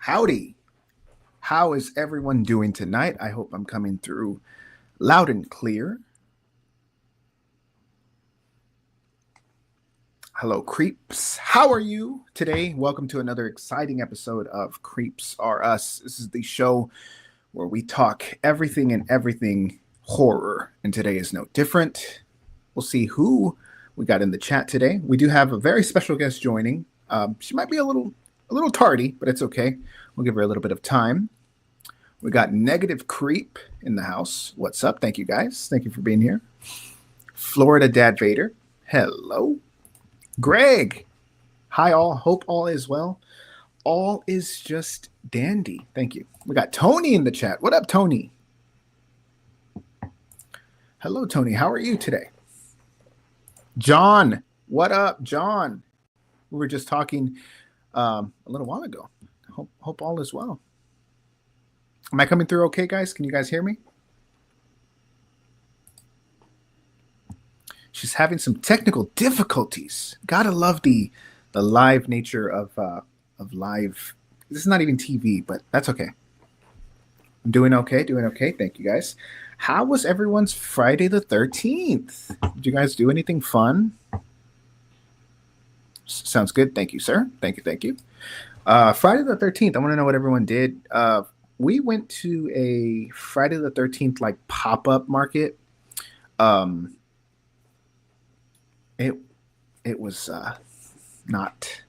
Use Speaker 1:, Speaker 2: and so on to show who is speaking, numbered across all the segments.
Speaker 1: Howdy. How is everyone doing tonight? I hope I'm coming through loud and clear. Hello, creeps. How are you today? Welcome to another exciting episode of Creeps Are Us. This is the show where we talk everything and everything horror, and today is no different. We'll see who we got in the chat today. We do have a very special guest joining. She might be a little tardy, but it's okay. We'll give her a little bit of time. We got Negative Creep in the house. What's up? Thank you, guys. Thank you for being here. Florida Dad Vader. Hello. Greg. Hi, all. Hope all is well. All is just dandy. Thank you. We got Tony in the chat. What up, Tony? Hello, Tony. How are you today? John. What up, John? We were just talking a little while ago. Hope all is well. Am I coming through okay, guys? Can you guys hear me? She's having some technical difficulties. Gotta love the live nature of live. This is not even TV, but that's okay. I'm doing okay. Thank you, guys. How was everyone's Friday the 13th? Did you guys do anything fun? Sounds good. Thank you, sir. Thank you. Friday the 13th. I want to know what everyone did. We went to a Friday the 13th like pop-up market. It was not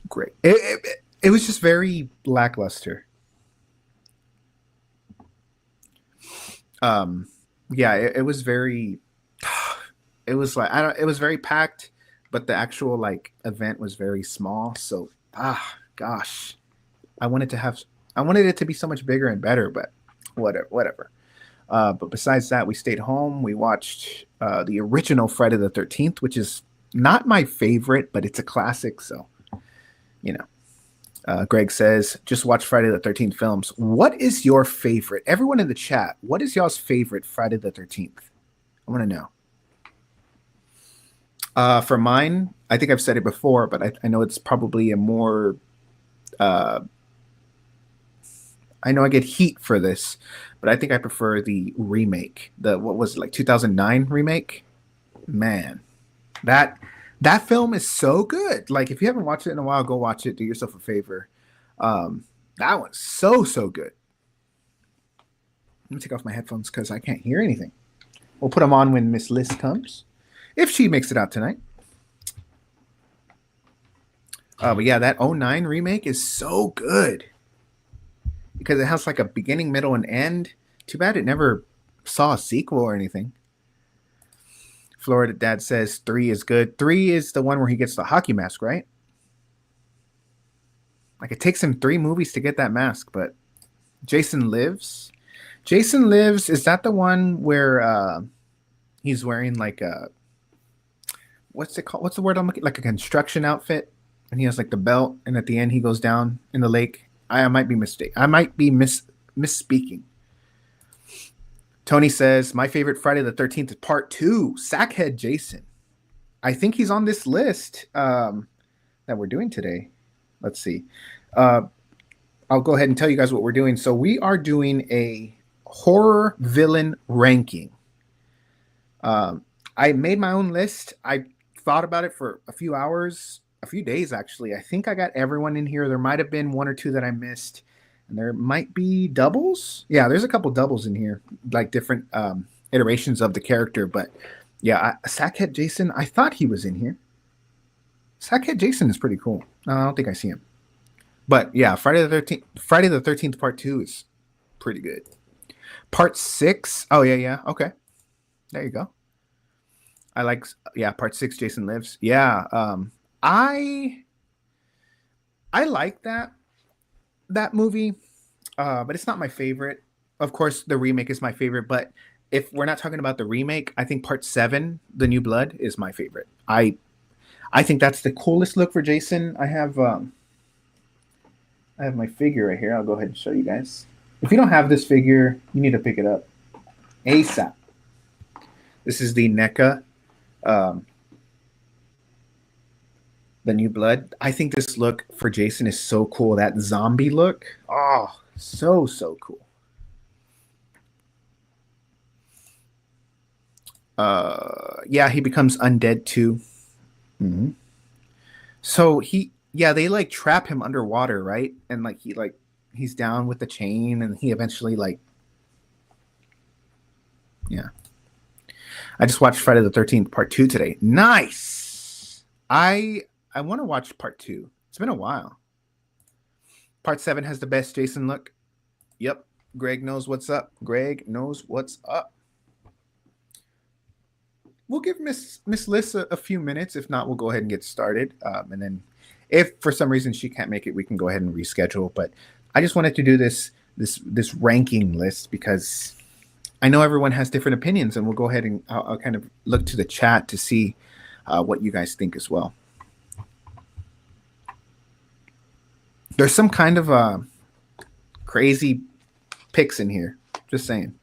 Speaker 1: great. It was just very lackluster. It was very. It was like it was very packed, but the actual like event was very small. So gosh, I wanted it to be so much bigger and better, but whatever. But besides that, we stayed home. We watched the original Friday the 13th, which is not my favorite, but it's a classic. So, Greg says, just watch Friday the 13th films. What is your favorite? Everyone in the chat, what is y'all's favorite Friday the 13th? I want to know. For mine, I think I've said it before, but I know it's probably a more... I know I get heat for this, but I think I prefer the remake. What was it, like 2009 remake? Man, that film is so good. Like, if you haven't watched it in a while, go watch it. Do yourself a favor. That one's so good. Let me take off my headphones because I can't hear anything. We'll put them on when Misslyss comes, if she makes it out tonight. But yeah, that 2009 remake is so good. Because it has like a beginning, middle, and end. Too bad it never saw a sequel or anything. Florida Dad says 3 is good. 3 is the one where he gets the hockey mask, right? Like, it takes him 3 movies to get that mask, but Jason Lives. Jason Lives, is that the one where he's wearing like a... What's it called? What's the word I'm looking... Like a construction outfit? And he has like the belt, and at the end he goes down in the lake. I might be misspeaking. Tony says, my favorite Friday the 13th is part 2, Sackhead Jason. I think he's on this list that we're doing today. Let's see. I'll go ahead and tell you guys what we're doing. So we are doing a horror villain ranking. I made my own list. I thought about it for a few hours. A few days, actually. I think I got everyone in here. There might have been 1 or 2 that I missed, and there might be doubles. Yeah, there's a couple doubles in here, like different iterations of the character. But yeah, Sackhead Jason, I thought he was in here. Sackhead Jason is pretty cool. No, I don't think I see him. But yeah, Friday the 13th part 2 is pretty good. Part 6, oh yeah, okay. There you go. I like, part 6, Jason Lives. Yeah, I like that movie, but it's not my favorite. Of course, the remake is my favorite, but if we're not talking about the remake, I think part 7, The New Blood, is my favorite. I think that's the coolest look for Jason. I have my figure right here. I'll go ahead and show you guys. If you don't have this figure, you need to pick it up ASAP. This is the NECA. The The New Blood. I think this look for Jason is so cool. That zombie look. Oh, so cool. Yeah, he becomes undead too. Hmm. So yeah, they like trap him underwater, right? And like he's down with the chain, and he eventually like, yeah. I just watched Friday the 13th Part 2 today. Nice. I want to watch Part 2. It's been a while. Part 7 has the best Jason look. Yep. Greg knows what's up. Greg knows what's up. We'll give Misslyss a few minutes. If not, we'll go ahead and get started. And then, if for some reason she can't make it, we can go ahead and reschedule. But I just wanted to do this ranking list because I know everyone has different opinions, and we'll go ahead and I'll kind of look to the chat to see what you guys think as well. There's some kind of crazy picks in here. Just saying.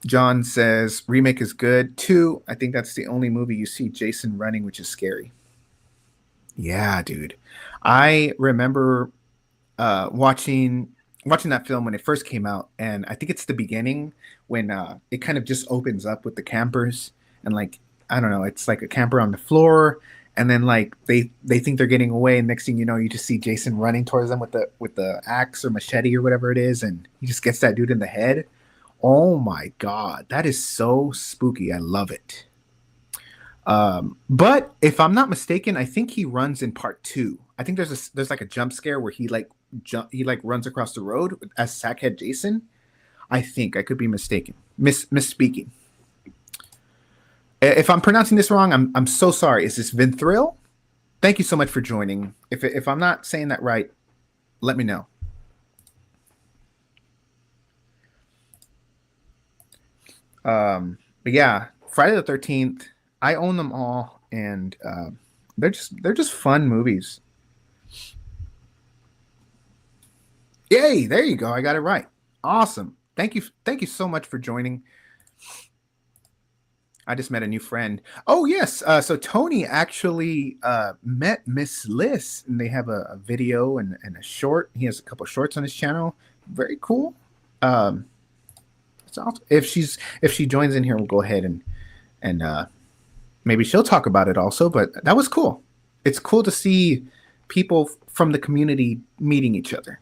Speaker 1: John says remake is good. 2, I think that's the only movie you see Jason running, which is scary. Yeah, dude. I remember watching that film when it first came out, and I think it's the beginning when it kind of just opens up with the campers, and like I don't know, it's like a camper on the floor, and then like they think they're getting away, and next thing you know, you just see Jason running towards them with the axe or machete or whatever it is, and he just gets that dude in the head. Oh my god, that is so spooky. I love it. But if I'm not mistaken, I think he runs in part 2. I think there's like a jump scare where he like runs across the road as Sackhead Jason. I think I could be mistaken, misspeaking. If I'm pronouncing this wrong, I'm so sorry. Is this Vinthrill? Thank you so much for joining. If I'm not saying that right, let me know. But yeah, Friday the 13th. I own them all, and they're just fun movies. Yay! There you go. I got it right. Awesome. Thank you so much for joining. I just met a new friend. Oh yes. So Tony actually met Misslyss, and they have a video and a short. He has a couple shorts on his channel. Very cool. It's awesome. If she joins in here, we'll go ahead and maybe she'll talk about it also. But that was cool. It's cool to see people from the community meeting each other.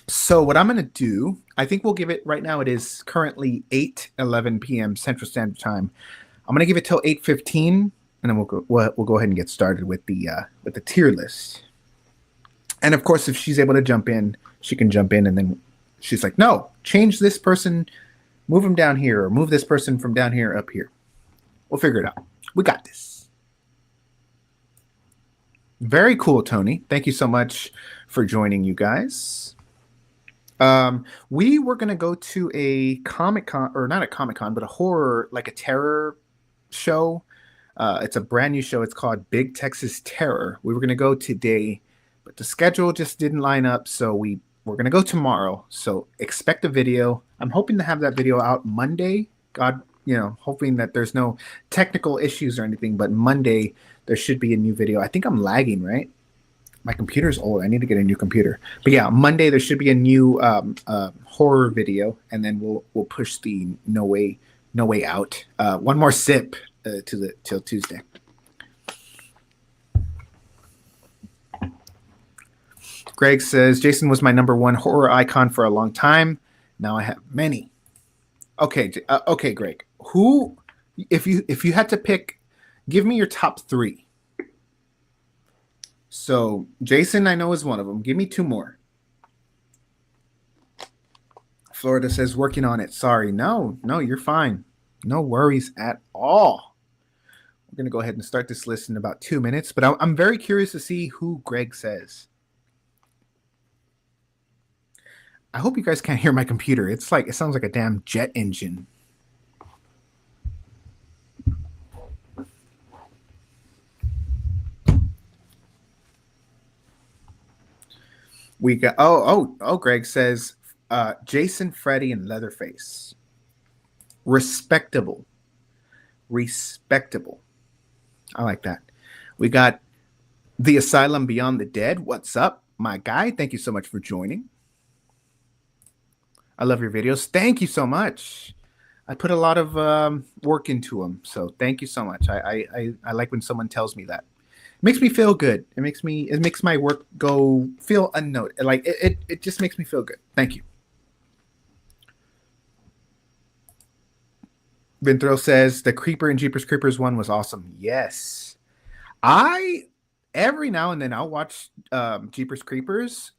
Speaker 1: So what I'm going to do, I think we'll give it right now. It is currently 8:11 p.m. Central Standard Time. I'm going to give it till 8:15, and then we'll go ahead and get started with the tier list. And of course, if she's able to jump in, she can jump in, and then she's like, "No, change this person, move him down here, or move this person from down here up here." We'll figure it out. We got this. Very cool, Tony. Thank you so much for joining, you guys. We were going to go to a Comic-Con, or not a Comic-Con, but a horror, like a terror show. It's a brand new show. It's called Big Texas Terror. We were going to go today, but the schedule just didn't line up. So we're going to go tomorrow. So expect a video. I'm hoping to have that video out Monday. God, hoping that there's no technical issues or anything, but Monday there should be a new video. I think I'm lagging, right? My computer's old. I need to get a new computer. But yeah, Monday there should be a new horror video, and then we'll push the No Way Out. One more sip till Tuesday. Greg says Jason was my #1 horror icon for a long time. Now I have many. Okay, okay, Greg. Who, if you had to pick, give me your top 3. So Jason, I know, is one of them. Give me 2 more. Florida says working on it. Sorry. No, you're fine. No worries at all. We're going to go ahead and start this list in about 2 minutes, but I'm very curious to see who Greg says. I hope you guys can't hear my computer. It sounds like a damn jet engine. We got Greg says Jason, Freddy, and Leatherface. Respectable. Respectable. I like that. We got The Asylum Beyond the Dead. What's up, my guy? Thank you so much for joining. I love your videos. Thank you so much. I put a lot of work into them, so thank you so much. I like when someone tells me that. It makes me feel good. It makes my work go feel unnoticed. Like it just makes me feel good. Thank you. Vinthro says the Creeper and Jeepers Creepers one was awesome. Yes, every now and then I'll watch Jeepers Creepers.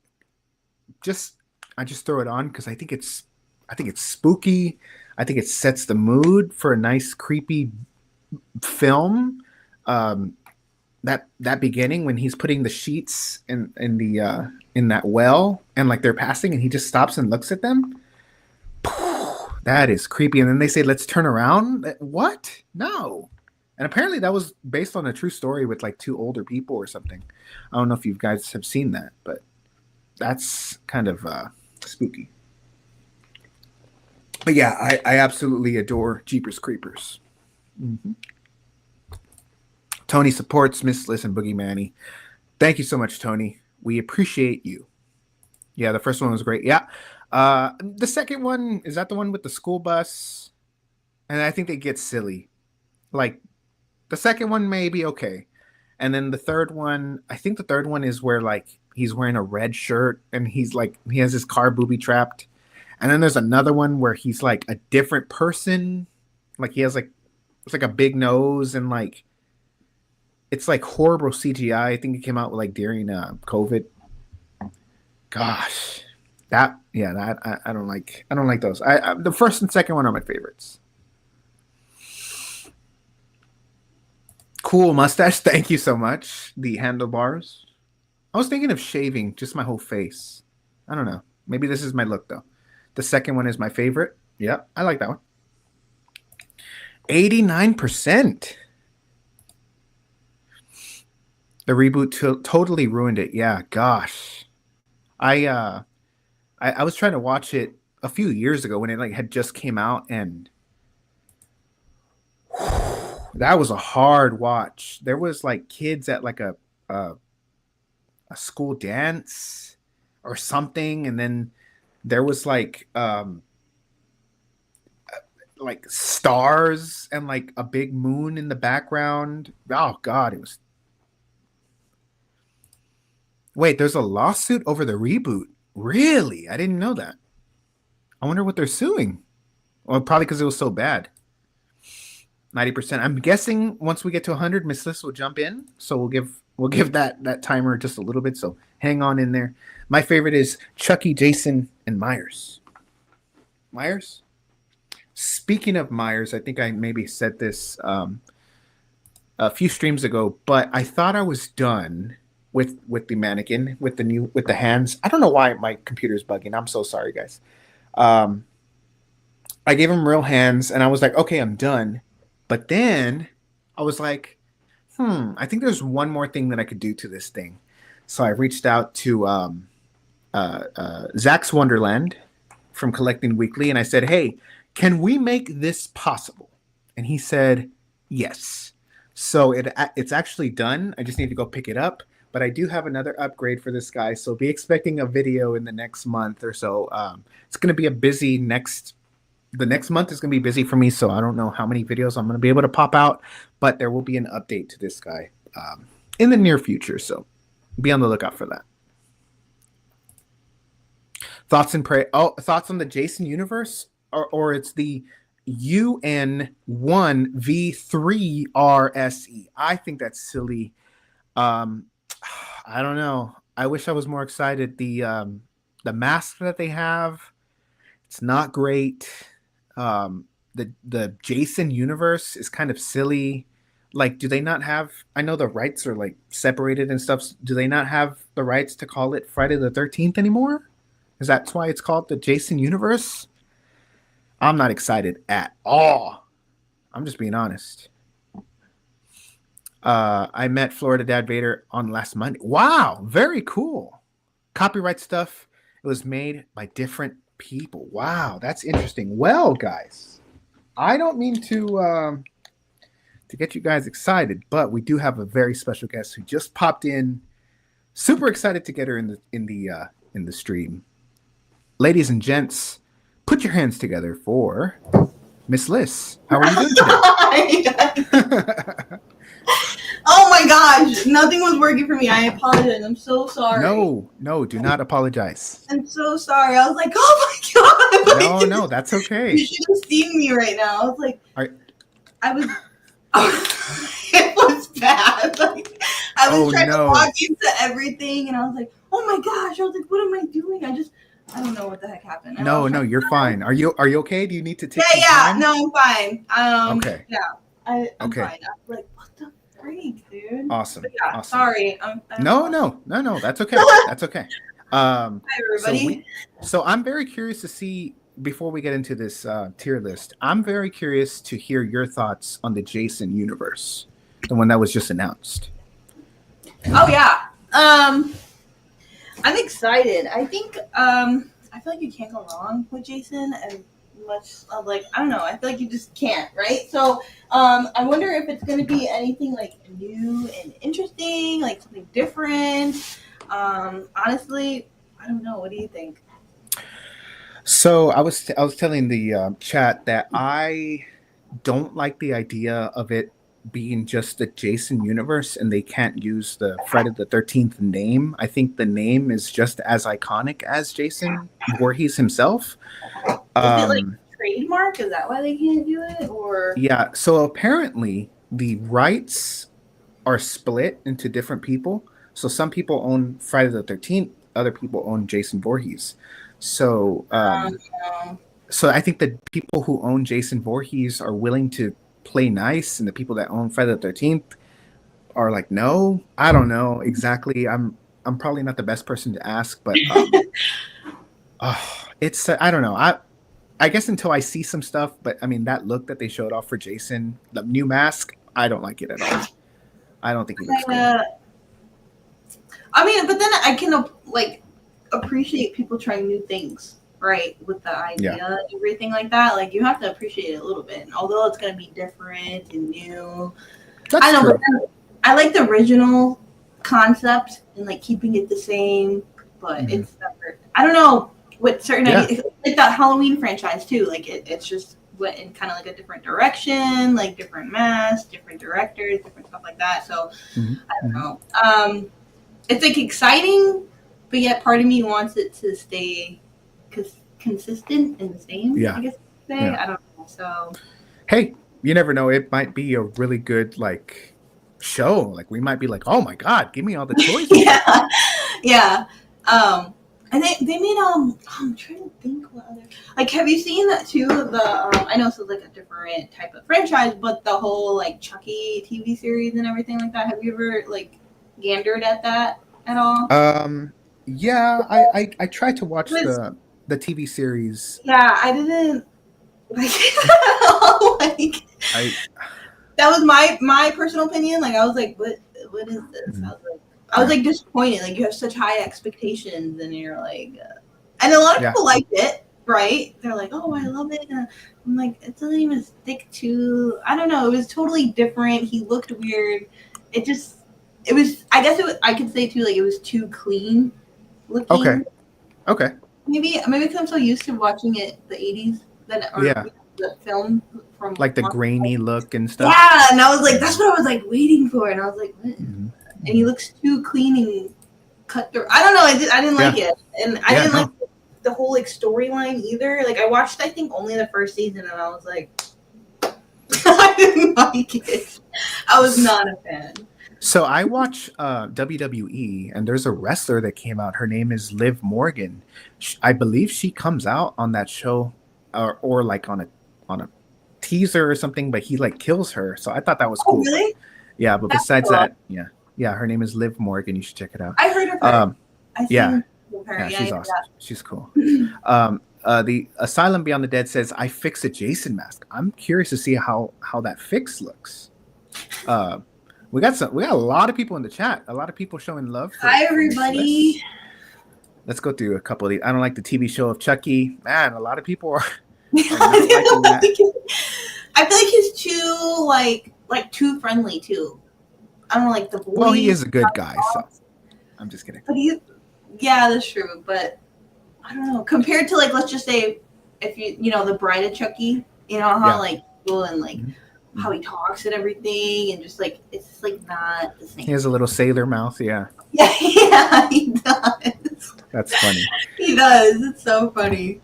Speaker 1: I just throw it on because I think it's spooky. I think it sets the mood for a nice creepy film. That beginning when he's putting the sheets in that well and like they're passing and he just stops and looks at them. That is creepy. And then they say, let's turn around. What? No. And apparently that was based on a true story with like two older people or something. I don't know if you guys have seen that, but that's kind of spooky. But yeah, I absolutely adore Jeepers Creepers. Mm-hmm. Tony supports Misslyss and Boogie Manny. Thank you so much, Tony. We appreciate you. Yeah, the first one was great. Yeah. The second one, is that the one with the school bus? And I think they get silly. Like, the second one may be okay. And then the third one, I think the third one is where, like, he's wearing a red shirt and he's, like, he has his car booby-trapped. And then there's another one where he's, like, a different person. Like, he has, like, it's like a big nose and, like, it's, like, horrible CGI. I think it came out, like, during COVID. Gosh. I don't like those. The first and second one are my favorites. Cool mustache. Thank you so much. The handlebars. I was thinking of shaving just my whole face. I don't know. Maybe this is my look though. The second one is my favorite. Yeah, I like that one. 89%. The reboot totally ruined it. Yeah, gosh. I was trying to watch it a few years ago when it like had just came out, and that was a hard watch. There was like kids at like a school dance or something, and then there was like stars and like a big moon in the background. Oh God, it was. Wait, there's a lawsuit over the reboot. Really? I didn't know that. I wonder what they're suing. Well, probably because it was so bad. 90%. I'm guessing once we get to 100, Misslyss will jump in. So we'll give that timer just a little bit. So hang on in there. My favorite is Chucky, Jason, and Myers. Myers? Speaking of Myers, I think I maybe said this a few streams ago, but I thought I was done with the mannequin, with the hands. I don't know why my computer's bugging. I'm so sorry, guys. I gave him real hands and I was like, okay, I'm done. But then I was like, I think there's one more thing that I could do to this thing. So I reached out to Zach's Wonderland from Collecting Weekly, and I said, hey, can we make this possible? And he said, yes. So it's actually done. I just need to go pick it up. But I do have another upgrade for this guy, so be expecting a video in the next month or so. It's going to be the next month is going to be busy for me, so I don't know how many videos I'm going to be able to pop out, but there will be an update to this guy in the near future, so be on the lookout for that. Thoughts on the Jason universe, or it's the UN1V3RSE. I think that's silly. I don't know. I wish I was more excited. The mask that they have, it's not great. The Jason universe is kind of silly. Like, do they not have? I know the rights are like separated and stuff. Do they not have the rights to call it Friday the 13th anymore? Is that why it's called the Jason universe? I'm not excited at all. I'm just being honest. I met Florida Dad Vader on last Monday. Wow, very cool. copyright stuff. It was made by different people. Wow, that's interesting. Well, guys, I don't mean to get you guys excited, but we do have a very special guest who just popped in. Super excited to get her in the stream. Ladies and gents, put your hands together for Misslyss. How are you doing today?
Speaker 2: Oh my gosh, nothing was working for me. I apologize. I'm so sorry.
Speaker 1: No, do not apologize.
Speaker 2: I'm so sorry. I was like, oh my
Speaker 1: god. No, that's okay.
Speaker 2: You should have seen me right now. I was like, it was bad. Like, I was trying to log into everything, and I was like, oh my gosh. I was like, what am I doing? I don't know what the heck happened.
Speaker 1: No, you're fine. Are you okay? Do you need to take some time?
Speaker 2: No, I'm fine.
Speaker 1: Okay.
Speaker 2: Yeah, I'm fine. I was like, what the freak, dude?
Speaker 1: Awesome.
Speaker 2: Yeah, awesome. Sorry.
Speaker 1: No. That's okay. That's okay.
Speaker 2: Hi, everybody.
Speaker 1: So I'm very curious to see, before we get into this tier list, I'm very curious to hear your thoughts on the Jason universe, the one that was just announced.
Speaker 2: Oh, yeah. I'm excited. I think I feel like you can't go wrong with Jason, and much like, I don't know, I feel like you just can't, right? So I wonder if it's going to be anything like new and interesting, like something different. Honestly, I don't know. What do you think?
Speaker 1: So I was telling the chat that I don't like the idea of it being just the Jason universe and they can't use the Friday the 13th name. I think the name is just as iconic as Jason Voorhees himself.
Speaker 2: Is it like trademark? Is that why they can't do it? Or
Speaker 1: yeah, so apparently the rights are split into different people. So some people own Friday the 13th, other people own Jason Voorhees. So so I think the people who own Jason Voorhees are willing to play nice, and the people that own Friday the 13th are like, no, I don't know exactly. I'm probably not the best person to ask, but it's I don't know. I guess until I see some stuff, but I mean that look that they showed off for Jason, the new mask, I don't like it at all. I don't think he looks cool.
Speaker 2: I mean, but then I can like appreciate people trying new things. Right, with the idea and everything like that, like you have to appreciate it a little bit. And although it's going to be different and new, I know, but I like the original concept and like keeping it the same, but it's separate. I don't know with certain ideas, like that Halloween franchise too. Like it's just went in kind of like a different direction, like different masks, different directors, different stuff like that. So I don't know. It's like exciting, but yet part of me wants it to stay consistent and the same, I guess you say. I don't know. So
Speaker 1: hey, you never know, it might be a really good like show. Like we might be like, oh my god, give me all the choices.
Speaker 2: And they made I'm trying to think what other, like, have you seen that too, the I know it's like a different type of franchise, but the whole like Chucky TV series and everything like that, have you ever like gandered at that at all?
Speaker 1: I tried to watch the TV series.
Speaker 2: Yeah, I didn't like it. That was my personal opinion. Like I was like, what is this? I was like disappointed. Like you have such high expectations, and you're like, and a lot of people liked it, right? They're like, oh, I love it. And I'm like, it doesn't even stick to. I don't know. It was totally different. He looked weird. It was. I guess I could say too. Like it was too clean looking.
Speaker 1: Okay.
Speaker 2: Maybe because I'm so used to watching it the 80s the film from
Speaker 1: like the grainy look and stuff.
Speaker 2: Yeah, and I was like, that's what I was like waiting for, and I was like, what? And he looks too clean and cut through. I don't know. I didn't like it, and I didn't like the whole like storyline either. Like I watched, I think only the first season, and I was like, I didn't like it. I was not a fan.
Speaker 1: So I watch WWE, and there's a wrestler that came out. Her name is Liv Morgan. I believe she comes out on that show, or like on a teaser or something. But he like kills her. So I thought that was cool.
Speaker 2: Really?
Speaker 1: Yeah, but besides that, her name is Liv Morgan. You should check it out.
Speaker 2: I heard of her.
Speaker 1: Yeah, she's awesome. She's cool. The Asylum Beyond the Dead says, I fix a Jason mask. I'm curious to see how that fix looks. We got a lot of people in the chat. A lot of people showing love.
Speaker 2: Hi, everybody.
Speaker 1: let's go through a couple of these. I don't like the TV show of Chucky. Man, a lot of people are not liking that.
Speaker 2: I feel like he's too like too friendly too. I don't know, like the
Speaker 1: Well, he
Speaker 2: bullies.
Speaker 1: is a good guy, so I'm just kidding.
Speaker 2: But yeah, that's true. But I don't know. Compared to like, let's just say, if you know the Bride of Chucky, you know how like people and like how he talks and everything, and just like it's just, like not the same.
Speaker 1: He has a little sailor mouth, yeah.
Speaker 2: Yeah, he does.
Speaker 1: That's funny.
Speaker 2: He does. It's so funny.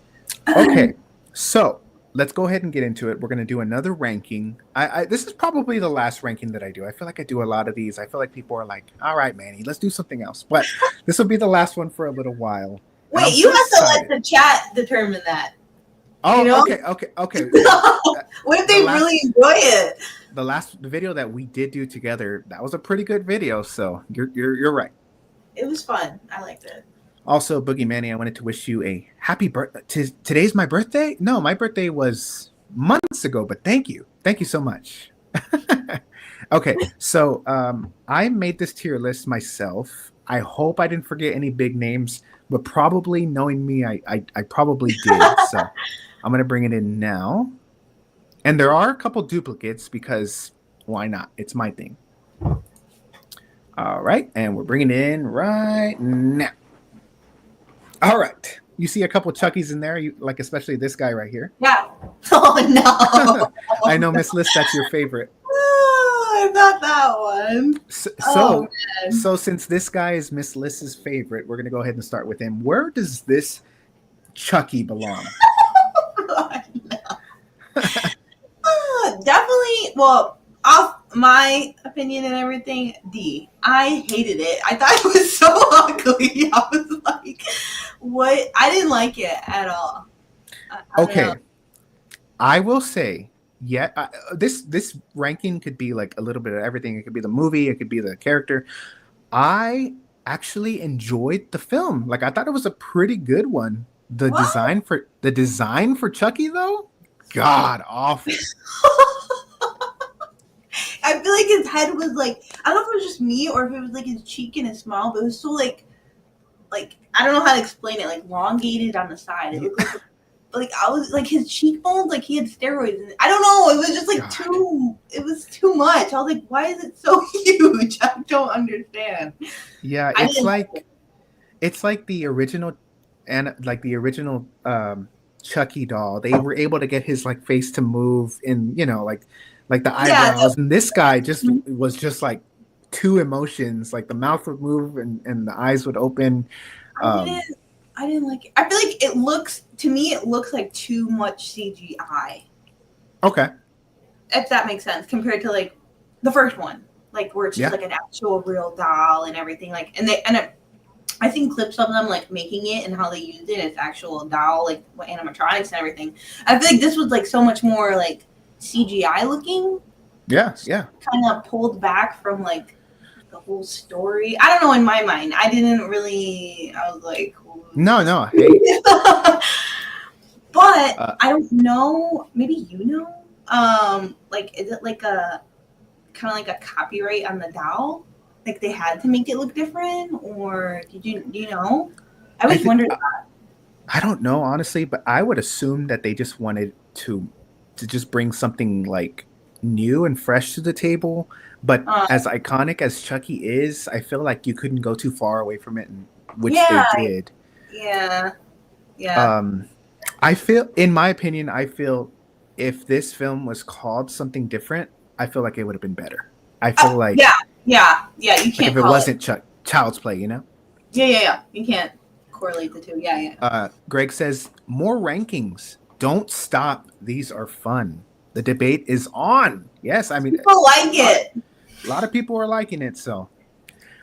Speaker 1: Okay, so let's go ahead and get into it. We're going to do another ranking. This is probably the last ranking that I do. I feel like I do a lot of these. I feel like people are like, all right, Manny, let's do something else. But this will be the last one for a little while.
Speaker 2: Wait, you have to let the chat determine that.
Speaker 1: Oh, you know? Okay.
Speaker 2: What if they really enjoy it?
Speaker 1: The video that we did do together, that was a pretty good video. So you're right.
Speaker 2: It was fun. I liked it.
Speaker 1: Also, Boogie Manny, I wanted to wish you a happy birthday. Today's my birthday? No, my birthday was months ago, but thank you. Thank you so much. Okay, so I made this tier list myself. I hope I didn't forget any big names, but probably knowing me, I probably did. So I'm going to bring it in now. And there are a couple duplicates because why not? It's my thing. All right, and we're bringing it in right now. All right. You see a couple Chuckies in there, you like, especially this guy right here.
Speaker 2: Yeah. Oh no.
Speaker 1: I know, Misslyss, that's your favorite.
Speaker 2: Oh, not that one.
Speaker 1: So since this guy is Missliss's favorite, we're gonna go ahead and start with him. Where does this Chucky belong?
Speaker 2: Definitely. Well, off my opinion and everything, D. I hated it. I thought it was so ugly. I was like, what? I didn't like it at all.
Speaker 1: Okay. I will say, this ranking could be like a little bit of everything. It could be the movie. It could be the character. I actually enjoyed the film. Like, I thought it was a pretty good one. The design for Chucky, though, god awful.
Speaker 2: I feel like his head was like, I don't know if it was just me or if it was like his cheek and his smile, but it was so like I don't know how to explain it, like elongated on the side. It looked like I was like his cheekbones, like he had steroids. I don't know. It was just like it was too much. I was like, why is it so huge? I don't understand.
Speaker 1: Yeah, it's like the original Chucky doll. They were able to get his like face to move in, you know, like the eyebrows, and this guy just was just like two emotions, like the mouth would move and the eyes would open.
Speaker 2: I didn't like it. I feel like it looks like too much CGI.
Speaker 1: Okay.
Speaker 2: If that makes sense, compared to like the first one, like where it's just like an actual real doll and everything. Like, I seen clips of them like making it and how they used it as actual doll, like animatronics and everything. I feel like this was like so much more like CGI looking.
Speaker 1: Yeah.
Speaker 2: Kind of pulled back from like the whole story. I don't know. In my mind, I was like,
Speaker 1: no. Hey.
Speaker 2: But I don't know. Maybe you know. Like, is it like a kind of like a copyright on the doll? Like they had to make it look different, or do you know? I always wondered that.
Speaker 1: I don't know, honestly, but I would assume that they just wanted to just bring something like new and fresh to the table. But as iconic as Chucky is, I feel like you couldn't go too far away from it, which they did.
Speaker 2: Yeah.
Speaker 1: I feel, in my opinion, if this film was called something different, I feel like it would have been better. I feel like
Speaker 2: you can't.
Speaker 1: Like if it wasn't Child's Play, you know?
Speaker 2: Yeah. You can't correlate the two. Yeah.
Speaker 1: Greg says more rankings. Don't stop. These are fun. The debate is on. Yes, I mean,
Speaker 2: people like it.
Speaker 1: A lot of people are liking it. So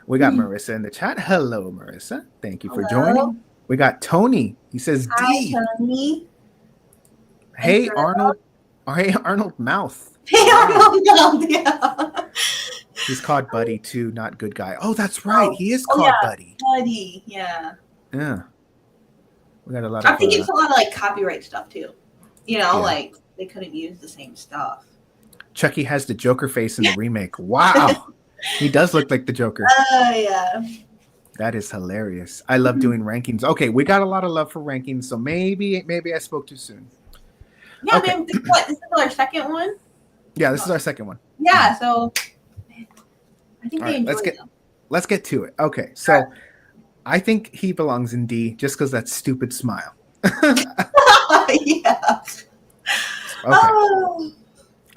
Speaker 1: we got Marissa in the chat. Hello, Marissa. Thank you for joining. We got Tony. He says,
Speaker 2: "Hi, Tony.
Speaker 1: Hey, Arnold. Hey, Arnold Mouth.
Speaker 2: Hey, Arnold Mouth. Yeah.
Speaker 1: He's called Buddy too, not good guy. Oh, that's right. He is called Buddy.
Speaker 2: Buddy. Yeah.
Speaker 1: Yeah. We got a lot.
Speaker 2: I think it's a lot of like copyright stuff too. You know, like they couldn't use the same stuff.
Speaker 1: Chucky has the Joker face in the remake. Wow. He does look like the Joker.
Speaker 2: Yeah.
Speaker 1: That is hilarious. I love doing rankings. Okay, we got a lot of love for rankings, so maybe I spoke too soon.
Speaker 2: Yeah,
Speaker 1: Okay.
Speaker 2: man. What? This is our second one.
Speaker 1: Yeah, this is our second one.
Speaker 2: Yeah. So I think
Speaker 1: All
Speaker 2: they
Speaker 1: right,
Speaker 2: enjoy them.
Speaker 1: let's get to it. Okay, so I think he belongs in D just because that stupid smile.
Speaker 2: Yeah.
Speaker 1: Okay.
Speaker 2: Oh.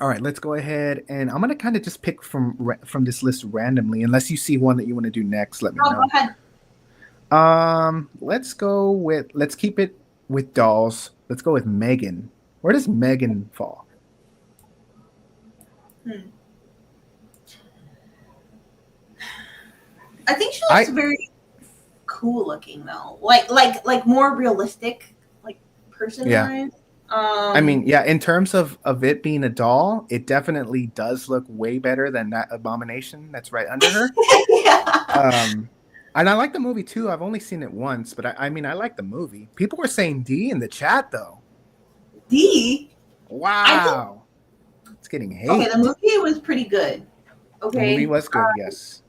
Speaker 1: All right, let's go ahead and I'm gonna kind of just pick from this list randomly. Unless you see one that you want to do next, let me
Speaker 2: No, go
Speaker 1: know.
Speaker 2: ahead.
Speaker 1: Let's keep it with dolls. Let's go with Megan. Where does Megan fall?
Speaker 2: Hmm. I think she looks
Speaker 1: I
Speaker 2: very cool looking though. Like more realistic, like person
Speaker 1: Yeah.
Speaker 2: wise.
Speaker 1: I mean, yeah, in terms of it being a doll, it definitely does look way better than that abomination that's right under her.
Speaker 2: Yeah.
Speaker 1: Um, and I like the movie too. I've only seen it once, but I mean, I like the movie. People were saying D in the chat though.
Speaker 2: D. I think
Speaker 1: Wow, it's getting
Speaker 2: okay. The
Speaker 1: hate.
Speaker 2: movie was pretty good.
Speaker 1: The movie
Speaker 2: Okay.
Speaker 1: was good, yes.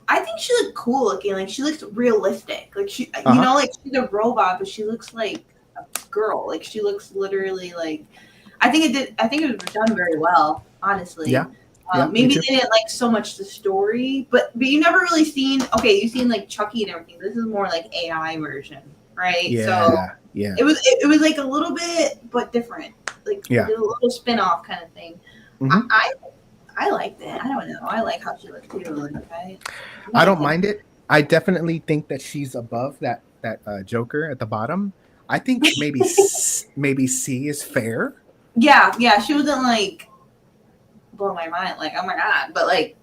Speaker 2: I think she looked cool looking. Like she looks realistic. Like she,
Speaker 1: Uh huh.
Speaker 2: like she's a robot, but she looks like a girl. Like she looks literally like. I think it did. I think it was done very well. Honestly,
Speaker 1: Yeah. Yeah. Me
Speaker 2: maybe
Speaker 1: too.
Speaker 2: they didn't like so much the story, but you never really seen. Okay, you've seen like Chucky and everything. This is more like AI version, right? So
Speaker 1: Yeah. Yeah.
Speaker 2: it was like a little bit, but different. Like they
Speaker 1: Yeah.
Speaker 2: did a little spin off kind of thing.
Speaker 1: Hmm.
Speaker 2: I liked it. I don't know. I like how she looks too. Like,
Speaker 1: I don't mind it. I definitely think that she's above that Joker at the bottom. I think maybe C is fair.
Speaker 2: yeah. She wasn't like blow my mind. Like, oh my god, but like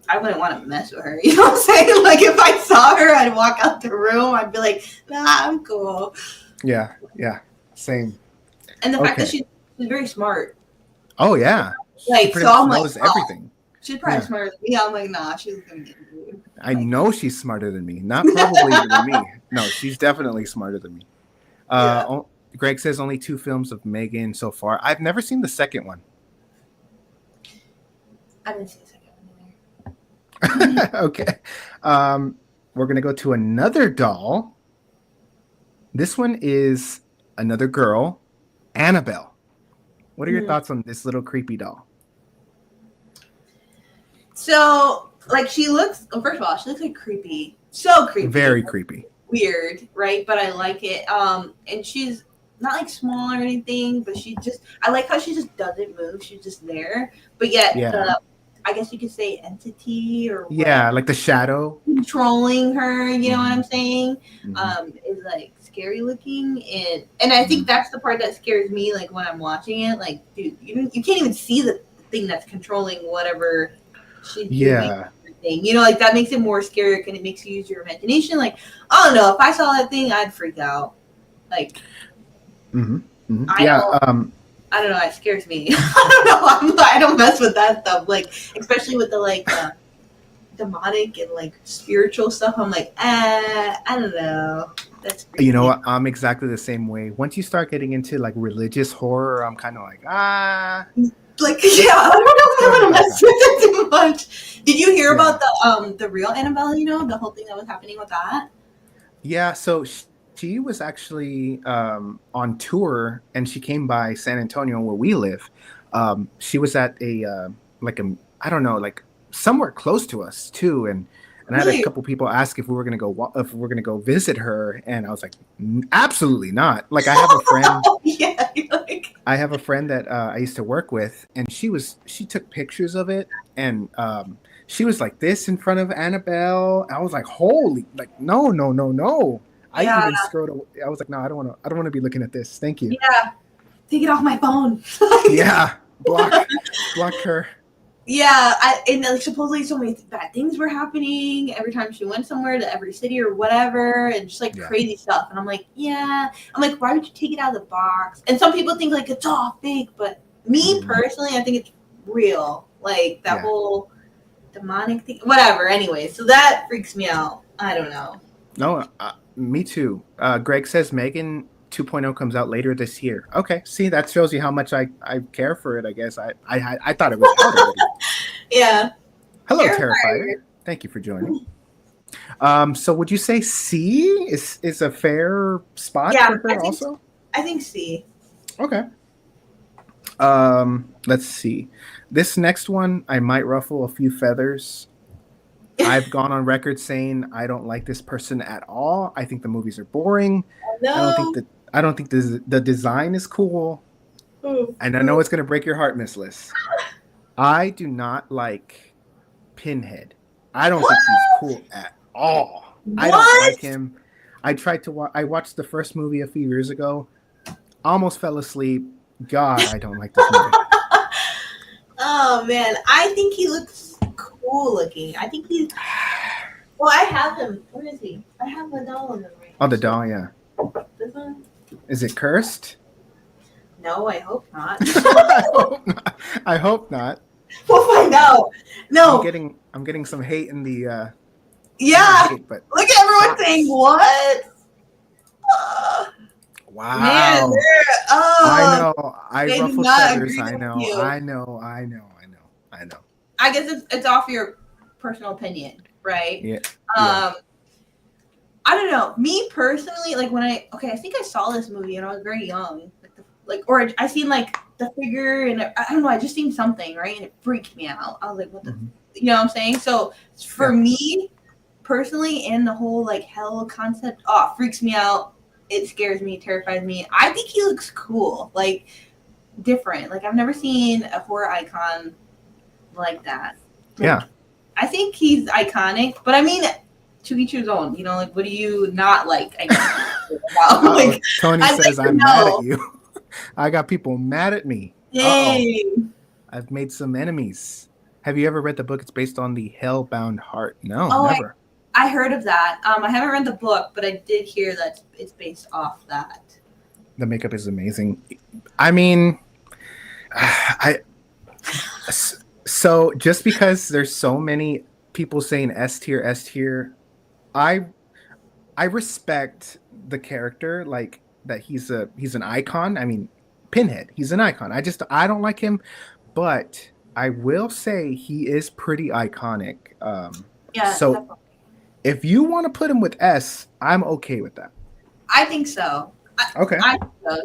Speaker 2: I wouldn't want to mess with her. You know what I'm saying? Like if I saw her, I'd walk out the room. I'd be like, nah, I'm cool.
Speaker 1: Yeah. Yeah. Same.
Speaker 2: And the fact that
Speaker 1: Okay.
Speaker 2: she's very smart.
Speaker 1: Oh yeah. She
Speaker 2: Like
Speaker 1: pretty
Speaker 2: so,
Speaker 1: much
Speaker 2: I'm like,
Speaker 1: knows
Speaker 2: oh,
Speaker 1: everything.
Speaker 2: she's probably
Speaker 1: Yeah.
Speaker 2: smarter than me. I'm like, nah, she's gonna get me.
Speaker 1: I
Speaker 2: Like,
Speaker 1: know she's smarter than me. Not probably than me. No, she's definitely smarter than me.
Speaker 2: yeah,
Speaker 1: Greg says only 2 films of Megan so far. I've never seen the second one.
Speaker 2: I didn't see the second one either.
Speaker 1: Okay. We're gonna go to another doll. This one is another girl, Annabelle. What are your
Speaker 2: Mm.
Speaker 1: thoughts on this little creepy doll?
Speaker 2: So, like, she looks. Well, first of all, she looks like creepy. So creepy.
Speaker 1: Very creepy.
Speaker 2: Weird, right? But I like it. And she's not like small or anything, but she just. I like how she just doesn't move. She's just there. But yet,
Speaker 1: Yeah.
Speaker 2: I guess you could say entity or
Speaker 1: Yeah, like the shadow.
Speaker 2: controlling her. You know what I'm
Speaker 1: Mhm.
Speaker 2: saying?
Speaker 1: Mhm.
Speaker 2: Is like scary looking, and I think that's the part that scares me. Like when I'm watching it, like dude, you can't even see the thing that's controlling whatever she's doing.
Speaker 1: Yeah.
Speaker 2: Thing. You know, like that makes it more scary and it makes you use your imagination. Like, I don't know, if I saw that thing, I'd freak out. Like,
Speaker 1: Mm-hmm. Mm-hmm.
Speaker 2: I
Speaker 1: Yeah.
Speaker 2: don't know, it scares me. I don't know, I don't mess with that stuff. Like, especially with the like demonic and like spiritual stuff. I'm like, I don't know. That's creepy.
Speaker 1: You know what? I'm exactly the same way. Once you start getting into like religious horror, I'm kind of like,
Speaker 2: Like, yeah, I don't know if I'm gonna mess with it too much. Did you hear about the real Annabelle? You know, the whole thing that was happening with that.
Speaker 1: Yeah. So she was actually on tour, and she came by San Antonio where we live. She was at I don't know, like somewhere close to us too, and I had a
Speaker 2: Really?
Speaker 1: couple people ask if we were gonna go visit her, and I was like, absolutely not. Like I have a friend.
Speaker 2: Yeah, like
Speaker 1: I have a friend that I used to work with, and she took pictures of it, and she was like this in front of Annabelle. I was like, holy, like no, no, no, no. I
Speaker 2: yeah,
Speaker 1: even scrolled away. I was like, no, I don't want to be looking at this. Thank you.
Speaker 2: yeah. Take it off my phone.
Speaker 1: Yeah, block her.
Speaker 2: Yeah, and like supposedly so many bad things were happening every time she went somewhere to every city or whatever, and just like
Speaker 1: Yeah.
Speaker 2: crazy stuff. And I'm like, yeah. I'm like, why would you take it out of the box? And some people think like it's all fake, but me personally, I think it's real. Like that whole demonic thing, whatever. Anyway, so that freaks me out. I don't know.
Speaker 1: No, me too. Greg says Megan 2.0 comes out later this year. Okay, see, that shows you how much I care for it. I guess I thought it was out already.
Speaker 2: Yeah.
Speaker 1: Hello,
Speaker 2: Terrifier.
Speaker 1: Terrifier. Thank you for joining. So would you say C is a fair spot
Speaker 2: Yeah,
Speaker 1: for her also?
Speaker 2: I think C.
Speaker 1: Okay. Let's see. This next one, I might ruffle a few feathers. I've gone on record saying I don't like this person at all. I think the movies are boring. I don't think
Speaker 2: No.
Speaker 1: that I don't think the design is cool.
Speaker 2: Ooh,
Speaker 1: And I know
Speaker 2: ooh.
Speaker 1: it's gonna break your heart, Misslyss. I do not like Pinhead. I don't think he's
Speaker 2: What?
Speaker 1: cool at all. I don't
Speaker 2: What?
Speaker 1: like him. I watched the first movie a few years ago. Almost fell asleep. God, I don't like this movie.
Speaker 2: Oh man, I think he looks cool looking. I think he's. Well, I have him. Where is he? I have a doll of him right
Speaker 1: Oh,
Speaker 2: here.
Speaker 1: the doll, yeah.
Speaker 2: This one?
Speaker 1: Is it cursed?
Speaker 2: No, I hope not.
Speaker 1: I hope not. I hope not.
Speaker 2: We'll find out. No.
Speaker 1: I'm getting some hate in the
Speaker 2: Yeah.
Speaker 1: hate, but
Speaker 2: Look at everyone
Speaker 1: shots.
Speaker 2: saying what? Man,
Speaker 1: Wow.
Speaker 2: they're
Speaker 1: I know. I
Speaker 2: they do
Speaker 1: ruffled
Speaker 2: not
Speaker 1: feathers.
Speaker 2: agree
Speaker 1: I
Speaker 2: with
Speaker 1: know.
Speaker 2: you.
Speaker 1: I know. I know. I know. I know.
Speaker 2: I guess it's off your personal opinion, right?
Speaker 1: Yeah. Yeah.
Speaker 2: I don't know. Me personally, like when I think I saw this movie and I was very young, or I seen like the figure and I don't know, I just seen something right and it freaked me out. I was like, what the, you know what I'm saying? So for me personally, and the whole like hell concept, freaks me out. It scares me, terrifies me. I think he looks cool, like different. Like I've never seen a horror icon like that. Like,
Speaker 1: Yeah.
Speaker 2: I think he's iconic, but I mean, to each his own. You know, like what do you not like? About? Like,
Speaker 1: Tony
Speaker 2: I'd
Speaker 1: says
Speaker 2: like to
Speaker 1: I'm mad
Speaker 2: know.
Speaker 1: at you. I got people mad at me.
Speaker 2: Dang.
Speaker 1: I've made some enemies. Have you ever read the book? It's based on the Hellbound Heart. No,
Speaker 2: Oh,
Speaker 1: never.
Speaker 2: I heard of that. I haven't read the book, but I did hear that it's based off that.
Speaker 1: The makeup is amazing. I mean, I so just because there's so many people saying S tier, I I respect the character, like that he's an icon. I mean, Pinhead, he's an icon. I don't like him, but I will say he is pretty iconic.
Speaker 2: Yeah,
Speaker 1: So
Speaker 2: definitely.
Speaker 1: if you want to put him with S, I'm okay with that.
Speaker 2: I think so.
Speaker 1: Okay.
Speaker 2: I think so.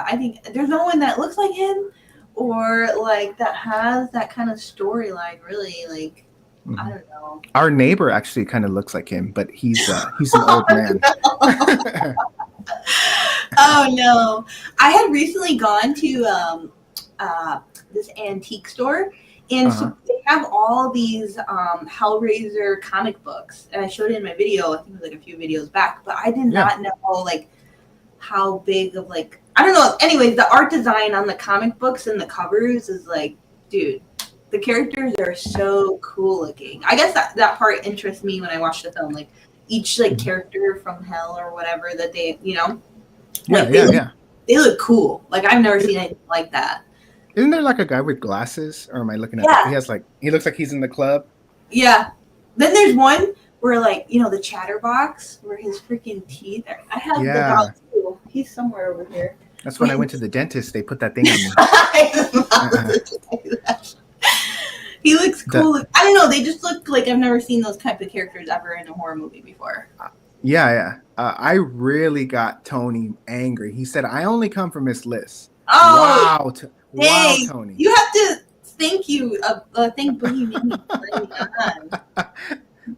Speaker 2: I think there's no one that looks like him or like that has that kind of storyline. Really, like I don't know.
Speaker 1: Our neighbor actually kind of looks like him, but he's an old man.
Speaker 2: Oh no! I had recently gone to this antique store, and so they have all these Hellraiser comic books, and I showed it in my video. I think it was like a few videos back, but I did not know like how big of like I don't know. Anyways, the art design on the comic books and the covers is like, dude, the characters are so cool looking. I guess that part interests me when I watch the film. Like each like character from hell or whatever that they they look cool. Like I've never seen anything like that.
Speaker 1: Isn't there like a guy with glasses, or am I looking at? He has like he looks like he's in the club.
Speaker 2: Yeah. Then there's one where like the chatterbox where his freaking teeth are. I have the dog too. He's somewhere over here.
Speaker 1: That's when I went to the dentist. They put that thing on me.
Speaker 2: He looks cool. I don't know. They just look like I've never seen those type of characters ever in a horror movie before.
Speaker 1: Yeah. I really got Tony angry. He said, "I only come for Misslyss."
Speaker 2: Oh,
Speaker 1: wow, Tony.
Speaker 2: You have to thank Boogie Mini.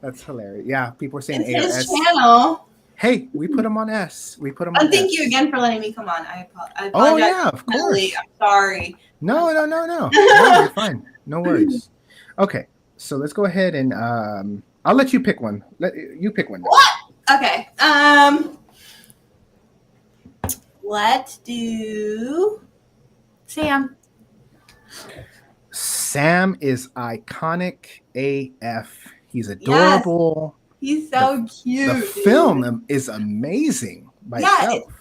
Speaker 1: That's hilarious. Yeah, people are saying
Speaker 2: it's his
Speaker 1: AS.
Speaker 2: channel.
Speaker 1: Hey, we put him on S. We put him
Speaker 2: on.
Speaker 1: And
Speaker 2: thank you again for letting me come on. I apologize.
Speaker 1: Oh yeah, of course.
Speaker 2: I'm sorry.
Speaker 1: No. No, you're fine. No worries. Okay, so let's go ahead and I'll let you pick one. You pick one.
Speaker 2: What? Okay. Let's do Sam.
Speaker 1: Sam is iconic AF. He's adorable.
Speaker 2: Yes. He's so cute.
Speaker 1: The film is amazing by itself.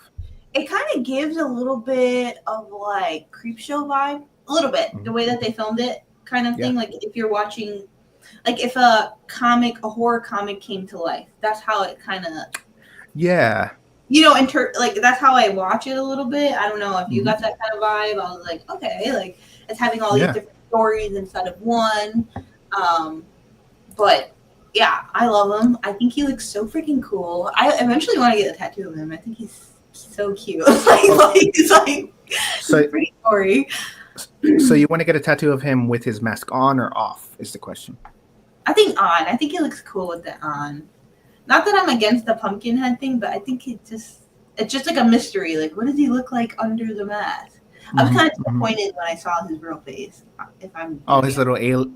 Speaker 2: It kind of gives a little bit of like Creepshow vibe. A little bit. The way that they filmed it kind of thing. Like if you're watching, like if a horror comic came to life, that's how it kind of.
Speaker 1: Yeah.
Speaker 2: Like that's how I watch it a little bit. I don't know if you got that kind of vibe. I was like, okay, like it's having all these different stories instead of one. But Yeah, I love him. I think he looks so freaking cool. I eventually want to get a tattoo of him. I think he's so cute.
Speaker 1: Oh,
Speaker 2: It's like
Speaker 1: so
Speaker 2: pretty gory.
Speaker 1: so you want to get a tattoo of him with his mask on or off? Is the question.
Speaker 2: I think on. I think he looks cool with it on. Not that I'm against the pumpkin head thing, but I think it's just like a mystery. Like, what does he look like under the mask? I was
Speaker 1: Mm-hmm,
Speaker 2: kind of
Speaker 1: mm-hmm.
Speaker 2: disappointed when I saw his real face. If I'm
Speaker 1: Oh,
Speaker 2: gonna be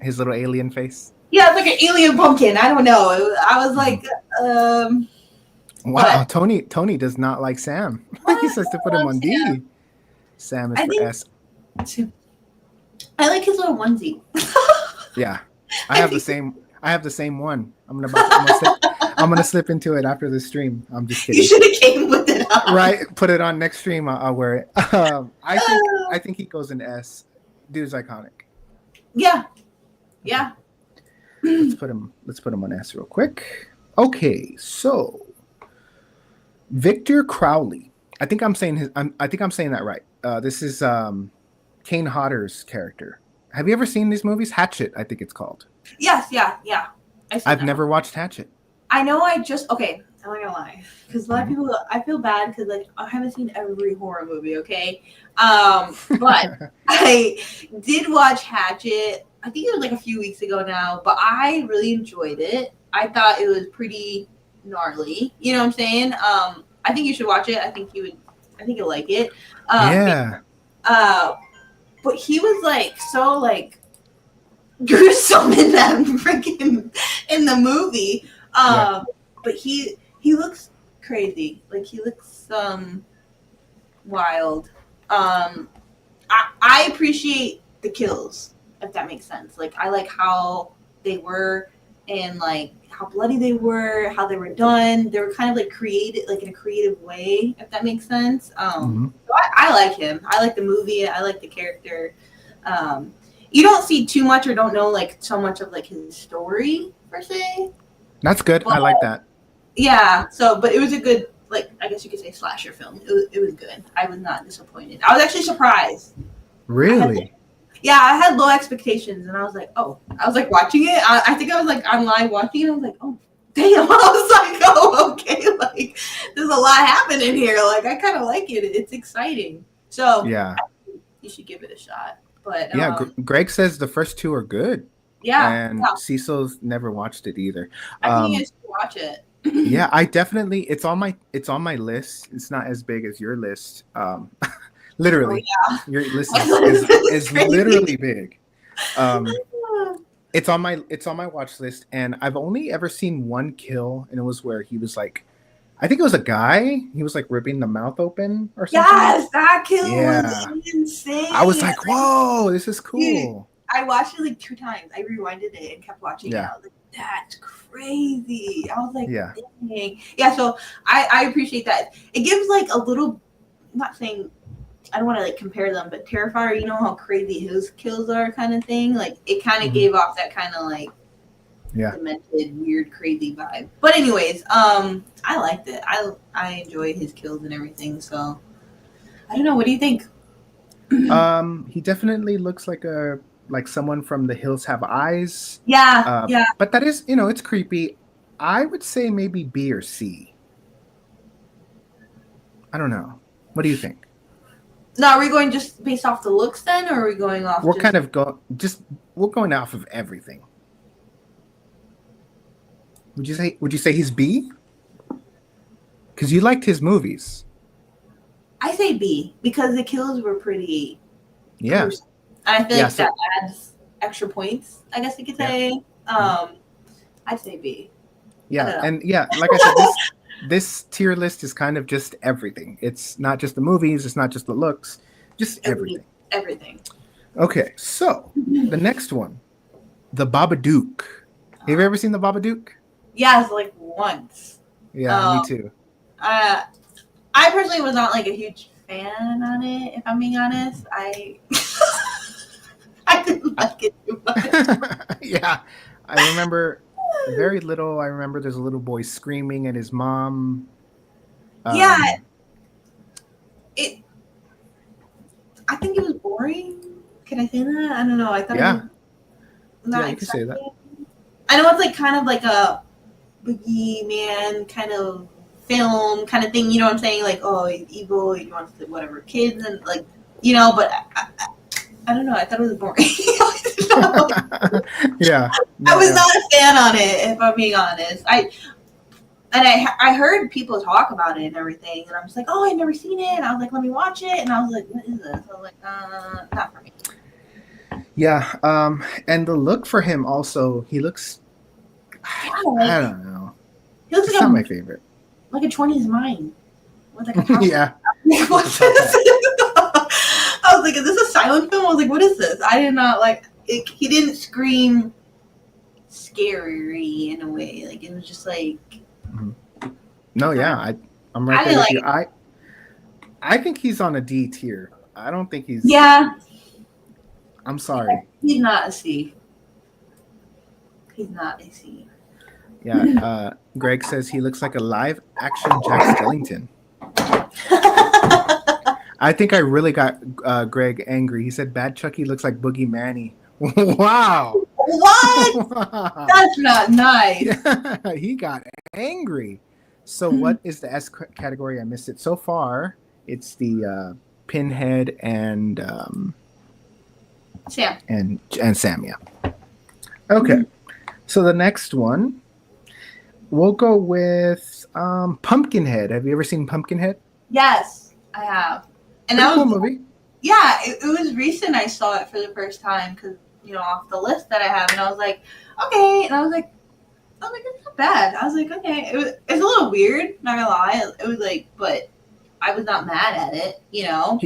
Speaker 1: his little alien face.
Speaker 2: yeah, it's like an alien pumpkin. I don't know. I was
Speaker 1: Mm-hmm.
Speaker 2: like, um,
Speaker 1: Wow,
Speaker 2: but
Speaker 1: Tony does not like Sam. He
Speaker 2: what?
Speaker 1: says to put
Speaker 2: I
Speaker 1: him
Speaker 2: love
Speaker 1: on
Speaker 2: Sam.
Speaker 1: D. Sam is
Speaker 2: I
Speaker 1: for
Speaker 2: think
Speaker 1: S.
Speaker 2: I like his little onesie.
Speaker 1: Yeah, I
Speaker 2: I
Speaker 1: have the
Speaker 2: think
Speaker 1: same. I have the same one. I'm gonna slip. I'm gonna slip into it after the stream. I'm just
Speaker 2: you
Speaker 1: kidding.
Speaker 2: should have came with it on.
Speaker 1: Right, put it on next stream. I'll wear it. I think he goes in S. Dude's iconic.
Speaker 2: Yeah,
Speaker 1: Okay,
Speaker 2: yeah.
Speaker 1: let's put him on S real quick. Okay, so Victor Crowley. I think I'm saying I think I'm saying that right. This is Kane Hodder's character. Have you ever seen these movies? Hatchet, I think it's called.
Speaker 2: Yes, yeah, yeah. I've seen
Speaker 1: I've
Speaker 2: that one.
Speaker 1: never watched Hatchet.
Speaker 2: I know. Okay. I'm not gonna lie, because a lot of
Speaker 1: Mhm.
Speaker 2: people. I feel bad because like I haven't seen every horror movie. Okay, but I did watch Hatchet. I think it was like a few weeks ago now, but I really enjoyed it. I thought it was pretty gnarly. You know what I'm saying? I think you should watch it. I think you would. I think you'll like it. Um,
Speaker 1: Yeah,
Speaker 2: uh, but he was like so like gruesome in that freaking in the movie.
Speaker 1: yeah.
Speaker 2: But he looks crazy. Like he looks wild. I appreciate the kills, if that makes sense. Like I like how they were and like how bloody they were, how they were done. They were kind of like created like in a creative way, if that makes sense.
Speaker 1: Hmm.
Speaker 2: So I like him. I like the movie. I like the character. Um, you don't see too much or don't know like so much of like his story per se.
Speaker 1: That's good.
Speaker 2: But
Speaker 1: I like that.
Speaker 2: yeah, so but it was a good like I guess you could say slasher film. It was good. I was not disappointed. I was actually surprised. I had
Speaker 1: Really?
Speaker 2: yeah, I had low expectations and I was like, oh, I was like watching it. I think I was like online watching it. I was like, oh, damn. I was like, oh, okay, like there's a lot happening here. Like I kind of like it. It's exciting. So
Speaker 1: Yeah.
Speaker 2: you should give it a shot. But
Speaker 1: Yeah. Greg says the first two are good,
Speaker 2: yeah,
Speaker 1: and
Speaker 2: yeah,
Speaker 1: Cecil's never watched it either.
Speaker 2: I think you
Speaker 1: Um,
Speaker 2: guys should watch it.
Speaker 1: yeah, I definitely. It's on my list. It's not as big as your list.
Speaker 2: Oh
Speaker 1: Literally,
Speaker 2: yeah,
Speaker 1: your list
Speaker 2: it's
Speaker 1: is
Speaker 2: crazy.
Speaker 1: literally big. It's on my watch list, and I've only ever seen one kill, and it was where he was like, I think it was a guy. He was like ripping the mouth open or something.
Speaker 2: Yes, that kill was
Speaker 1: Yeah, I was
Speaker 2: insane.
Speaker 1: like, whoa, this is
Speaker 2: Dude,
Speaker 1: cool.
Speaker 2: I watched it like 2 times. I rewinded it and kept watching it.
Speaker 1: Yeah,
Speaker 2: I was like, that's crazy. I was like,
Speaker 1: yeah.
Speaker 2: dang. Yeah, so I appreciate that. It gives like a little, I'm not saying, I don't want to like compare them, but Terrifier, you know how crazy his kills are kind of thing? Like, it kind of
Speaker 1: Hmm.
Speaker 2: gave off that kind of like
Speaker 1: Yeah.
Speaker 2: demented, weird, crazy vibe. But anyways, I liked it. I enjoyed his kills and everything, so I don't know. What do you think?
Speaker 1: He definitely looks like someone from The Hills Have Eyes.
Speaker 2: Yeah, yeah.
Speaker 1: But that is, it's creepy. I would say maybe B or C. I don't know. What do you think?
Speaker 2: Now, are we going just based off the looks then, or are we going off
Speaker 1: We're
Speaker 2: just
Speaker 1: kind of we're going off of everything. Would you say he's B? Because you liked his movies.
Speaker 2: I say B because the kills were pretty
Speaker 1: Yeah.
Speaker 2: gruesome. And I feel
Speaker 1: Yeah.
Speaker 2: like that
Speaker 1: So
Speaker 2: adds extra points, I guess you could
Speaker 1: yeah.
Speaker 2: say.
Speaker 1: Mhm.
Speaker 2: I'd say B. I
Speaker 1: Yeah.
Speaker 2: don't
Speaker 1: And yeah, like I said, this tier list is kind of just everything. It's not just the movies, it's not just the looks, just
Speaker 2: know.
Speaker 1: everything.
Speaker 2: Everything.
Speaker 1: Okay, so the next one, The Babadook. Have you ever seen The Babadook?
Speaker 2: Yeah, it's like once.
Speaker 1: Yeah, me
Speaker 2: Um,
Speaker 1: too.
Speaker 2: uh, I personally was not like a huge fan on it, if I'm being honest. I didn't like it too much.
Speaker 1: Yeah, I remember very little. I remember there's a little boy screaming at his mom.
Speaker 2: Yeah,
Speaker 1: Um,
Speaker 2: it. I think it was boring. Can I say that? I don't know. I thought it was
Speaker 1: yeah, yeah,
Speaker 2: not
Speaker 1: you could say that.
Speaker 2: exciting. I know it's like kind of like a boogeyman kind of film kind of thing. You know what I'm saying? Like, oh, he's evil. He wants to whatever kids and like, you know. But I don't know. I thought it was boring.
Speaker 1: Yeah.
Speaker 2: I
Speaker 1: No,
Speaker 2: was
Speaker 1: yeah.
Speaker 2: not a fan on it, if I'm being honest. I heard people talk about it and everything, and I was like, oh, I've never seen it. And I was like, let me watch it, and I was like, what is this? I was like, not for me.
Speaker 1: Yeah. And the look for him also, he looks,
Speaker 2: Yeah,
Speaker 1: I
Speaker 2: like
Speaker 1: don't know.
Speaker 2: he looks
Speaker 1: It's not my
Speaker 2: like
Speaker 1: favorite.
Speaker 2: a 20s mime with like a top.
Speaker 1: Yeah.
Speaker 2: Like,
Speaker 1: With
Speaker 2: what's
Speaker 1: the top
Speaker 2: this?
Speaker 1: hat.
Speaker 2: I was like, is this a silent film? I was like, what is this? I did not like it. He didn't scream scary in a way. Like it was just like
Speaker 1: Mhm. No, yeah. I'm right
Speaker 2: I
Speaker 1: there
Speaker 2: didn't
Speaker 1: with
Speaker 2: like
Speaker 1: you.
Speaker 2: it.
Speaker 1: I think he's on a D tier. I don't think he's.
Speaker 2: Yeah,
Speaker 1: I'm sorry.
Speaker 2: he's not a C. He's not a C.
Speaker 1: Yeah. Greg says he looks like a live action Jack Skellington. I think I really got Greg angry. He said Bad Chucky looks like Boogie Manny. Wow.
Speaker 2: What?
Speaker 1: Wow.
Speaker 2: That's not nice.
Speaker 1: Yeah, he got angry. So what is the S category? I missed it. So far, it's the Pinhead and
Speaker 2: Sam.
Speaker 1: and Sam. Yeah. Okay. So the next one, we'll go with Pumpkinhead. Have you ever seen Pumpkinhead?
Speaker 2: Yes, I have. And
Speaker 1: Pretty
Speaker 2: that
Speaker 1: cool
Speaker 2: was
Speaker 1: movie.
Speaker 2: yeah. It was recent. I saw it for the first time because off the list that I have, and I was like, okay. And I was like, it's not bad. I was like, okay. It's a little weird. Not gonna lie. It was like, but I was not mad at it.
Speaker 1: Yeah.
Speaker 2: What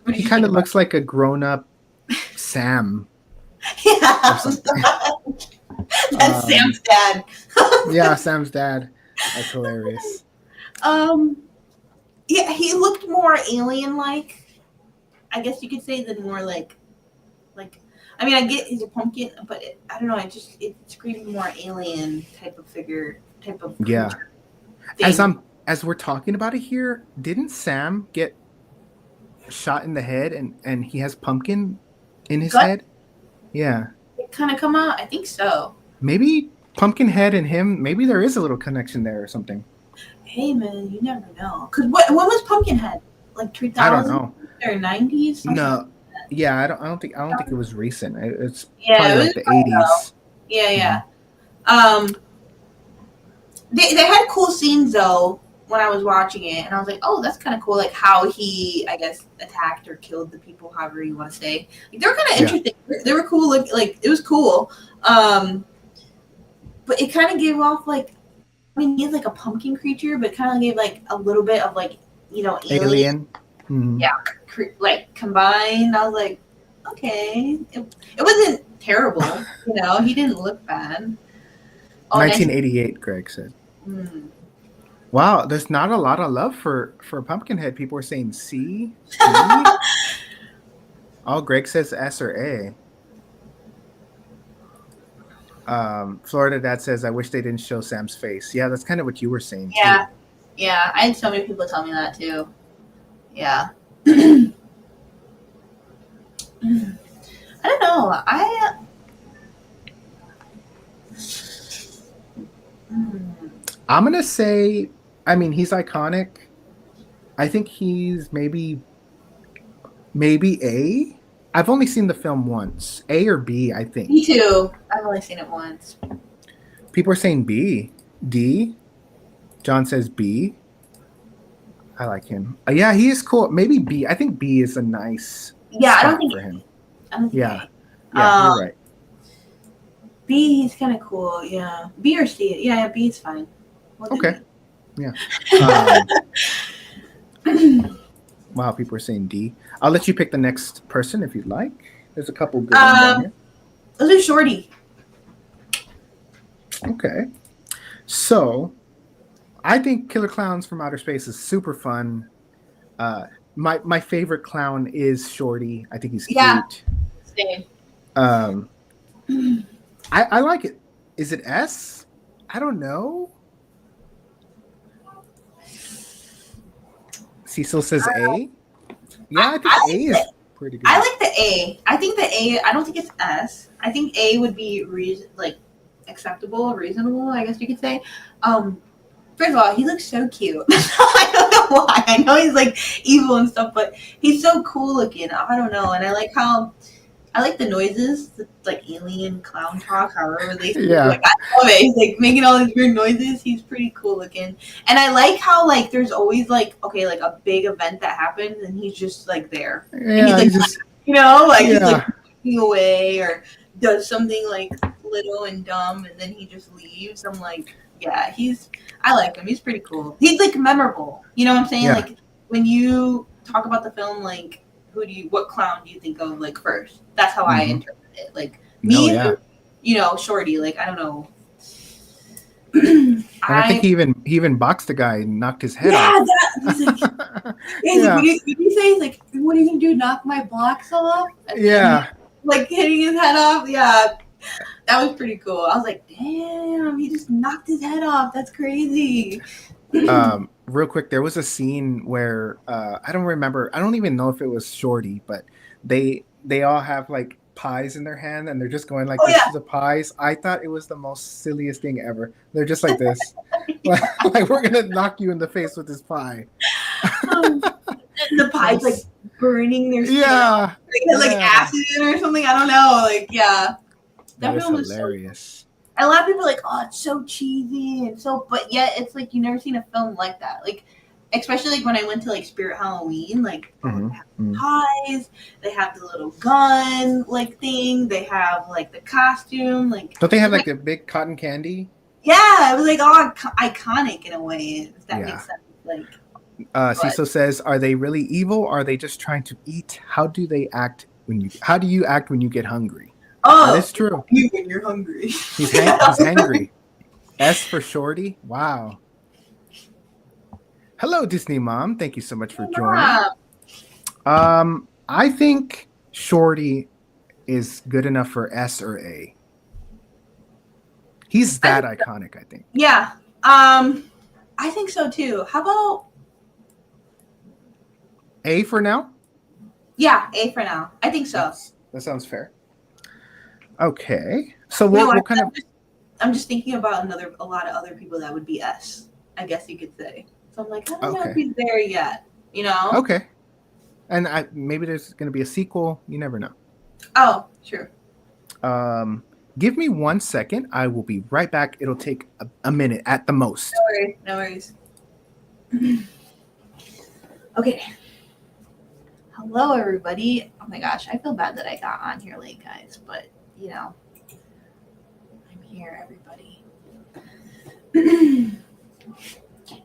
Speaker 2: did
Speaker 1: He
Speaker 2: you
Speaker 1: kind
Speaker 2: think
Speaker 1: of looks like a grown-up Sam
Speaker 2: Yeah,
Speaker 1: or something.
Speaker 2: that's Sam's dad.
Speaker 1: Yeah, Sam's dad. That's hilarious.
Speaker 2: Yeah, he looked more alien-like. I guess you could say than more like. I mean, I get he's a pumpkin, but I don't know. It screamed more alien type of figure, type of
Speaker 1: Yeah.
Speaker 2: thing.
Speaker 1: As we're talking about it here, didn't Sam get shot in the head and he has pumpkin in his
Speaker 2: Gut
Speaker 1: head? Yeah.
Speaker 2: kind of come out. I think so.
Speaker 1: Maybe Pumpkinhead and him, maybe there is a little connection there or something.
Speaker 2: Hey man, you never know. Cause when was Pumpkinhead? Like
Speaker 1: I don't
Speaker 2: 2000
Speaker 1: know.
Speaker 2: or 90s?
Speaker 1: No. Yeah, I don't think it was recent. It's
Speaker 2: Yeah,
Speaker 1: probably
Speaker 2: it
Speaker 1: like
Speaker 2: was
Speaker 1: the
Speaker 2: probably though.
Speaker 1: 80s.
Speaker 2: Yeah, yeah. They had cool scenes though when I was watching it, and I was like, oh, that's kind of cool. Like how he, I guess, attacked or killed the people, however you want to say. Like, they were kind of
Speaker 1: Yeah.
Speaker 2: interesting. They were cool. Like it was cool. But it kind of gave off like, I mean, he's like a pumpkin creature, but kind of gave like a little bit of like alien.
Speaker 1: Mhm.
Speaker 2: Yeah, like combined. I was like, okay, it wasn't terrible. He didn't look bad. Oh,
Speaker 1: 1988, Greg said.
Speaker 2: Mm.
Speaker 1: Wow, there's not a lot of love for Pumpkinhead. People are saying C, D. Oh, Greg says S or A. Florida Dad says, I wish they didn't show Sam's face. Yeah, that's kind of what you were saying,
Speaker 2: Yeah,
Speaker 1: too.
Speaker 2: yeah. I had so many people tell me that too. Yeah. I don't know.
Speaker 1: I'm going to say, I mean, he's iconic. I think he's maybe A. I've only seen the film once. A or B, I think.
Speaker 2: Me too. I've only seen it once.
Speaker 1: People are saying B. D. John says B. I like him. Yeah, he is cool. Maybe B. I think B is a nice
Speaker 2: Yeah, I don't
Speaker 1: spot
Speaker 2: think
Speaker 1: for him.
Speaker 2: I don't think
Speaker 1: Yeah.
Speaker 2: A.
Speaker 1: Yeah, you're right.
Speaker 2: B, he's kind of cool. Yeah. B or C. Yeah, B is fine. We'll do
Speaker 1: Okay.
Speaker 2: B.
Speaker 1: Yeah. Wow, people are saying D. I'll let you pick the next person if you'd like. There's a couple good ones on here.
Speaker 2: Those are Shorty.
Speaker 1: Okay. So, I think Killer Clowns from Outer Space is super fun. My favorite clown is Shorty. I think he's cute.
Speaker 2: Same.
Speaker 1: I like it. Is it S? I don't know. Cecil says A. Yeah, I think A is. Pretty
Speaker 2: I
Speaker 1: good.
Speaker 2: like the A. I think the A. I don't think it's S. I think A would be acceptable, reasonable. I guess you could say. Um, First of all, he looks so cute. I don't know why. I know he's like evil and stuff, but he's so cool looking. I don't know, and I like the noises, the, like alien clown talk, however they say it.
Speaker 1: Yeah.
Speaker 2: Like I love it. He's like making all these weird noises. He's pretty cool looking, and I like how like there's always like okay like a big event that happens, and he's just like there, and he's
Speaker 1: Yeah,
Speaker 2: like
Speaker 1: he's just
Speaker 2: like he's like
Speaker 1: yeah.
Speaker 2: walking away or does something like little and dumb, and then he just leaves. I'm like, yeah, I like him. He's pretty cool. He's like memorable. You know what I'm saying?
Speaker 1: Yeah.
Speaker 2: Like when you talk about the film, like what clown do you think of like first? That's how I
Speaker 1: Mhm.
Speaker 2: interpret it. Like
Speaker 1: No,
Speaker 2: me,
Speaker 1: yeah.
Speaker 2: Shorty. Like I don't know.
Speaker 1: And I think
Speaker 2: I
Speaker 1: he even boxed a guy and knocked his head
Speaker 2: yeah,
Speaker 1: off.
Speaker 2: that he's like yeah, he's like
Speaker 1: Yeah.
Speaker 2: what do you say? He's like, what are you gonna do? Knock my blocks off? And then he
Speaker 1: Yeah.
Speaker 2: like hitting his head off. Yeah, that was pretty cool. I was like, damn, he just knocked his head off. That's crazy.
Speaker 1: Real quick, there was a scene where I don't remember. I don't even know if it was Shorty, but they all have like pies in their hand and they're just going like
Speaker 2: Oh
Speaker 1: this
Speaker 2: yeah.
Speaker 1: to the pies. I thought it was the most silliest thing ever. They're just like this, like we're gonna knock you in the face with this pie.
Speaker 2: Um, and the
Speaker 1: That
Speaker 2: pie's like
Speaker 1: was
Speaker 2: burning their skin off.
Speaker 1: yeah,
Speaker 2: It had like
Speaker 1: yeah.
Speaker 2: acid in it or something. I don't know. Like, yeah.
Speaker 1: That
Speaker 2: That
Speaker 1: is
Speaker 2: film was so
Speaker 1: hilarious.
Speaker 2: a lot of people are like, oh, it's so cheesy and so but yet it's like you never seen a film like that. Like especially like when I went to like Spirit Halloween, like oh
Speaker 1: Hmm.
Speaker 2: they have pies, they have the little gun like thing, they have like the costume, like
Speaker 1: Don't they have
Speaker 2: it's
Speaker 1: like
Speaker 2: like
Speaker 1: the big cotton candy?
Speaker 2: yeah, it was like all iconic in a way, if that
Speaker 1: Yeah.
Speaker 2: makes sense. Like but
Speaker 1: Cecil says, "Are they really evil? Or are they just trying to eat? How do they act when you? How do you act when you get hungry?" That
Speaker 2: oh
Speaker 1: is true.
Speaker 2: you when you're hungry.
Speaker 1: He's hangry. S for Shorty. Wow. Hello, Disney Mom. Thank you so much for joining.
Speaker 2: Yeah.
Speaker 1: I think Shorty is good enough for S or A. He's
Speaker 2: I
Speaker 1: that
Speaker 2: think
Speaker 1: iconic, I think.
Speaker 2: yeah. I think so too. How about
Speaker 1: A for now?
Speaker 2: yeah, A for now. I think so.
Speaker 1: That sounds fair. Okay. So
Speaker 2: You know
Speaker 1: we'll
Speaker 2: what?
Speaker 1: kind of
Speaker 2: I'm just thinking about a lot of other people that would be S. I guess you could say. So I'm like, I don't know if
Speaker 1: okay.
Speaker 2: he's there yet. You know?
Speaker 1: Okay. And maybe there's going to be a sequel. You never know.
Speaker 2: Oh, true.
Speaker 1: Give me 1 second. I will be right back. It'll take a minute at the most.
Speaker 2: No worries. Okay. Hello, everybody. Oh my gosh, I feel bad that I got on here late, guys. But you know, I'm here, everybody.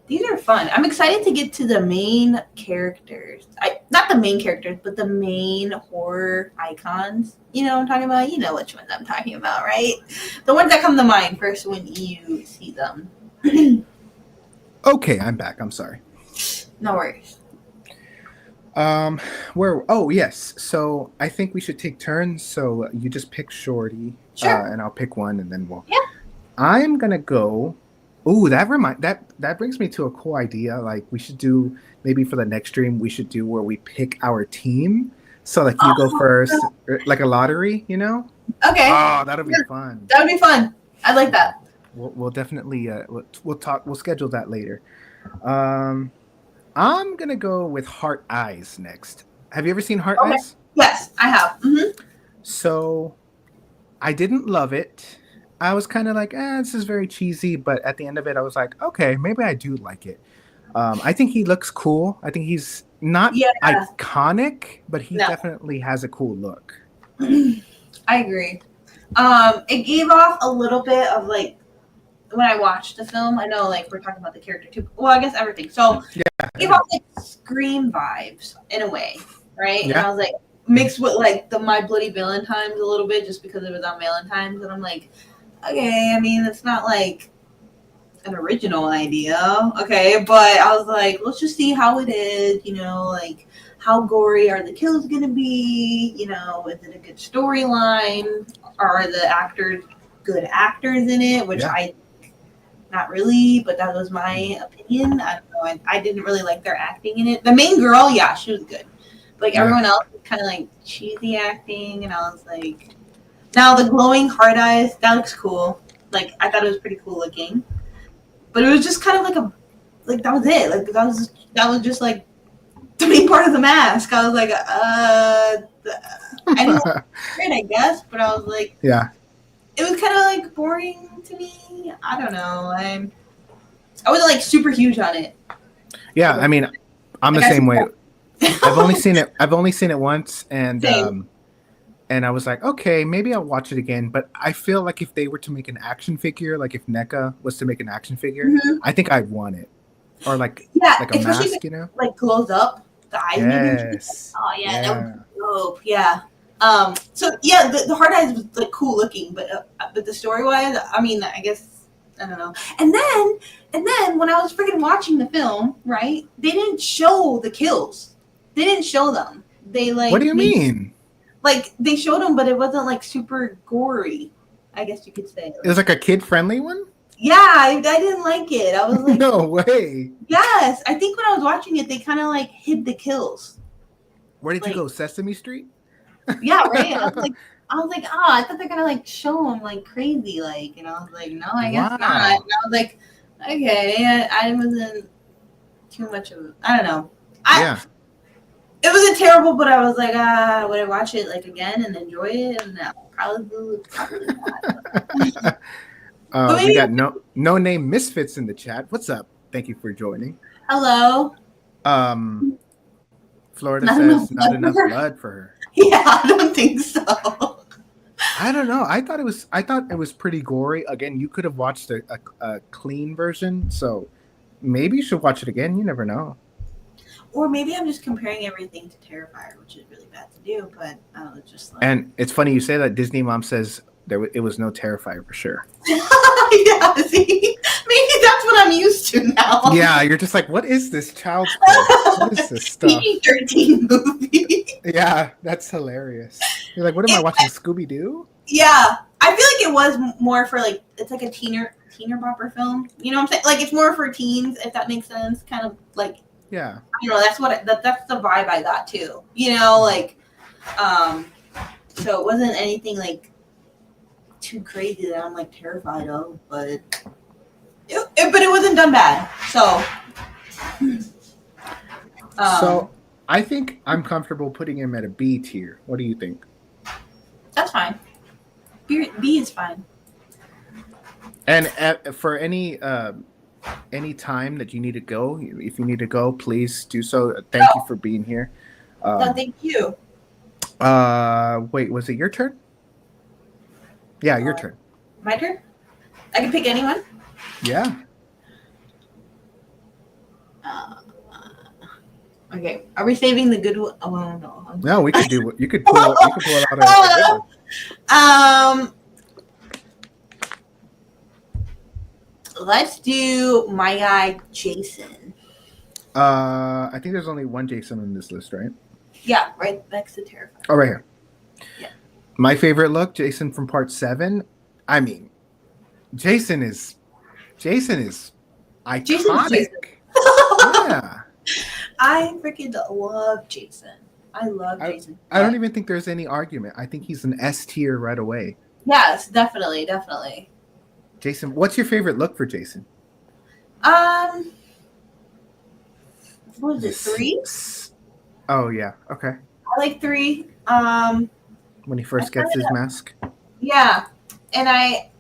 Speaker 2: These are fun. I'm excited to get to the main characters. Not the main characters, but the main horror icons. You know what I'm talking about? You know which ones I'm talking about, right? The ones that come to mind first when you see them.
Speaker 1: Okay, I'm back. I'm sorry.
Speaker 2: No worries.
Speaker 1: Where? Oh, yes. So I think we should take turns. So you just pick Shorty,
Speaker 2: Sure.
Speaker 1: and I'll pick one, and then we'll.
Speaker 2: Yeah.
Speaker 1: I'm gonna go. Oh, that brings me to a cool idea. Like we should do maybe for the next stream. We should do where we pick our team. So like you go first, like a lottery. You know?
Speaker 2: Okay.
Speaker 1: Oh, that'll be fun.
Speaker 2: That would be fun. I like that.
Speaker 1: We'll definitely we'll talk. We'll schedule that later. I'm gonna go with Heart Eyes next. Have you ever seen Heart
Speaker 2: Okay.
Speaker 1: Eyes?
Speaker 2: Yes, I have. Mm-hmm.
Speaker 1: So I didn't love it. I was kind of like, this is very cheesy, but at the end of it, I was like, okay, maybe I do like it. I think he looks cool. I think he's not
Speaker 2: Yeah.
Speaker 1: iconic, but he
Speaker 2: No.
Speaker 1: definitely has a cool look.
Speaker 2: I agree. It gave off a little bit of like when I watched the film. I know like we're talking about the character too. Well, I guess everything. So
Speaker 1: Yeah.
Speaker 2: it gave off like Scream vibes in a way, right?
Speaker 1: Yeah.
Speaker 2: And I was like mixed with like the My Bloody Valentine's a little bit just because it was on Valentine's, and I'm like, okay, I mean it's not like an original idea, okay, but I was like, let's just see how it is, you know, like how gory are the kills gonna be, you know, is it a good storyline, are the actors good actors in it, which I not really, but that was my opinion. I don't know, I didn't really like their acting in it. The main girl, yeah, she was good, Like
Speaker 1: Yeah.
Speaker 2: everyone else was kind of like cheesy acting, and I was like, now the glowing hard eyes, that looks cool. Like I thought it was pretty cool looking, but it was just kind of like a like that was it. Like that was just like the main part of the mask. I was like, I didn't like it, I guess, but I was like,
Speaker 1: Yeah.
Speaker 2: it was kind of like boring to me. I don't know. I wasn't like super huge on it.
Speaker 1: Yeah. I mean, I'm the
Speaker 2: Like I
Speaker 1: same way. I've only
Speaker 2: said,
Speaker 1: seen it. I've only seen it once,
Speaker 2: same.
Speaker 1: and I was like, okay, maybe I'll watch it again. But I feel like if they were to make an action figure, like if NECA was to make an action figure,
Speaker 2: Mm-hmm.
Speaker 1: I think I'd want it, or
Speaker 2: Yeah,
Speaker 1: like a
Speaker 2: especially if
Speaker 1: mask,
Speaker 2: it
Speaker 1: you know?
Speaker 2: like glows up, the eyes maybe.
Speaker 1: Yes.
Speaker 2: Oh yeah, that would
Speaker 1: Yeah.
Speaker 2: be dope. Yeah. So yeah, the hard eyes was like cool looking, but the story wise, I mean, I guess I don't know. And then when I was freaking watching the film, right? They didn't show the kills. They didn't show them. They
Speaker 1: What do
Speaker 2: like
Speaker 1: you
Speaker 2: made
Speaker 1: mean?
Speaker 2: like they showed them, but it wasn't like super gory. I guess you could say.
Speaker 1: It was like a kid-friendly one?
Speaker 2: Yeah, I didn't like it. I was like,
Speaker 1: No way.
Speaker 2: yes. I think when I was watching it, they kind of like hid the kills.
Speaker 1: Where did you
Speaker 2: Like,
Speaker 1: go? Sesame Street?
Speaker 2: yeah, right. I was like, oh, I thought they're gonna like show them like crazy, like, and I was like, no, I guess not. And I
Speaker 1: Wow.
Speaker 2: was like, okay, I wasn't too much of, I don't know.
Speaker 1: Yeah.
Speaker 2: It wasn't terrible, but I was like, would I watch it like again and enjoy it? And no, probably not. But
Speaker 1: We
Speaker 2: maybe,
Speaker 1: got no name misfits in the chat. What's up? Thank you for joining.
Speaker 2: hello.
Speaker 1: Um, Florida
Speaker 2: Not enough
Speaker 1: says not
Speaker 2: blood
Speaker 1: enough
Speaker 2: for her.
Speaker 1: blood for her.
Speaker 2: Yeah, I don't think so.
Speaker 1: I don't know. I thought it was pretty gory. Again, you could have watched a clean version, so maybe you should watch it again. You never know.
Speaker 2: Or maybe I'm just comparing everything to Terrifier, which is really bad to do, but I was just like.
Speaker 1: And it's funny you say that. Disney mom says it was no Terrifier for sure.
Speaker 2: Yeah, see? Maybe that's what I'm used to now.
Speaker 1: Yeah, you're just like, what is this child's play? What is this stuff?
Speaker 2: PG-13 movie.
Speaker 1: Yeah, that's hilarious. You're like, what am I watching? Scooby Doo?
Speaker 2: Yeah, I feel like it was more for like it's like a teener bopper film. You know what I'm saying? Like it's more for teens, if that makes sense. Kind of like
Speaker 1: Yeah.
Speaker 2: you know that's that's the vibe I got too. You know, like so it wasn't anything like too crazy that I'm like terrified of, but it wasn't done bad. So
Speaker 1: So I think I'm comfortable putting him at a B tier. What do you think?
Speaker 2: that's fine. B is fine.
Speaker 1: And for any time that you need to go, if you need to go, please do so. Thank you for being here.
Speaker 2: No, thank you.
Speaker 1: Wait, was it your turn? Yeah, your turn.
Speaker 2: My turn? I can pick anyone?
Speaker 1: Yeah.
Speaker 2: Okay. Are we saving the good one? Oh, no.
Speaker 1: No, we could do. You could pull out a good one.
Speaker 2: Let's do my guy Jason.
Speaker 1: I think there's only one Jason on this list, right?
Speaker 2: Yeah, right next to Terrifier.
Speaker 1: Oh, right here.
Speaker 2: Yeah.
Speaker 1: My favorite look, Jason from Part 7. I mean, Jason is iconic.
Speaker 2: Jason.
Speaker 1: Yeah.
Speaker 2: I freaking love Jason. I love Jason.
Speaker 1: I don't even think there's any argument. I think he's an S tier right away.
Speaker 2: Yes, definitely.
Speaker 1: Jason, what's your favorite look for Jason?
Speaker 2: What was it, 3?
Speaker 1: Oh yeah, okay.
Speaker 2: I like 3.
Speaker 1: When he first gets his mask.
Speaker 2: Yeah, and I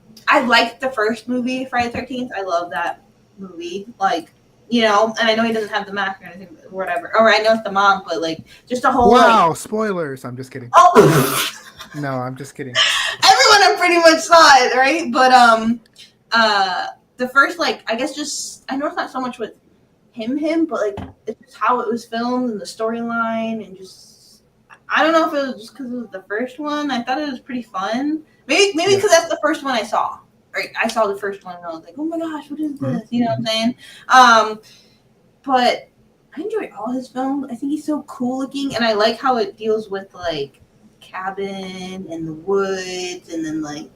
Speaker 2: liked the first movie, Friday the 13th. I love that movie. Like, you know, and I know he doesn't have the mask or anything, or whatever. Or I know it's the mom, but like, just a whole.
Speaker 1: Wow,
Speaker 2: like,
Speaker 1: spoilers! I'm just kidding.
Speaker 2: Oh,
Speaker 1: no, I'm just kidding.
Speaker 2: Everyone pretty much saw it, right? But the first, like, I guess just I know it's not so much with him, but like it's just how it was filmed and the storyline and just I don't know if it was just because it was the first one. I thought it was pretty fun. Maybe because that's the first one I saw. Right, I saw the first one and I was like, oh my gosh, what is this? You know what I'm saying? But I enjoy all his films. I think he's so cool looking, and I like how it deals with like cabin and the woods, and then like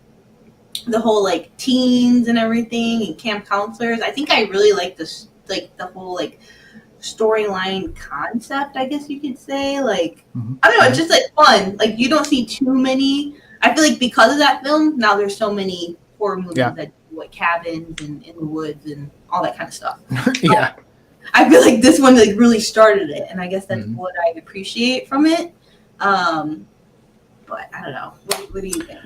Speaker 2: the whole like teens and everything, and camp counselors. I think I really like this, like the whole like storyline concept, I guess you could say. Like,
Speaker 1: Mm-hmm.
Speaker 2: I don't know, it's just like fun. Like, you don't see too many. I feel like because of that film, now there's so many horror movies
Speaker 1: Yeah.
Speaker 2: that do like cabins and in the woods and all that kind of stuff.
Speaker 1: Yeah.
Speaker 2: I feel like this one like really started it, and I guess that's
Speaker 1: Mm-hmm.
Speaker 2: what I appreciate from it. But I don't know. What do you think?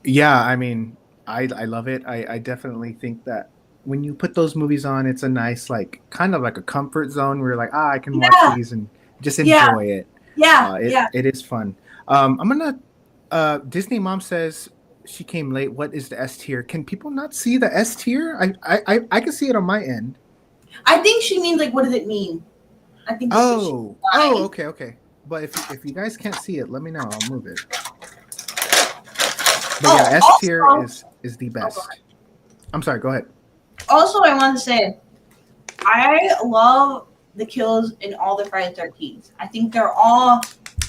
Speaker 1: Yeah, I mean, I love it. I definitely think that when you put those movies on, it's a nice like kind of like a comfort zone where you're like, I can watch
Speaker 2: Yeah,
Speaker 1: these and just
Speaker 2: yeah,
Speaker 1: enjoy it.
Speaker 2: yeah,
Speaker 1: It
Speaker 2: yeah.
Speaker 1: it is fun. I'm gonna. Disney mom says she came late. What is the S tier? Can people not see the S tier? I can see it on my end.
Speaker 2: I think she means like, what does it mean? I think that's what she's
Speaker 1: Oh,
Speaker 2: implying.
Speaker 1: okay, okay. But if you guys can't see it, let me know. I'll move it. But yeah,
Speaker 2: Oh,
Speaker 1: S tier
Speaker 2: also,
Speaker 1: is the
Speaker 2: oh, go
Speaker 1: best.
Speaker 2: ahead.
Speaker 1: I'm sorry. Go ahead.
Speaker 2: Also, I want to say I love the kills in all the Friday 13s. I think they're all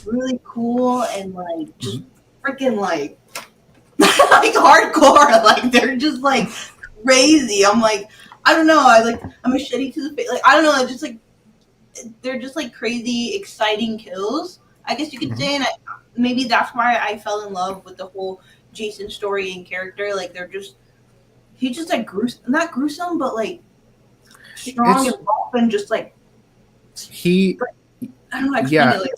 Speaker 2: really cool and like just
Speaker 1: Mhm.
Speaker 2: freaking like like hardcore. Like they're just like crazy. I'm like, I don't know. I like a machete to the face. Like I don't know. It's just like they're just like crazy, exciting kills. I guess you could
Speaker 1: Mhm.
Speaker 2: say, and maybe that's why I fell in love with the whole Jason story and character. Like they're just he's just like not gruesome, but like strong
Speaker 1: It's
Speaker 2: and buff and just like
Speaker 1: he.
Speaker 2: I don't know how to explain
Speaker 1: Yeah,
Speaker 2: it. Like,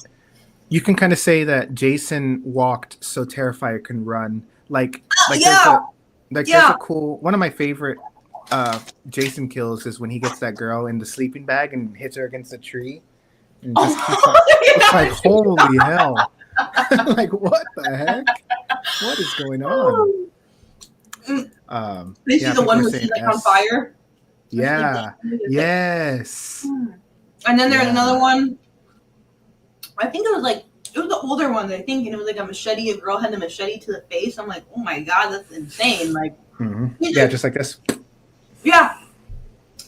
Speaker 1: you can kind of say that Jason walked so Terrifier can run. Like
Speaker 2: yeah,
Speaker 1: there's a
Speaker 2: yeah.
Speaker 1: cool one of my favorite Jason kills is when he gets that girl in the sleeping bag and hits her against a tree and just keeps on. It's like holy hell. Like what the heck? What is going on?
Speaker 2: This is
Speaker 1: Yeah,
Speaker 2: the
Speaker 1: people
Speaker 2: one
Speaker 1: are
Speaker 2: where she's
Speaker 1: saying
Speaker 2: like on
Speaker 1: S.
Speaker 2: fire. Where she's like
Speaker 1: Yeah.
Speaker 2: dancing with it.
Speaker 1: Yes.
Speaker 2: And then there's another
Speaker 1: Yeah.
Speaker 2: one. I think it was like it was the older one. I think, and it was like a machete. A girl had a machete to the face. I'm like, oh my god, that's insane. Like,
Speaker 1: Hmm.
Speaker 2: he's
Speaker 1: Yeah,
Speaker 2: just,
Speaker 1: just like this.
Speaker 2: yeah,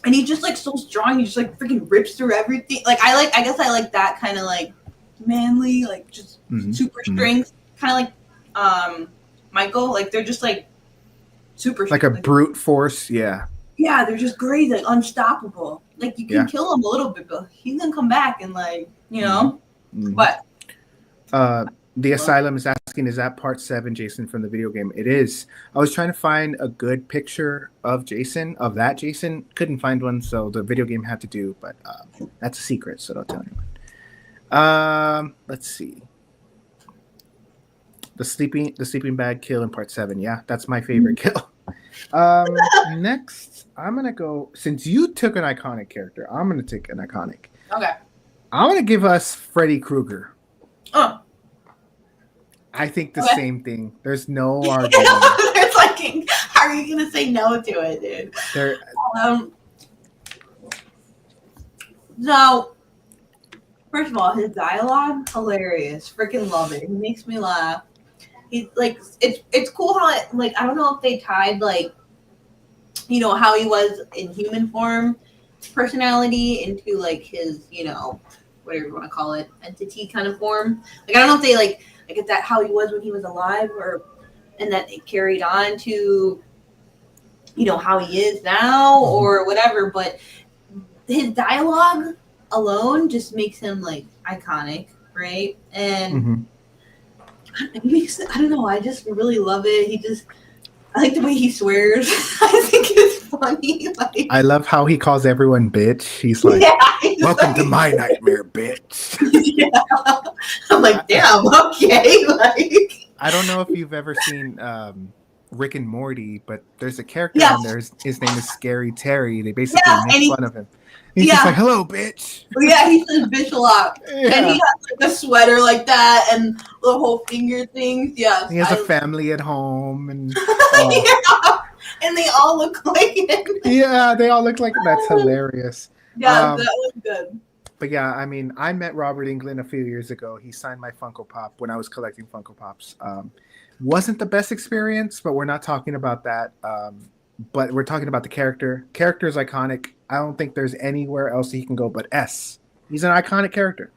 Speaker 2: and he's just like so strong. He just like freaking rips through everything. Like I like. I guess I like that kind of like manly, like just
Speaker 1: Hmm.
Speaker 2: super
Speaker 1: Hmm.
Speaker 2: strength. Kind of like Michael. Like they're just like super
Speaker 1: Like a
Speaker 2: like
Speaker 1: brute force. Yeah.
Speaker 2: yeah, they're just crazy, like unstoppable. Like you can
Speaker 1: Yeah.
Speaker 2: kill him a little bit, but he's gonna come back and like you
Speaker 1: Hmm.
Speaker 2: know.
Speaker 1: Hmm.
Speaker 2: But
Speaker 1: The Asylum is asking, is that part 7 Jason from the video game? It is. I was trying to find a good picture of Jason, of that Jason. Couldn't find one, so the video game had to do, but that's a secret, so don't tell anyone. Let's see. The sleeping bag kill in part 7. Yeah, that's my favorite kill. Next, I'm gonna go. Since you took an iconic character, I'm gonna take an iconic.
Speaker 2: okay.
Speaker 1: I'm gonna give us Freddy Krueger.
Speaker 2: Oh,
Speaker 1: I think the
Speaker 2: okay.
Speaker 1: same thing. There's no arguing.
Speaker 2: It's like, how are you gonna say no to it, dude?
Speaker 1: There,
Speaker 2: Um. So first of all, his dialogue hilarious. Freaking love it. He makes me laugh. He's like, it's cool how it like I don't know if they tied like how he was in human form personality into like his whatever you want to call it entity kind of form. Like I don't know if they like if that how he was when he was alive or and that it carried on to how he is now or whatever. But his dialogue alone just makes him like iconic, right? And
Speaker 1: mhm.
Speaker 2: it makes I don't know. I just really love it. I like the way he swears. I think it's funny. Like,
Speaker 1: I love how he calls everyone bitch. He's like,
Speaker 2: yeah, he's
Speaker 1: "Welcome
Speaker 2: like,
Speaker 1: to my nightmare, bitch."
Speaker 2: yeah. I'm like, damn, okay. Like,
Speaker 1: I don't know if you've ever seen Rick and Morty, but there's a character
Speaker 2: yeah,
Speaker 1: on there. His name is Scary Terry. They basically
Speaker 2: yeah,
Speaker 1: make fun of him. He's just
Speaker 2: yeah,
Speaker 1: like, "Hello, bitch."
Speaker 2: yeah. He says bitch a lot, and he
Speaker 1: Yeah.
Speaker 2: has like a sweater like that, and the whole finger things. Yes,
Speaker 1: He has a family at home, and
Speaker 2: yeah, and they all look like him.
Speaker 1: yeah, they all look like that's hilarious.
Speaker 2: Yeah, that was good.
Speaker 1: But yeah, I mean, I met Robert Englund a few years ago. He signed my Funko Pop when I was collecting Funko Pops. Wasn't the best experience, but we're not talking about that. But we're talking about the character. Character is iconic. I don't think there's anywhere else he can go but S. He's an iconic character.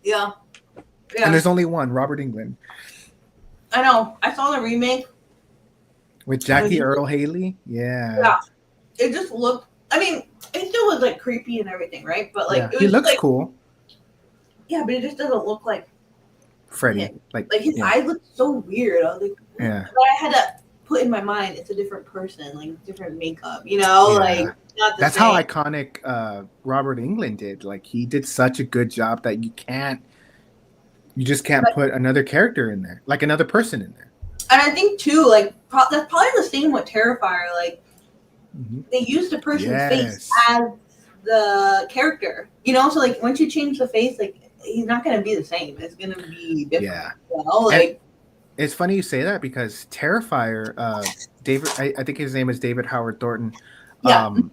Speaker 2: Yeah,
Speaker 1: And
Speaker 2: yeah.
Speaker 1: there's only one, Robert Englund.
Speaker 2: I know. I saw the remake.
Speaker 1: With Jackie Earl Haley? Yeah.
Speaker 2: Yeah. It just looked. I mean, it still still was like creepy and everything, right? But like
Speaker 1: Yeah,
Speaker 2: it
Speaker 1: he
Speaker 2: was just,
Speaker 1: looks
Speaker 2: like,
Speaker 1: cool.
Speaker 2: yeah, but it just doesn't look like
Speaker 1: Freddy,
Speaker 2: him. Like his
Speaker 1: yeah,
Speaker 2: eyes look so weird. I was like,
Speaker 1: yeah,
Speaker 2: but I had to put in my mind it's a different person, like different makeup, you know, like
Speaker 1: yeah.
Speaker 2: not the
Speaker 1: That's how
Speaker 2: same.
Speaker 1: iconic Robert Englund did. Like he did such a good job that you just can't
Speaker 2: But,
Speaker 1: put another character in there, like another person in there.
Speaker 2: and I think too, like that's probably the same with Terrifier. Like
Speaker 1: Hmm.
Speaker 2: they used the person's face
Speaker 1: Yes.
Speaker 2: as the character, you know. So like once you change the face, like he's not gonna be the same. It's gonna be different.
Speaker 1: Yeah.
Speaker 2: You know,
Speaker 1: And
Speaker 2: like
Speaker 1: it's funny you say that because Terrifier, David, I think his name is David Howard Thornton.
Speaker 2: yeah,
Speaker 1: Um,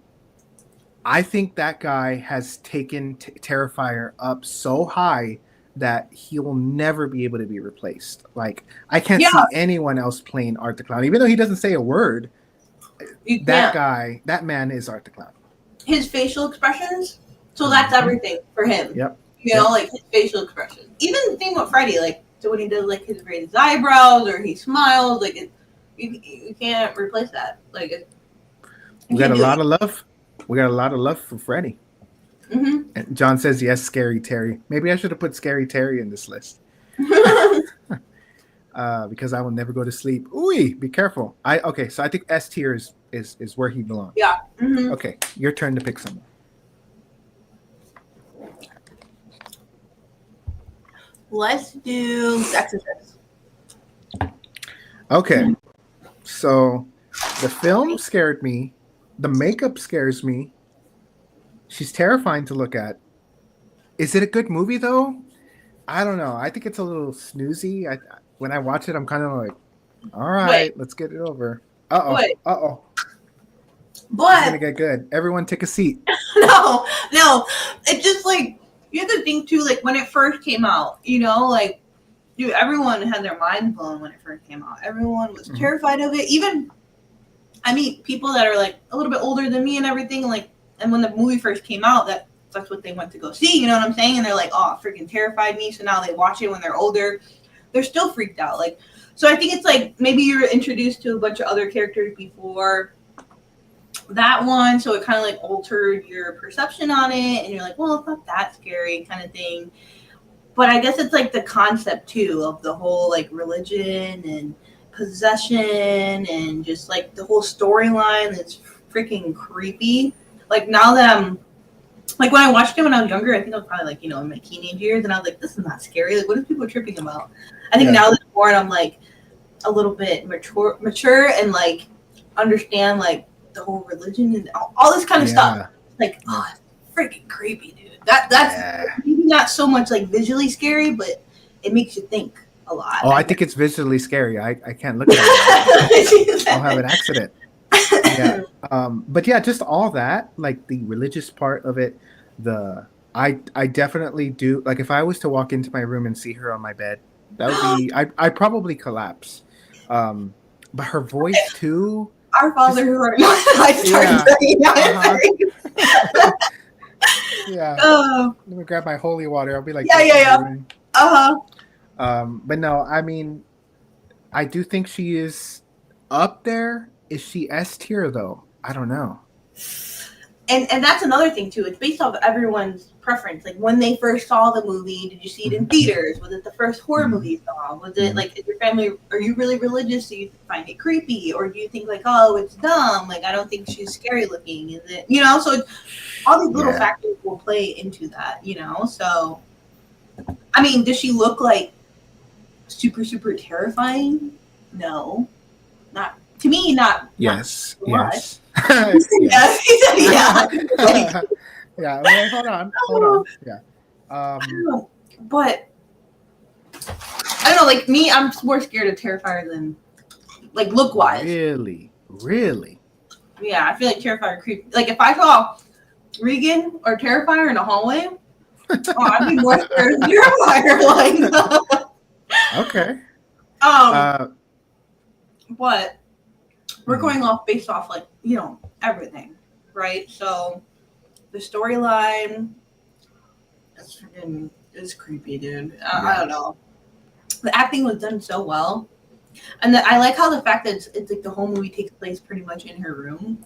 Speaker 1: I think that guy has taken Terrifier up so high that he will never be able to be replaced. Like I can't
Speaker 2: yeah,
Speaker 1: see anyone else playing Art the Clown, even though he doesn't say a word.
Speaker 2: you
Speaker 1: That
Speaker 2: can't.
Speaker 1: guy, that man is Art the Clown.
Speaker 2: His facial expressions. So that's
Speaker 1: Hmm.
Speaker 2: everything for him.
Speaker 1: Yep.
Speaker 2: You know,
Speaker 1: Yep.
Speaker 2: like his facial expressions. Even the thing with Freddy, like so when he does like his raised eyebrows or he smiles, like you can't replace that. Like you
Speaker 1: We got
Speaker 2: can't
Speaker 1: a
Speaker 2: do
Speaker 1: lot of love. We got a lot of love for Freddy.
Speaker 2: it. Mm-hmm.
Speaker 1: And John says yes, Scary Terry. Maybe I should have put Scary Terry in this list. Because I will never go to sleep. Ooh, be careful. Okay, so I think S tier is where he belongs.
Speaker 2: Yeah. Mm-hmm.
Speaker 1: Okay, your turn to pick someone.
Speaker 2: Let's do Exorcist.
Speaker 1: Okay, so the film scared me. The makeup scares me. She's terrifying to look at. Is it a good movie though? I don't know. I think it's a little snoozy. When I watch it, I'm kind of like, all
Speaker 2: Wait,
Speaker 1: right, let's get it over. Uh oh.
Speaker 2: wait.
Speaker 1: Uh oh. This is gonna
Speaker 2: But
Speaker 1: get good. Everyone, take a seat.
Speaker 2: no. It's just like you have to think too, like when it first came out, you know, like dude, everyone had their mind blown when it first came out. Everyone was
Speaker 1: Mhm.
Speaker 2: terrified of it. Even I meet people that are like a little bit older than me and everything, like and when the movie first came out, that's what they went to go see, you know what I'm saying? And they're like, oh, it freaking terrified me. So now they watch it when they're older. They're still freaked out. Like so I think it's like maybe you were introduced to a bunch of other characters before that one, so it kind of like altered your perception on it, and you're like, well, it's not that scary kind of thing. But I guess it's like the concept too of the whole like religion and possession and just like the whole storyline that's freaking creepy. Like now that I'm like when I watched it when I was younger, I think I was probably like, you know, in my teenage years, and I was like, this is not scary. Like, what are people tripping about? I think
Speaker 1: Yeah.
Speaker 2: now that I'm more, and I'm like a little bit mature, and like understand like the whole religion and all this kind of stuff. Like, oh, it's freaking creepy, dude. That's maybe not so much like visually scary, but it makes you think a lot.
Speaker 1: Oh, I think it's visually scary. I can't look at it. I'll have an accident. Yeah. But yeah, just all that, like the religious part of it, I definitely do. Like if I was to walk into my room and see her on my bed, that would be I'd probably collapse. But her voice too.
Speaker 2: Our Father who art in heaven.
Speaker 1: Yeah. Let me grab my holy water. I'll be like,
Speaker 2: yeah.
Speaker 1: But no, I mean, I do think she is up there. Is she S tier though? I don't know.
Speaker 2: And that's another thing too. It's based off everyone's preference. Like when they first saw the movie, did you see it in theaters? Was it the first horror movie you saw? Was it like is your family? Are you really religious? Do you find it creepy, or do you think like, oh, it's dumb? Like I don't think she's scary looking. Is it? You know, so all these little factors will play into that. You know, so I mean, does she look like super terrifying? No, not to me. Not
Speaker 1: yes.
Speaker 2: Not
Speaker 1: Yes.
Speaker 2: yeah.
Speaker 1: Yeah. Wait, hold on. Yeah.
Speaker 2: But I don't know. Like me, I'm more scared of Terrifier than like look wise.
Speaker 1: Really.
Speaker 2: Yeah, I feel like Terrifier creepy. Like if I saw Regan or Terrifier in a hallway, I'd be more scared of Terrifier. Like,
Speaker 1: okay.
Speaker 2: But we're going off based off like, you know, everything, right? So the storyline is creepy, dude. I don't know. The acting was done so well, and I like how the fact that it's like the whole movie takes place pretty much in her room,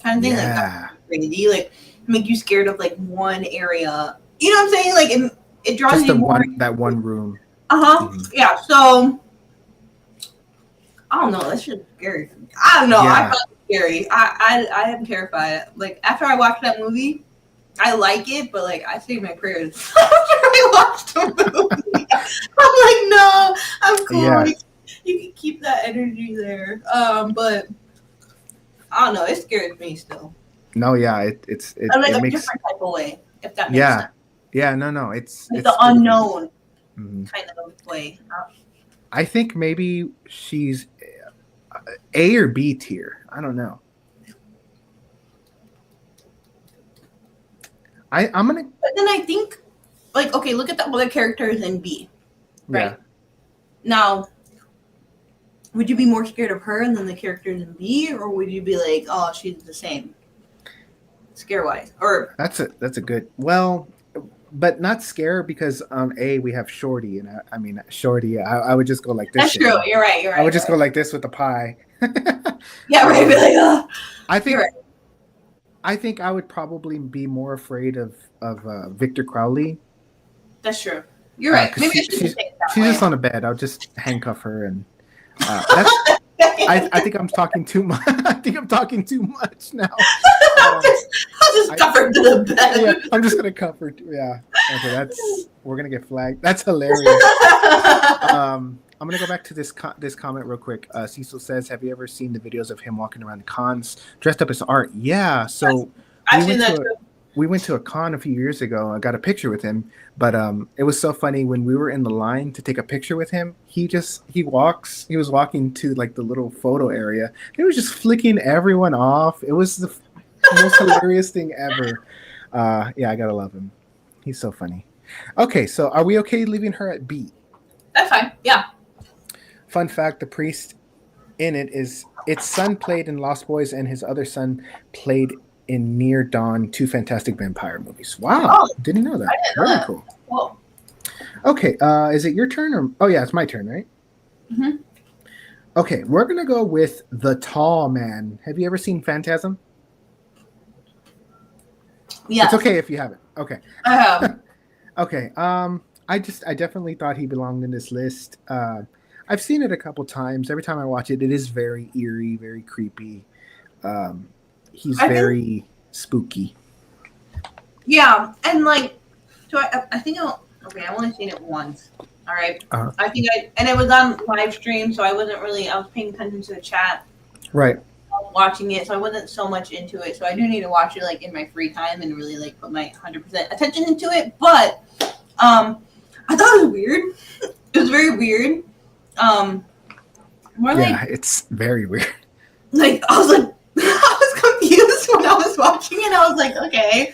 Speaker 2: kind of thing. Like that's crazy. Like make you scared of like one area. You know what I'm saying? Like it draws
Speaker 1: Just
Speaker 2: you more.
Speaker 1: that one room.
Speaker 2: Yeah. So I don't know. That shit's scary. I don't know.
Speaker 1: Yeah.
Speaker 2: I find it scary. I am terrified. Like after I watched that movie, I like it, but like I say my prayers after I watched the movie. I'm like, no, I'm cool.
Speaker 1: Yeah.
Speaker 2: You can keep that energy there. But I don't know. It scares me still.
Speaker 1: No, yeah, it
Speaker 2: like
Speaker 1: it
Speaker 2: a
Speaker 1: makes
Speaker 2: different type of way, if that makes sense.
Speaker 1: Yeah, no, it's
Speaker 2: the unknown kind of way.
Speaker 1: I think maybe she's A or B tier. I don't know. I'm gonna.
Speaker 2: But then I think, like, okay, look at the other characters in B, right?
Speaker 1: Yeah.
Speaker 2: Now, would you be more scared of her than the characters in B, or would you be like, oh, she's the same, scare wise? Or
Speaker 1: that's a good. Well, but not scare because on A we have Shorty, and I mean Shorty. I would just go like this.
Speaker 2: That's true. You're right.
Speaker 1: I would just go like this with the pie.
Speaker 2: Yeah, right. Be like, oh.
Speaker 1: I think. Right. I think I would probably be more afraid of Victor Crowley.
Speaker 2: That's true. You're right. Maybe
Speaker 1: she's just on a bed. I'll just handcuff her, and I think I'm talking too much. I think I'm talking too much now.
Speaker 2: I'll just cuff her to the bed.
Speaker 1: Yeah, I'm just gonna cuff her. Yeah. Okay, we're gonna get flagged. That's hilarious. I'm gonna go back to this comment real quick. Cecil says, "Have you ever seen the videos of him walking around the cons dressed up as art?" Yeah. So we went to a con a few years ago. I got a picture with him, but it was so funny when we were in the line to take a picture with him. He was walking to like the little photo area. He was just flicking everyone off. It was the most hilarious thing ever. Yeah, I gotta love him. He's so funny. Okay, so are we okay leaving her at B?
Speaker 2: That's fine. Yeah.
Speaker 1: Fun fact, the priest in its son played in Lost Boys and his other son played in Near Dawn, 2 fantastic vampire movies. Wow.
Speaker 2: Oh,
Speaker 1: didn't know that. Very cool.
Speaker 2: Whoa.
Speaker 1: Okay, is it your turn or oh yeah, it's my turn, right?
Speaker 2: Mm-hmm.
Speaker 1: Okay, we're gonna go with The Tall Man. Have you ever seen Phantasm?
Speaker 2: Yeah.
Speaker 1: It's okay if you haven't. Okay.
Speaker 2: I have.
Speaker 1: Okay. I definitely thought he belonged in this list. I've seen it a couple times. Every time I watch it, it is very eerie, very creepy. He's very spooky.
Speaker 2: Yeah, and like, so I think I've only seen it once. All right. I think and it was on live stream, so I was paying attention to the chat.
Speaker 1: Right.
Speaker 2: Watching it, so I wasn't so much into it. So I do need to watch it like in my free time and really like put my 100% attention into it. But I thought it was weird. It was very weird.
Speaker 1: It's very weird.
Speaker 2: Like I was confused when I was watching it. I was like, okay,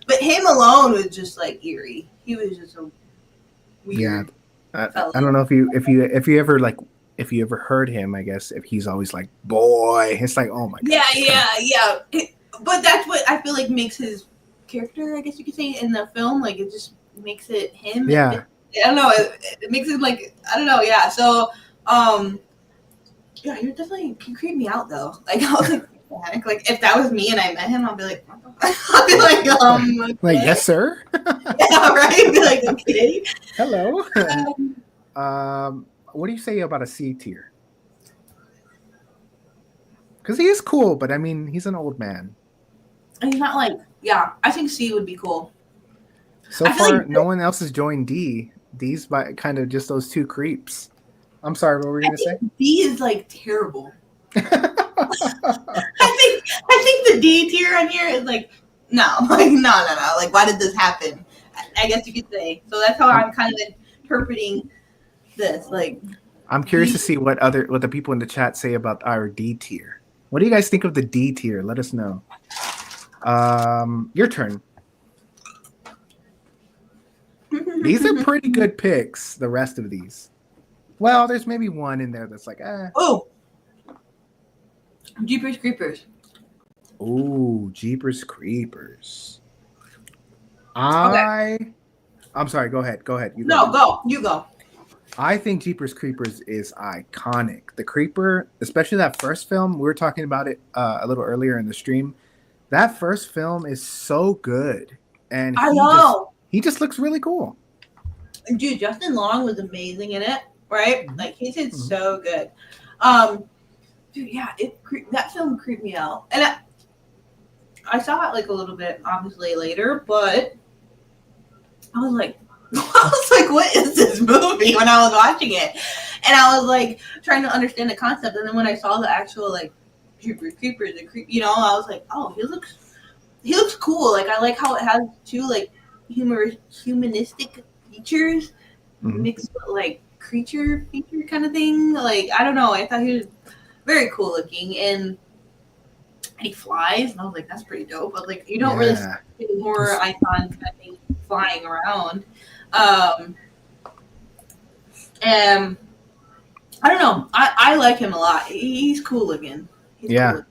Speaker 2: but him alone was just like eerie. He was just a weird.
Speaker 1: Yeah, I don't know if you ever heard him. I guess if he's always like, boy, it's like, oh my god.
Speaker 2: Yeah. But that's what I feel like makes his character, I guess you could say, in the film. Like it just makes it him.
Speaker 1: Yeah.
Speaker 2: I don't know. It makes it like I don't know. Yeah. So yeah, you creep me out though. Like I was like if that was me and I met him, I'll be like, I'll be like, okay.
Speaker 1: Like yes, sir.
Speaker 2: Yeah, right. I'd be like, okay.
Speaker 1: Hello. What do you say about a C tier? Because he is cool, but I mean, he's an old man.
Speaker 2: And he's not like, yeah. I think C would be cool.
Speaker 1: So far, no one else has joined D. D's by kind of just those 2 creeps. I'm sorry, what were we gonna say?
Speaker 2: D is like terrible. I think the D tier on here is like no. Like why did this happen? I guess you could say. So that's how I'm kind of interpreting this. Like
Speaker 1: I'm curious to see what the people in the chat say about our D tier. What do you guys think of the D tier? Let us know. Your turn. These are pretty good picks, the rest of these. Well, there's maybe one in there that's like,
Speaker 2: Oh! Jeepers Creepers.
Speaker 1: Ooh, Jeepers Creepers.
Speaker 2: Okay.
Speaker 1: I'm sorry, go ahead. You
Speaker 2: go.
Speaker 1: I think Jeepers Creepers is iconic. The Creeper, especially that first film, we were talking about it a little earlier in the stream. That first film is so good, and
Speaker 2: I know.
Speaker 1: he just looks really cool.
Speaker 2: Dude, Justin Long was amazing in it, right?
Speaker 1: Mm-hmm.
Speaker 2: Like he did
Speaker 1: Mm-hmm.
Speaker 2: so good. Um, dude, yeah, that film creeped me out, and I saw it like a little bit obviously later, but I was like, I was like, what is this movie when I was watching it? And I was like trying to understand the concept, and then when I saw the actual like creepers and you know, I was like, oh, he looks cool. Like I like how it has two like humanistic features
Speaker 1: Mm-hmm.
Speaker 2: mixed with like creature feature kind of thing. Like I don't know. I thought he was very cool looking, and he flies, and I was like, that's pretty dope. But like, you don't really see
Speaker 1: Yeah.
Speaker 2: any horror
Speaker 1: This-
Speaker 2: icons kind of thing flying around. Um, and I don't know. I like him a lot. He's cool looking. He's cool
Speaker 1: yeah.
Speaker 2: looking.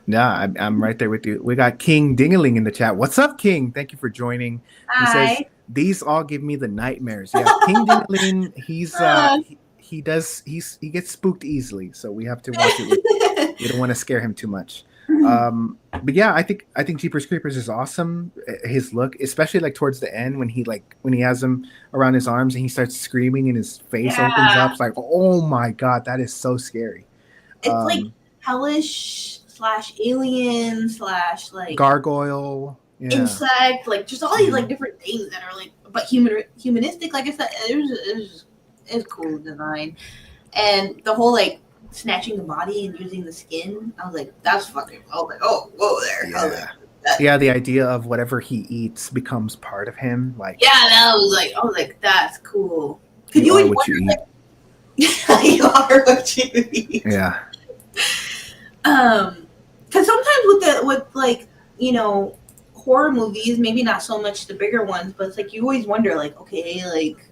Speaker 1: Yeah, I'm right there with you. We got King Dingaling in the chat. What's up, King? Thank you for joining. He says
Speaker 2: Hi.
Speaker 1: these all give me the nightmares. Yeah, King Dingaling. He gets spooked easily, so we have to watch it with. We don't want to scare him too much. But yeah, I think Jeepers Creepers is awesome. His look, especially like towards the end when he has him around his arms and he starts screaming and his face opens up.
Speaker 2: Yeah.
Speaker 1: It's like, oh my god, that is so scary.
Speaker 2: It's like
Speaker 1: Um,
Speaker 2: hellish slash alien slash like
Speaker 1: Gargoyle. Yeah.
Speaker 2: insect, like just all these
Speaker 1: Mhm.
Speaker 2: like different things that are like, but humanistic. Like I said, it was cool design, and the whole like snatching the body and using the skin. I was like, that's fucking. I was like, oh, whoa there. I was like,
Speaker 1: Yeah. Yeah, the idea of whatever he eats becomes part of him. Like
Speaker 2: yeah, I was like, that's cool. Because
Speaker 1: you
Speaker 2: you
Speaker 1: are
Speaker 2: always
Speaker 1: what you eat.
Speaker 2: wonder, you are what you eat.
Speaker 1: Yeah.
Speaker 2: Because sometimes with like horror movies, maybe not so much the bigger ones, but it's like you always wonder, like, okay, like,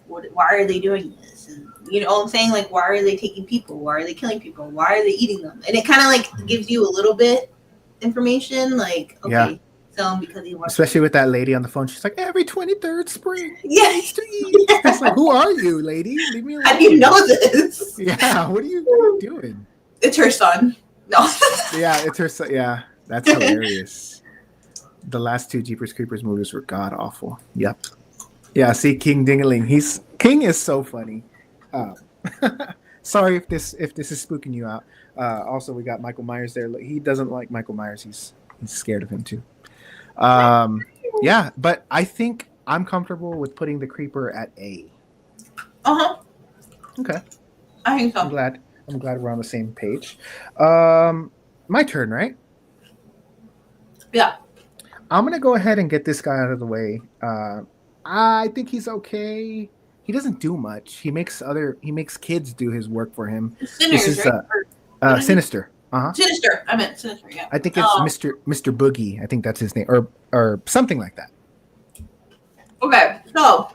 Speaker 2: why are they doing this? And you know what I'm saying? Like, why are they taking people? Why are they killing people? Why are they eating them? And it kind of like gives you a little bit information, like,
Speaker 1: Yeah.
Speaker 2: okay, so because he wants,
Speaker 1: Especially with that lady on the phone. She's like, every 23rd spring,
Speaker 2: yeah,
Speaker 1: needs to eat. It's like, who are you, lady? Leave me alone.
Speaker 2: how do you know this?
Speaker 1: Yeah, what are you doing?
Speaker 2: It's her son. No.
Speaker 1: Yeah, it's her. Yeah, that's hilarious. The last two Jeepers Creepers movies were god awful. Yep. Yeah, see, King Dingaling. King is so funny. Um, sorry if this is spooking you out. Also, we got Michael Myers there. He doesn't like Michael Myers. He's scared of him too. Yeah, but I think I'm comfortable with putting the creeper at A. Okay,
Speaker 2: I think so.
Speaker 1: I'm glad we're on the same page. My turn, right?
Speaker 2: Yeah.
Speaker 1: I'm gonna go ahead and get this guy out of the way. I think he's okay. He doesn't do much. He makes kids do his work for him.
Speaker 2: Sinners,
Speaker 1: This is
Speaker 2: right?
Speaker 1: Sinister. Uh-huh.
Speaker 2: Sinister. I meant Sinister, yeah.
Speaker 1: I think it's Mr. Boogie. I think that's his name, or something like that.
Speaker 2: Okay, so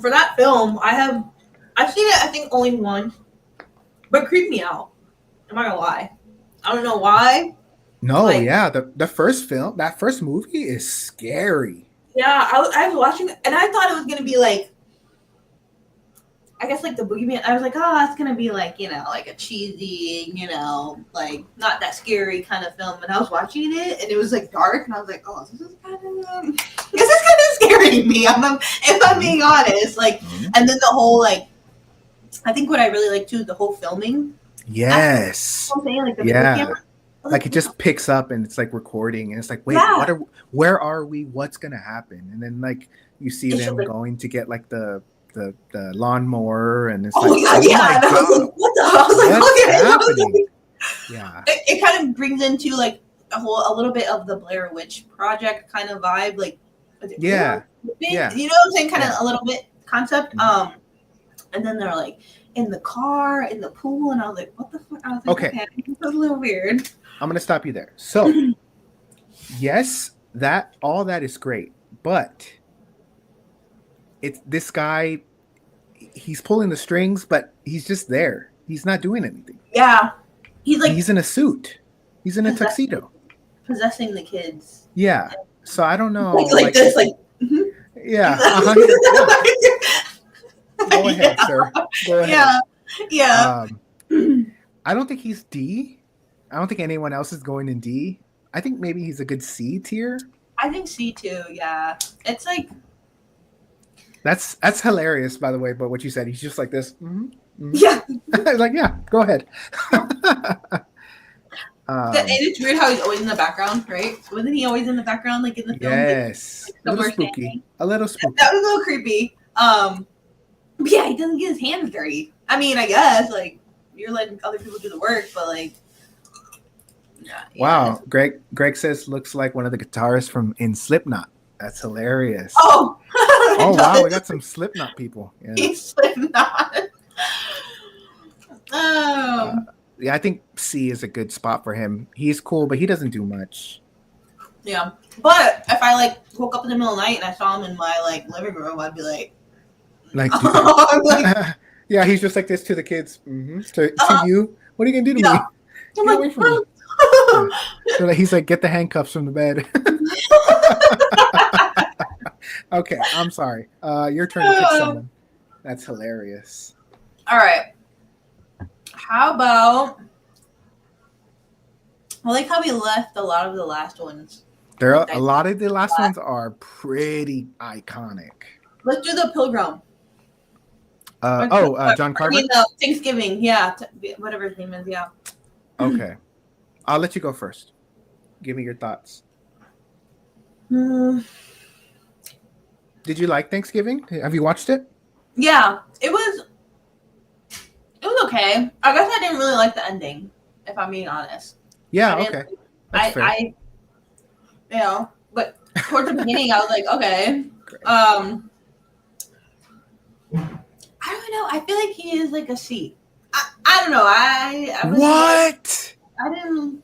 Speaker 2: for that film, I've seen it I think only once, but it creeped me out. I'm not gonna lie. I don't know why.
Speaker 1: No,
Speaker 2: Like-
Speaker 1: yeah, the first film, that first movie is scary.
Speaker 2: Yeah, I was watching it, and I thought it was gonna be like, I guess like the Boogeyman. I was like, oh, it's gonna be like, like a cheesy, like not that scary kind of film. And I was watching it, and it was like dark, and I was like, oh, this is kind of scaring me. If I'm being honest, like, and then the whole like, I think what I really like too is the whole filming.
Speaker 1: Yes.
Speaker 2: I'm saying, like the
Speaker 1: Yeah.
Speaker 2: camera.
Speaker 1: Like it just picks up and it's like recording and it's like, wait,
Speaker 2: Yeah.
Speaker 1: where are we? What's gonna happen? And then like you see
Speaker 2: It's
Speaker 1: them
Speaker 2: like-
Speaker 1: going to get like the lawnmower and it's
Speaker 2: Oh
Speaker 1: like,
Speaker 2: my god, yeah.
Speaker 1: my
Speaker 2: And I was
Speaker 1: god,
Speaker 2: like, what the? I was like,
Speaker 1: what's
Speaker 2: okay. I was
Speaker 1: happening?
Speaker 2: like,
Speaker 1: Yeah.
Speaker 2: it kind of brings into like a little bit of the Blair Witch Project kind of vibe, like
Speaker 1: Yeah.
Speaker 2: yeah.
Speaker 1: Yeah.
Speaker 2: You know what I'm saying? Kind of
Speaker 1: Yeah.
Speaker 2: a little bit concept. And then they're like in the car, in the pool, and I was like, what the fuck? I was like, okay, this is a little weird.
Speaker 1: I'm gonna stop you there. So yes, all that is great, but it's this guy, he's pulling the strings, but he's just there. He's not doing anything.
Speaker 2: Yeah, he's
Speaker 1: in a suit. He's in a tuxedo.
Speaker 2: Possessing the kids.
Speaker 1: Yeah. So I don't know.
Speaker 2: Like this, like.
Speaker 1: Yeah. Go ahead, sir. Go ahead.
Speaker 2: Yeah.
Speaker 1: I don't think he's D. I don't think anyone else is going in D. I think maybe he's a good C tier.
Speaker 2: I think C too. Yeah, it's like
Speaker 1: That's hilarious, by the way. But what you said, he's just like this.
Speaker 2: yeah.
Speaker 1: Like, yeah, go ahead.
Speaker 2: And it's weird how he's always in the background, right? Wasn't he always in the background, like in the films,
Speaker 1: yes,
Speaker 2: like
Speaker 1: a little
Speaker 2: somewhere
Speaker 1: spooky.
Speaker 2: standing?
Speaker 1: A little spooky.
Speaker 2: That was a little creepy. But yeah, he doesn't get his hands dirty. I mean, I guess like you're letting other people do the work, but like, yeah.
Speaker 1: Wow, Greg says looks like one of the guitarists from in Slipknot. That's hilarious.
Speaker 2: Oh,
Speaker 1: oh wow, we got some Slipknot people. Yeah.
Speaker 2: He's Slipknot.
Speaker 1: Yeah, I think C is a good spot for him. He's cool, but he doesn't do much.
Speaker 2: Yeah, but if I like woke up in the middle of the night and I saw him in my like living room, I'd be like,
Speaker 1: like yeah, he's just like this to the kids. To you, what are you gonna do to me?
Speaker 2: I'm like,
Speaker 1: away from me. Yeah. So like, he's like, get the handcuffs from the bed. Okay, I'm sorry. Your turn to pick someone. That's hilarious.
Speaker 2: All right. How about? I like how we left a lot of the last ones.
Speaker 1: There are a lot of the last ones are pretty iconic.
Speaker 2: Let's do the Pilgrim.
Speaker 1: John Carver.
Speaker 2: I mean, Thanksgiving, yeah, whatever his name is, yeah.
Speaker 1: Okay, I'll let you go first. Give me your thoughts.
Speaker 2: Mm.
Speaker 1: Did you like Thanksgiving? Have you watched it?
Speaker 2: Yeah, it was okay. I guess I didn't really like the ending, if I'm being honest.
Speaker 1: Yeah, okay.
Speaker 2: I you know, but towards the beginning, I was like, okay. I don't know. I feel like he is like a C. I don't know. I
Speaker 1: what?
Speaker 2: I didn't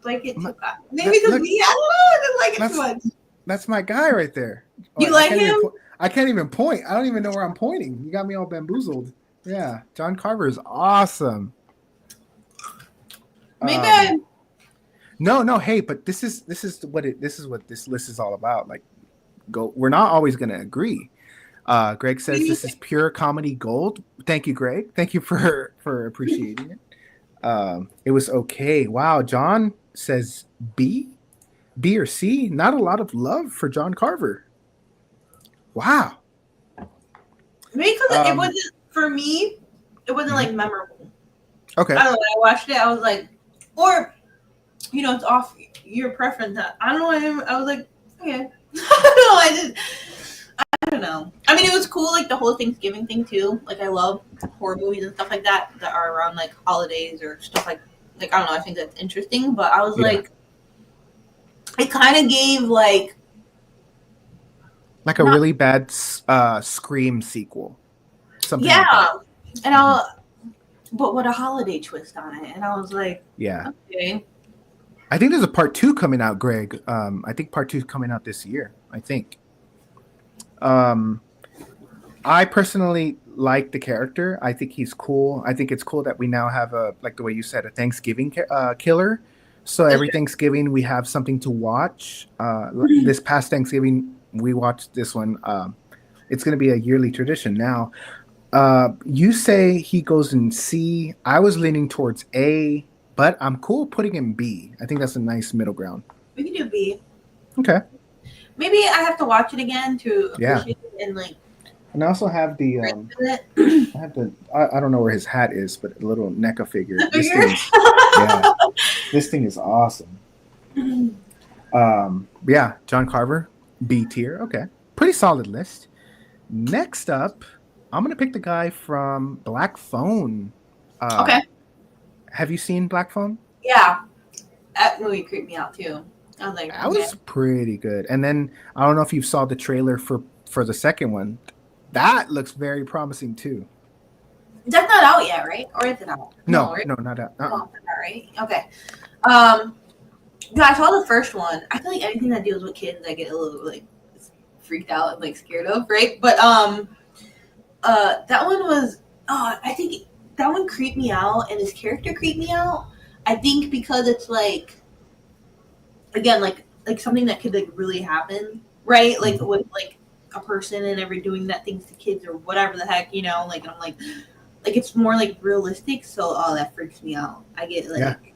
Speaker 2: like it too much. Maybe because me. I don't know. I didn't like it too much.
Speaker 1: That's my guy right there.
Speaker 2: You like him?
Speaker 1: I can't even point. I don't even know where I'm pointing. You got me all bamboozled. Yeah, John Carver is awesome.
Speaker 2: Maybe
Speaker 1: No. Hey, but this is what this list is all about. Like, we're not always gonna agree. Greg says this is pure comedy gold. Thank you, Greg. Thank you for appreciating it. It was okay. Wow, John says B or C. Not a lot of love for John Carver. Wow.
Speaker 2: Maybe because it wasn't for me. It wasn't like memorable.
Speaker 1: Okay.
Speaker 2: I don't know. When I watched it, I was like, or it's off your preference. I don't know. I was like, okay. I don't know. I mean, it was cool, like the whole Thanksgiving thing too. Like, I love horror movies and stuff like that are around like holidays or stuff like I don't know. I think that's interesting, but I was like, it kind of gave like
Speaker 1: a really bad Scream sequel. Something.
Speaker 2: Yeah,
Speaker 1: like that.
Speaker 2: And but what a holiday twist on it, and I was like,
Speaker 1: yeah.
Speaker 2: Okay.
Speaker 1: I think there's a part 2 coming out, Greg. I think part 2 is coming out this year. I think. I personally like the character. I think he's cool. I think it's cool that we now have like the way you said, a Thanksgiving killer. So every Thanksgiving we have something to watch. This past Thanksgiving we watched this one. It's going to be a yearly tradition now. You say he goes in C. I was leaning towards A, but I'm cool putting him B. I think that's a nice middle ground.
Speaker 2: We can do B.
Speaker 1: Okay.
Speaker 2: Maybe I have to watch it again to appreciate it and like.
Speaker 1: And I also have the I don't know where his hat is, but a little NECA figure. This thing is awesome. Yeah, John Carver, B tier. Okay, pretty solid list. Next up, I'm gonna pick the guy from Black Phone.
Speaker 2: Okay.
Speaker 1: Have you seen Black Phone?
Speaker 2: Yeah, that movie creeped me out too. I was like,
Speaker 1: that was pretty good. And then I don't know if you saw the trailer for the second one. That looks very promising too.
Speaker 2: That's not out yet, right? Or is it out?
Speaker 1: No, not out.
Speaker 2: Not right? Okay. Yeah, I saw the first one. I feel like anything that deals with kids, I get a little like freaked out and like scared of, right? But that one was. I think that one creeped me out, and his character creeped me out. I think because it's like, again, like something that could like really happen, right? Like with like a person and ever doing that things to kids or whatever the heck, like, and I'm like it's more like realistic. So, that freaks me out. I get like,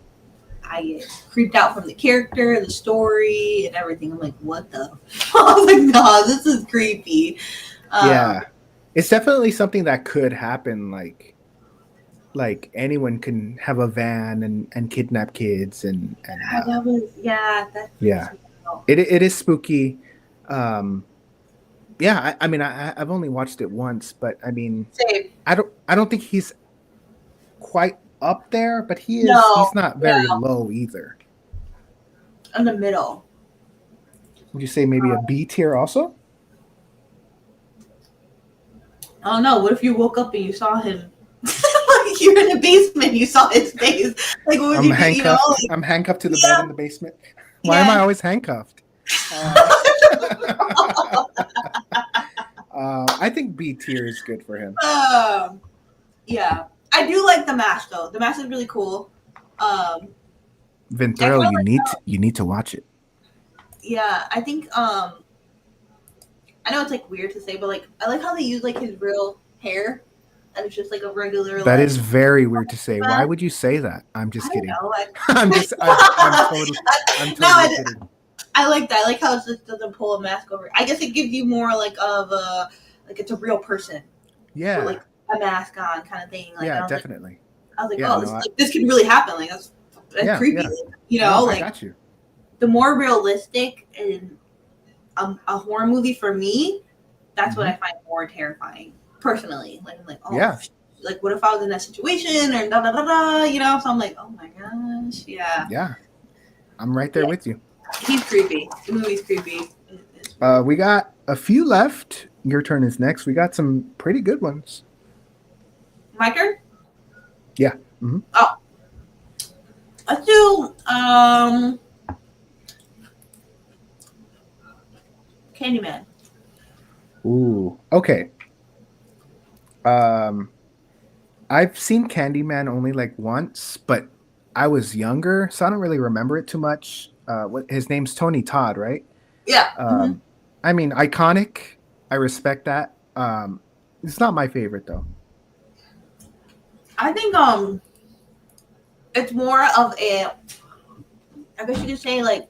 Speaker 2: I get creeped out from the character, the story, and everything. I'm like, what the? I was like, no, this is creepy.
Speaker 1: Yeah. It's definitely something that could happen. Like anyone can have a van and kidnap kids and
Speaker 2: That was that
Speaker 1: yeah,
Speaker 2: freaks me out.
Speaker 1: it is spooky. Um, yeah, I mean, I've only watched it once, but I mean,
Speaker 2: Same.
Speaker 1: I don't think he's quite up there, but he's
Speaker 2: No,
Speaker 1: not very
Speaker 2: yeah,
Speaker 1: low either.
Speaker 2: in the middle.
Speaker 1: Would you say maybe a B tier also?
Speaker 2: I don't know. What if you woke up and you saw him? Like you're in the basement, you saw his face. Like, what would
Speaker 1: I'm
Speaker 2: you do? You know,
Speaker 1: handcuffed.
Speaker 2: like,
Speaker 1: I'm handcuffed to the bed
Speaker 2: yeah,
Speaker 1: in the basement. Why am I
Speaker 2: yeah.
Speaker 1: always handcuffed? Uh, I think B tier is good for him.
Speaker 2: Um, yeah. I do like the mask though. The mask is really cool. Um, I kind
Speaker 1: Ventrell,
Speaker 2: of like.
Speaker 1: you need to watch it.
Speaker 2: Yeah, I think. I know it's like weird to say, but like I like how they use like his real hair, and it's just like a regular
Speaker 1: That
Speaker 2: like
Speaker 1: is very weird to say. Why
Speaker 2: mask.
Speaker 1: would you say that? I'm
Speaker 2: I
Speaker 1: just
Speaker 2: don't
Speaker 1: kidding.
Speaker 2: know.
Speaker 1: I'm
Speaker 2: No,
Speaker 1: totally kidding.
Speaker 2: I like that. I like how it just doesn't pull a mask over. I guess it gives you more like of a like it's a real person with
Speaker 1: Yeah.
Speaker 2: like a mask on kind of thing. Like
Speaker 1: Yeah, definitely.
Speaker 2: I was like,
Speaker 1: Yeah,
Speaker 2: oh,
Speaker 1: no,
Speaker 2: this could really happen. Like that's
Speaker 1: yeah,
Speaker 2: creepy.
Speaker 1: yeah.
Speaker 2: You
Speaker 1: No,
Speaker 2: know,
Speaker 1: I
Speaker 2: like
Speaker 1: got you.
Speaker 2: the more realistic in a horror movie for me, that's what
Speaker 1: Hmm.
Speaker 2: I find more terrifying personally. Like I'm like, oh,
Speaker 1: Yeah,
Speaker 2: like what if I was in that situation or da da da da, you know? So I'm like, oh my gosh, yeah,
Speaker 1: yeah. I'm right there
Speaker 2: yeah.
Speaker 1: with you.
Speaker 2: He's creepy. The movie's creepy. It's weird.
Speaker 1: We got a few left. Your turn is next. We got some pretty good ones.
Speaker 2: My turn.
Speaker 1: Yeah. Hmm.
Speaker 2: Oh, let's do Candyman.
Speaker 1: Ooh. Okay. Um, I've seen Candyman only like once, but I was younger, so I don't really remember it too much. What his name's Tony Todd, right?
Speaker 2: Yeah. Hmm.
Speaker 1: Um, I mean, iconic. I respect that. It's not my favorite though.
Speaker 2: I think it's more of a I guess you could say like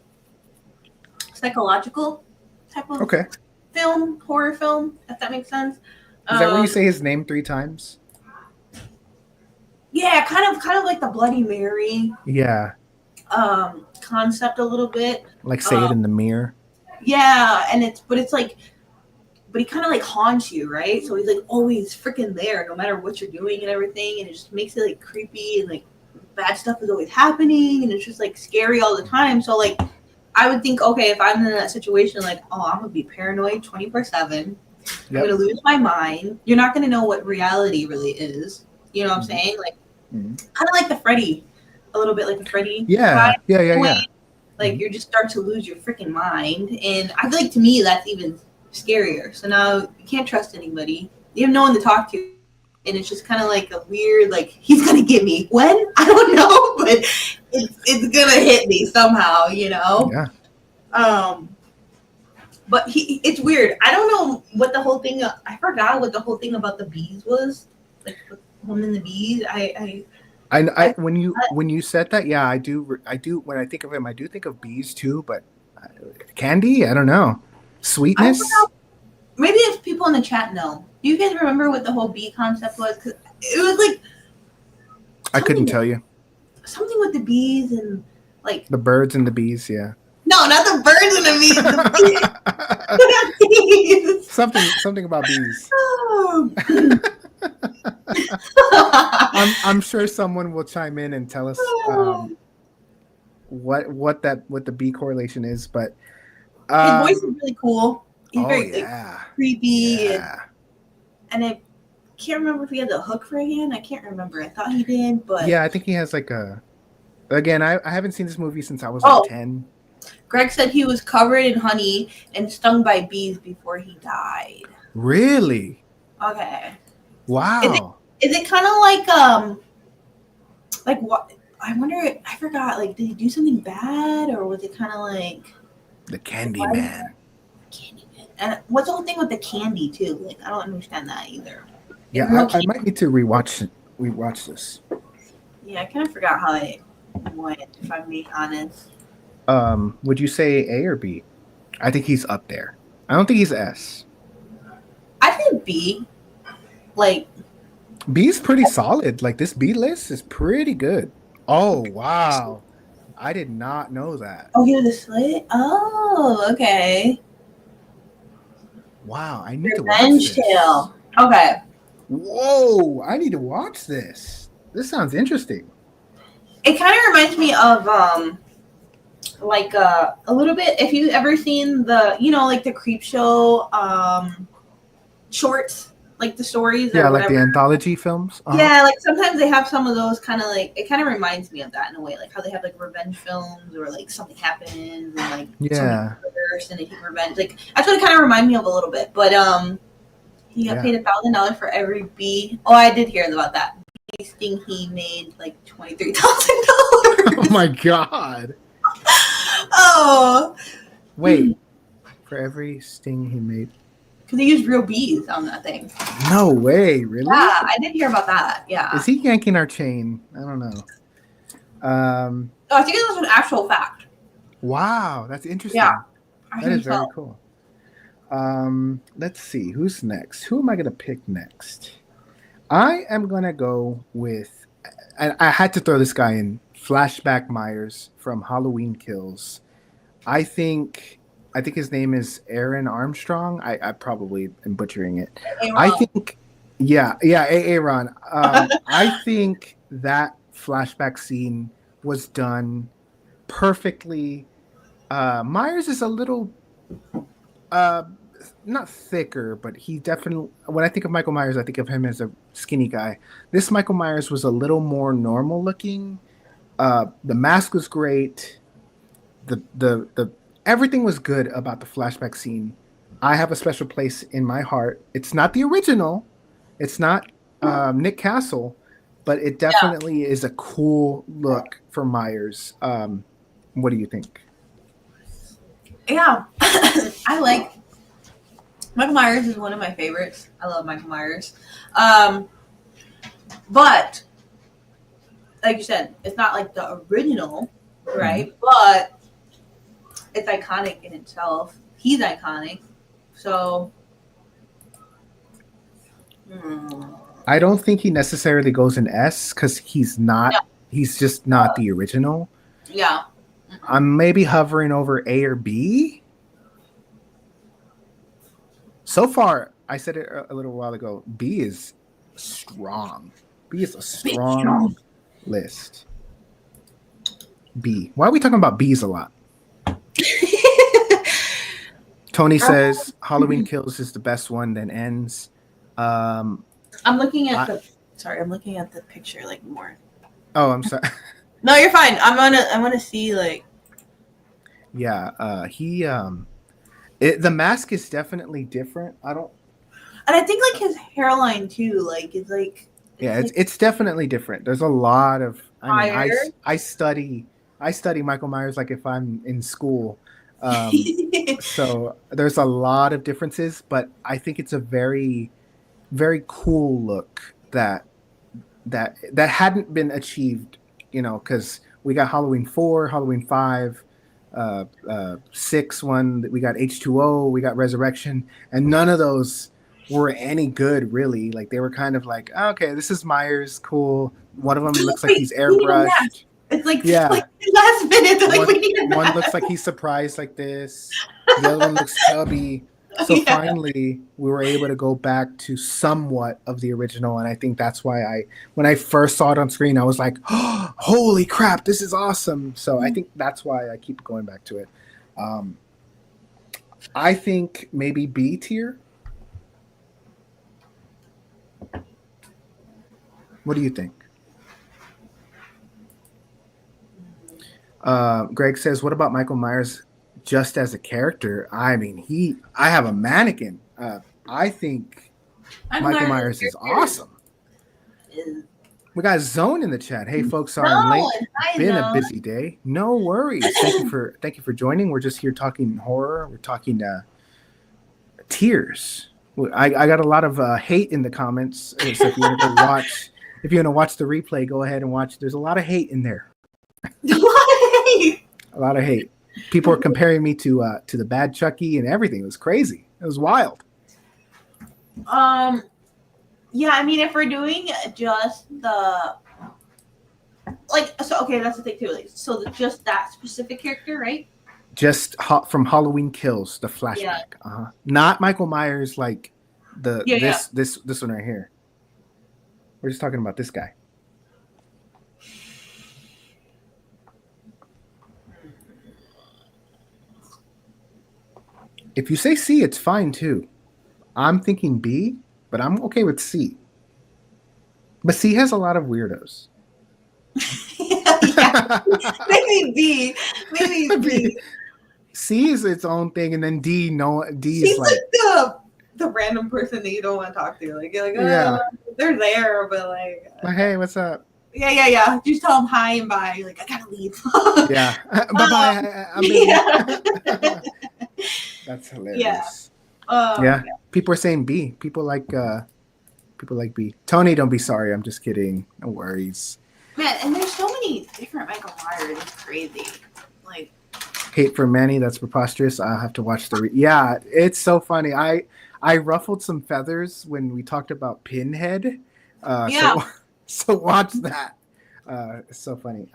Speaker 2: psychological type of
Speaker 1: Okay.
Speaker 2: film, horror film, if that makes sense.
Speaker 1: Is that where you
Speaker 2: Um,
Speaker 1: say his name 3 times?
Speaker 2: yeah, kind of like the Bloody Mary
Speaker 1: Yeah.
Speaker 2: concept a little bit.
Speaker 1: Like say it
Speaker 2: Um,
Speaker 1: in the mirror.
Speaker 2: yeah, and it's like, but he kind of like haunts you, right? So he's like always freaking there, no matter what you're doing and everything, and it just makes it like creepy and like bad stuff is always happening, and it's just like scary all the time. So like, I would think, okay, if I'm in that situation, like, oh, I'm gonna be paranoid 24/7. I'm
Speaker 1: Yep.
Speaker 2: gonna lose my mind. You're not gonna know what reality really is. You know what I'm
Speaker 1: Hmm.
Speaker 2: saying? Like,
Speaker 1: Hmm.
Speaker 2: kind of like the Freddy, a little bit like the Freddy vibe.
Speaker 1: Yeah. Yeah. Yeah.
Speaker 2: Way.
Speaker 1: Yeah.
Speaker 2: Like
Speaker 1: Hmm.
Speaker 2: you just start to lose your freaking mind, and I feel like to me that's even scarier. So now you can't trust anybody. You have no one to talk to, and it's just kind of like a weird, like he's gonna get me when I don't know, but it's gonna hit me somehow, you know.
Speaker 1: Yeah.
Speaker 2: Um, but it's weird. I don't know what the whole thing. I forgot what the whole thing about the bees was. Like with him and the bees. I
Speaker 1: When you said that, yeah, I do. When I think of him, I do think of bees too. But uh, candy, I don't know.
Speaker 2: I
Speaker 1: Sweetness,
Speaker 2: forgot. Maybe if people in the chat know. Do you guys remember what the whole bee concept was? Because it was like
Speaker 1: I couldn't
Speaker 2: something
Speaker 1: tell you.
Speaker 2: something with the bees and like
Speaker 1: The birds and the bees, yeah.
Speaker 2: no, not the birds and the bees. The bees.
Speaker 1: Something about bees.
Speaker 2: Oh.
Speaker 1: I'm sure someone will chime in and tell us what the bee correlation is, but
Speaker 2: His voice is
Speaker 1: um,
Speaker 2: really cool. He's
Speaker 1: oh
Speaker 2: very like,
Speaker 1: yeah,
Speaker 2: creepy,
Speaker 1: yeah.
Speaker 2: and I can't remember if he had the hook for a hand. I can't remember. I thought he did, but
Speaker 1: Yeah, I think he has like a. Again, I haven't seen this movie since I was like
Speaker 2: oh,
Speaker 1: 10.
Speaker 2: Greg said he was covered in honey and stung by bees before he died.
Speaker 1: Really?
Speaker 2: Okay.
Speaker 1: Wow.
Speaker 2: Is it kind of like what? I wonder. I forgot. Like, did he do something bad, or was it kind of like
Speaker 1: The Candy
Speaker 2: why
Speaker 1: Man.
Speaker 2: candy? And what's the whole thing with the candy too? Like, I don't understand that either. Is
Speaker 1: Yeah,
Speaker 2: real
Speaker 1: I
Speaker 2: candy?
Speaker 1: might need to rewatch this.
Speaker 2: Yeah, I kind of forgot how it What, if I'm being honest?
Speaker 1: Would you say A or B? I think he's up there. I don't think he's S.
Speaker 2: I think B. Like,
Speaker 1: B's pretty solid. Like this B list is pretty good. Oh wow. I did not know that.
Speaker 2: oh, you're the slit? Oh, okay.
Speaker 1: Wow, I need to watch
Speaker 2: Revenge
Speaker 1: this.
Speaker 2: Tale. Okay.
Speaker 1: Whoa, I need to watch this. This sounds interesting.
Speaker 2: It kind of reminds me of like a little bit, if you've ever seen the, like the Creep Show shorts, like the stories
Speaker 1: Yeah,
Speaker 2: or
Speaker 1: like the
Speaker 2: whatever.
Speaker 1: anthology films.
Speaker 2: Yeah, like sometimes they have some of those kind of like, it kind of reminds me of that in a way, like how they have like revenge films or like something happens and like somebody
Speaker 1: Yeah,
Speaker 2: murders and they take revenge. Like that's what it kind of reminded me of a little bit. But he got
Speaker 1: yeah.
Speaker 2: paid $1,000 for every bee. Oh, I did hear about that. Bee sting, he made like $23,000.
Speaker 1: Oh my god.
Speaker 2: Oh,
Speaker 1: Wait, for every sting he made.
Speaker 2: because he used real bees on that thing.
Speaker 1: No way,
Speaker 2: Yeah,
Speaker 1: really?
Speaker 2: I did hear about that.
Speaker 1: Is
Speaker 2: Yeah.
Speaker 1: he yanking our chain? I don't know.
Speaker 2: Oh, I think it was an actual fact.
Speaker 1: Wow, that's
Speaker 2: Yeah,
Speaker 1: interesting.
Speaker 2: I
Speaker 1: That is
Speaker 2: think
Speaker 1: very
Speaker 2: so.
Speaker 1: cool. Let's see who's next. Who am I gonna pick next? I am gonna go with. I had to throw this guy in. Flashback Myers from Halloween Kills. I think. I think his name is Aaron Armstrong. I probably am butchering it.
Speaker 2: Hey,
Speaker 1: I
Speaker 2: Ron.
Speaker 1: think. Yeah, yeah, Aaron. I think that flashback scene was done perfectly. Myers is a little uh, not thicker, but he definitely. When I think of Michael Myers, I think of him as a skinny guy. This Michael Myers was a little more normal looking. The mask was great. The everything was good about the flashback scene. I have a special place in my heart. It's not the original. It's not Nick Castle, but it
Speaker 2: Yeah,
Speaker 1: definitely is a cool look for Myers. What do you think?
Speaker 2: yeah. I like Michael Myers is one of my favorites. I love Michael Myers. Um, but like you said, it's not like the original,
Speaker 1: Mhm.
Speaker 2: right? But it's iconic in itself. He's iconic. So, hmm,
Speaker 1: I don't think he necessarily goes in S because he's not.
Speaker 2: yeah,
Speaker 1: He's just not the original.
Speaker 2: yeah.
Speaker 1: I'm maybe hovering over A or B. So far, I said it a little while ago. B is strong. B is a
Speaker 2: Big
Speaker 1: strong
Speaker 2: strong.
Speaker 1: list. B. Why are we talking about B's a lot? Tony says Halloween Kills is the best one, then ends. Um,
Speaker 2: I'm looking at
Speaker 1: I,
Speaker 2: the. Sorry, I'm looking at the picture like more.
Speaker 1: oh, I'm sorry.
Speaker 2: No, you're fine. I wanna see like.
Speaker 1: Yeah, the mask is definitely different. I don't.
Speaker 2: And I think like his hairline too, like
Speaker 1: Yeah,
Speaker 2: it's like
Speaker 1: it's definitely different. There's a lot of. I mean,
Speaker 2: higher.
Speaker 1: I study Michael Myers like if I'm in school. So there's a lot of differences, but I think it's a very cool look that hadn't been achieved. Because we got Halloween 4, Halloween 5, 6 one. We got H2O, we got Resurrection, and none of those were any good really. Like they were kind of like, "Oh, okay, this is Myers, cool. One of them looks like
Speaker 2: Wait,
Speaker 1: he's
Speaker 2: we need a match.
Speaker 1: airbrushed.
Speaker 2: It's like
Speaker 1: Yeah,
Speaker 2: last minute. Like
Speaker 1: one
Speaker 2: we need a
Speaker 1: one
Speaker 2: match.
Speaker 1: looks like he's surprised like this. The other one looks chubby. So
Speaker 2: Yeah.
Speaker 1: finally, we were able to go back to somewhat of the original, and I think that's why when I first saw it on screen, I was like, oh, "Holy crap, this is awesome!" So I think that's why I keep going back to it. Um, I think maybe B tier. What do you think? Greg says, "What about Michael Myers just as a character?" I mean, I have a mannequin. I think
Speaker 2: I'm
Speaker 1: Michael
Speaker 2: learning
Speaker 1: Myers is
Speaker 2: character
Speaker 1: awesome.
Speaker 2: is
Speaker 1: We got Zone in the chat. Hey, folks, sorry I'm
Speaker 2: no,
Speaker 1: late.
Speaker 2: it's not
Speaker 1: Been a
Speaker 2: zone.
Speaker 1: busy day. No worries. Thank you for joining. We're just here talking horror. We're talking tears. I got a lot of hate in the comments. So if you want to go watch, if you want to watch the replay, go ahead and watch. There's a lot of hate in there.
Speaker 2: Why?
Speaker 1: A lot of hate. People were comparing me to the bad Chucky and everything. It was crazy. It was wild.
Speaker 2: Um, yeah, I mean, if we're doing just the like, so okay, that's the thing too. Like, so just that specific character, right?
Speaker 1: Just from Halloween Kills, the
Speaker 2: Yeah,
Speaker 1: flashback. Not Michael Myers like the
Speaker 2: yeah, yeah.
Speaker 1: this one right here. We're just talking about this guy. If you say C, it's fine too. I'm thinking B, but I'm okay with C. But C has a lot of weirdos.
Speaker 2: Yeah, maybe B, maybe B.
Speaker 1: C is its own thing, and then D. No, D is
Speaker 2: Seems
Speaker 1: like
Speaker 2: like the random person that you don't want to talk to. Like you're like,
Speaker 1: yeah,
Speaker 2: they're there, but like,
Speaker 1: hey, what's up?
Speaker 2: yeah. Just tell them hi and bye. You're like, I gotta leave.
Speaker 1: Yeah, bye bye. I'm busy.
Speaker 2: Yeah.
Speaker 1: That's
Speaker 2: Yeah.
Speaker 1: hilarious. Yeah, people are saying B. People like B. Tony, don't be sorry. I'm just kidding. No worries.
Speaker 2: Man, and there's so many different Michael Myers. It's crazy. Like,
Speaker 1: Hate for Manny. That's preposterous. I'll have to watch the. Yeah, it's so funny. I ruffled some feathers when we talked about Pinhead.
Speaker 2: yeah.
Speaker 1: So watch that. It's so funny.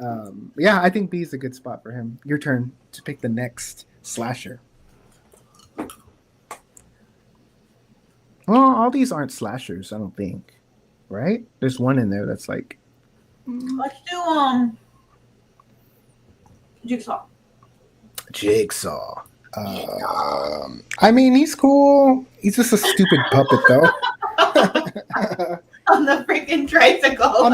Speaker 1: Yeah, I think B is a good spot for him. Your turn to pick the next slasher. Well, all these aren't slashers, I don't think. Right? There's one in there that's like
Speaker 2: Let's do Jigsaw.
Speaker 1: Jigsaw. I mean, he's cool. He's just a stupid puppet, though.
Speaker 2: On the freaking tricycle.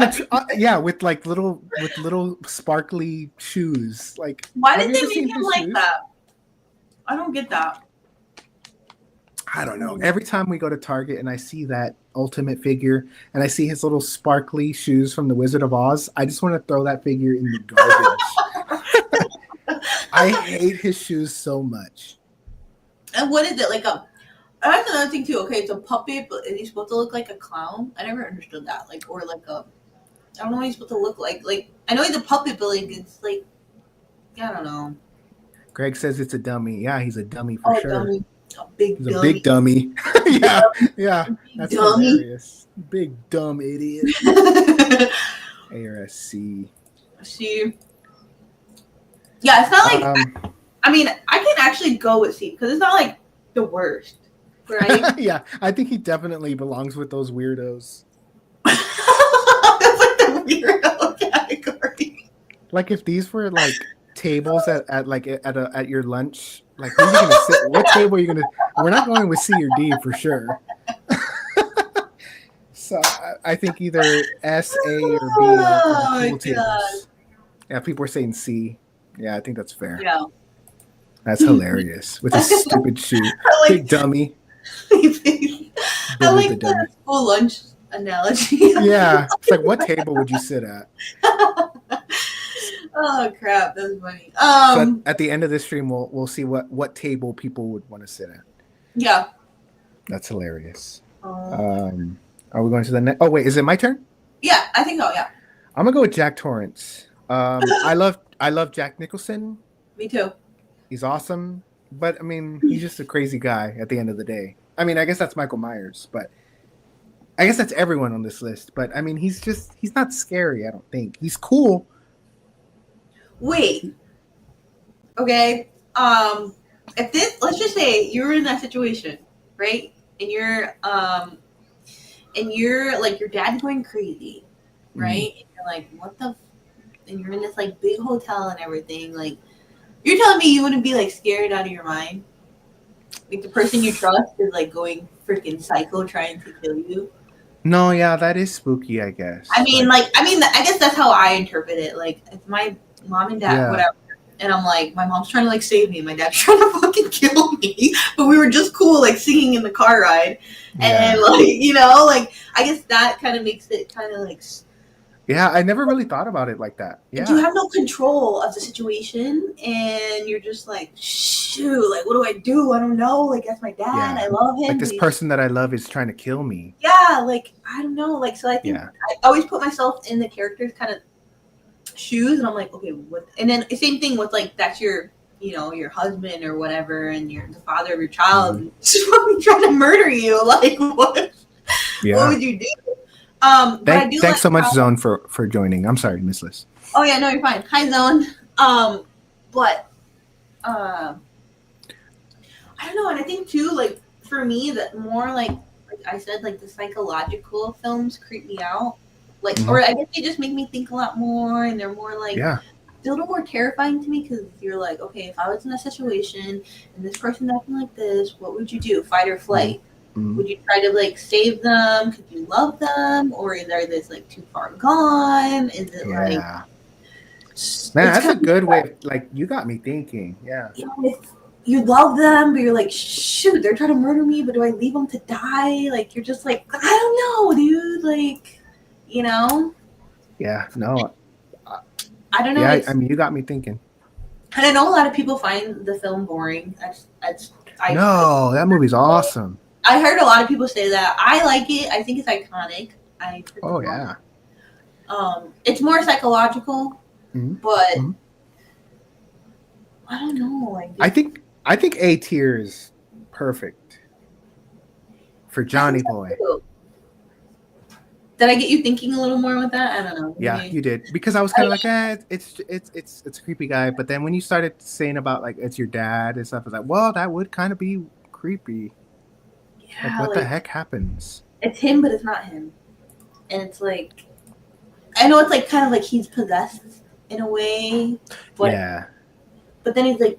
Speaker 1: Yeah, with little sparkly shoes. Like,
Speaker 2: Why
Speaker 1: have
Speaker 2: did
Speaker 1: you
Speaker 2: they
Speaker 1: ever
Speaker 2: make
Speaker 1: seen
Speaker 2: him
Speaker 1: his
Speaker 2: like
Speaker 1: shoes?
Speaker 2: that? I don't get that.
Speaker 1: I don't know. Every time we go to Target and I see that ultimate figure and I see his little sparkly shoes from the Wizard of Oz, I just want to throw that figure in the garbage. I hate his shoes so much.
Speaker 2: And what is it like? That's another thing too. Okay, it's a puppet, but is he supposed to look like a clown? I never understood that. Like, or like a, I don't know what he's supposed to look like. Like, I know he's a puppet, but like, it's like, I don't know.
Speaker 1: Greg says it's a dummy. Yeah, he's a dummy for sure.
Speaker 2: Dummy. A big
Speaker 1: He's
Speaker 2: dummy.
Speaker 1: a big dummy. yeah. That's
Speaker 2: dummy.
Speaker 1: hilarious. Big dumb idiot. ARSC.
Speaker 2: C. Yeah, it's not like. I mean, I can actually go with C because it's not like the worst, right?
Speaker 1: Yeah, I think he definitely belongs with those weirdos.
Speaker 2: That's like the weirdo category.
Speaker 1: Like if these were like tables at your lunch, like where are you gonna sit? What table are you gonna? We're not going with C or D for sure. So I think either S, A, or B are cool tables. Yeah, people are saying C. Yeah, I think that's fair.
Speaker 2: Yeah.
Speaker 1: That's hilarious with a stupid shoe.
Speaker 2: Like,
Speaker 1: big dummy.
Speaker 2: I like the school lunch analogy.
Speaker 1: Yeah. It's like, what table would you sit at?
Speaker 2: Oh, crap. That's funny.
Speaker 1: So at the end of this stream, we'll see what table people would want to sit at.
Speaker 2: Yeah.
Speaker 1: That's hilarious. Are we going to the next? Oh, wait. Is it my turn?
Speaker 2: Yeah, I think so, yeah.
Speaker 1: I'm going to go with Jack Torrance. I love Jack Nicholson.
Speaker 2: Me too.
Speaker 1: He's awesome, but I mean, he's just a crazy guy at the end of the day. I mean, I guess that's Michael Myers, but I guess that's everyone on this list. But I mean, he's not scary, I don't think. He's cool.
Speaker 2: Wait. Okay. Let's just say you were in that situation, right? And you're like your dad's going crazy, right? Mm-hmm. And you're like, what the and you're in this like big hotel and everything, like you're telling me you wouldn't be like scared out of your mind? Like the person you trust is like going freaking psycho trying to kill you.
Speaker 1: No, yeah, that is spooky, I guess.
Speaker 2: I guess that's how I interpret it. Like it's my mom and dad, whatever. And I'm like, my mom's trying to like save me, my dad's trying to fucking kill me. But we were just cool, like singing in the car ride. And like, you know, like I guess that kind of makes it kind of like.
Speaker 1: Yeah, I never really thought about it like that. Yeah.
Speaker 2: You have no control of the situation, and you're just like, shoot, like, what do I do? I don't know. Like, that's my dad. Yeah. I love him.
Speaker 1: Like, this person that I love is trying to kill me.
Speaker 2: Yeah, like, I don't know. Like, so I think I always put myself in the character's kind of shoes, and I'm like, okay, what? And then same thing with like that's your your husband or whatever, and you're the father of your child,
Speaker 1: Mm-hmm.
Speaker 2: and just fucking trying to murder you. Like what
Speaker 1: Yeah.
Speaker 2: would you do? But I do
Speaker 1: Thanks
Speaker 2: like
Speaker 1: so much,
Speaker 2: how.
Speaker 1: Zone, for joining. I'm sorry, Miss Liz.
Speaker 2: Oh yeah, no, you're fine. Hi, Zone. But uh, I don't know, and I think too, like for me, that more like I said, like the psychological films creep me out. Like,
Speaker 1: Mm-hmm.
Speaker 2: or I guess they just make me think a lot more, and they're more like
Speaker 1: Yeah.
Speaker 2: a little more terrifying to me because you're like, okay, if I was in a situation and this person's acting like this, what would you do? Fight or
Speaker 1: Mm-hmm.
Speaker 2: flight?
Speaker 1: Mm-hmm.
Speaker 2: Would you try to like save them? Could you love them, or is there this like too far gone? Is it like
Speaker 1: Yeah. Man,
Speaker 2: it's
Speaker 1: that's a
Speaker 2: kind of
Speaker 1: good way. Like, you got me thinking. Yeah.
Speaker 2: if you love them, but you're like, shoot, they're trying to murder me, but do I leave them to die? Like, you're just like, I don't know, dude. Like, you know,
Speaker 1: Yeah. No. Uh,
Speaker 2: I don't know.
Speaker 1: yeah. I
Speaker 2: It's
Speaker 1: mean, you got me thinking.
Speaker 2: and I know a lot of people find the film boring.
Speaker 1: No, that movie's awesome.
Speaker 2: I heard a lot of people say that. I like it. I think it's iconic. I
Speaker 1: Oh
Speaker 2: freaking love
Speaker 1: yeah.
Speaker 2: it. It's more psychological,
Speaker 1: Mm-hmm.
Speaker 2: but
Speaker 1: Mm-hmm.
Speaker 2: I don't know. Like,
Speaker 1: I think A tier is perfect for
Speaker 2: I think
Speaker 1: Johnny
Speaker 2: so
Speaker 1: Boy.
Speaker 2: too. Did I get you thinking a little more with that? I don't know.
Speaker 1: Yeah,
Speaker 2: Maybe.
Speaker 1: you did, because I was kind of like, it's a creepy guy. But then when you started saying about like it's your dad and stuff, I was like, well, that would kind of be creepy. Like,
Speaker 2: Yeah,
Speaker 1: what the
Speaker 2: like
Speaker 1: heck happens?
Speaker 2: it's him, but it's not him. And it's like I know it's like kind of like he's possessed in a way, but
Speaker 1: Yeah,
Speaker 2: then he's like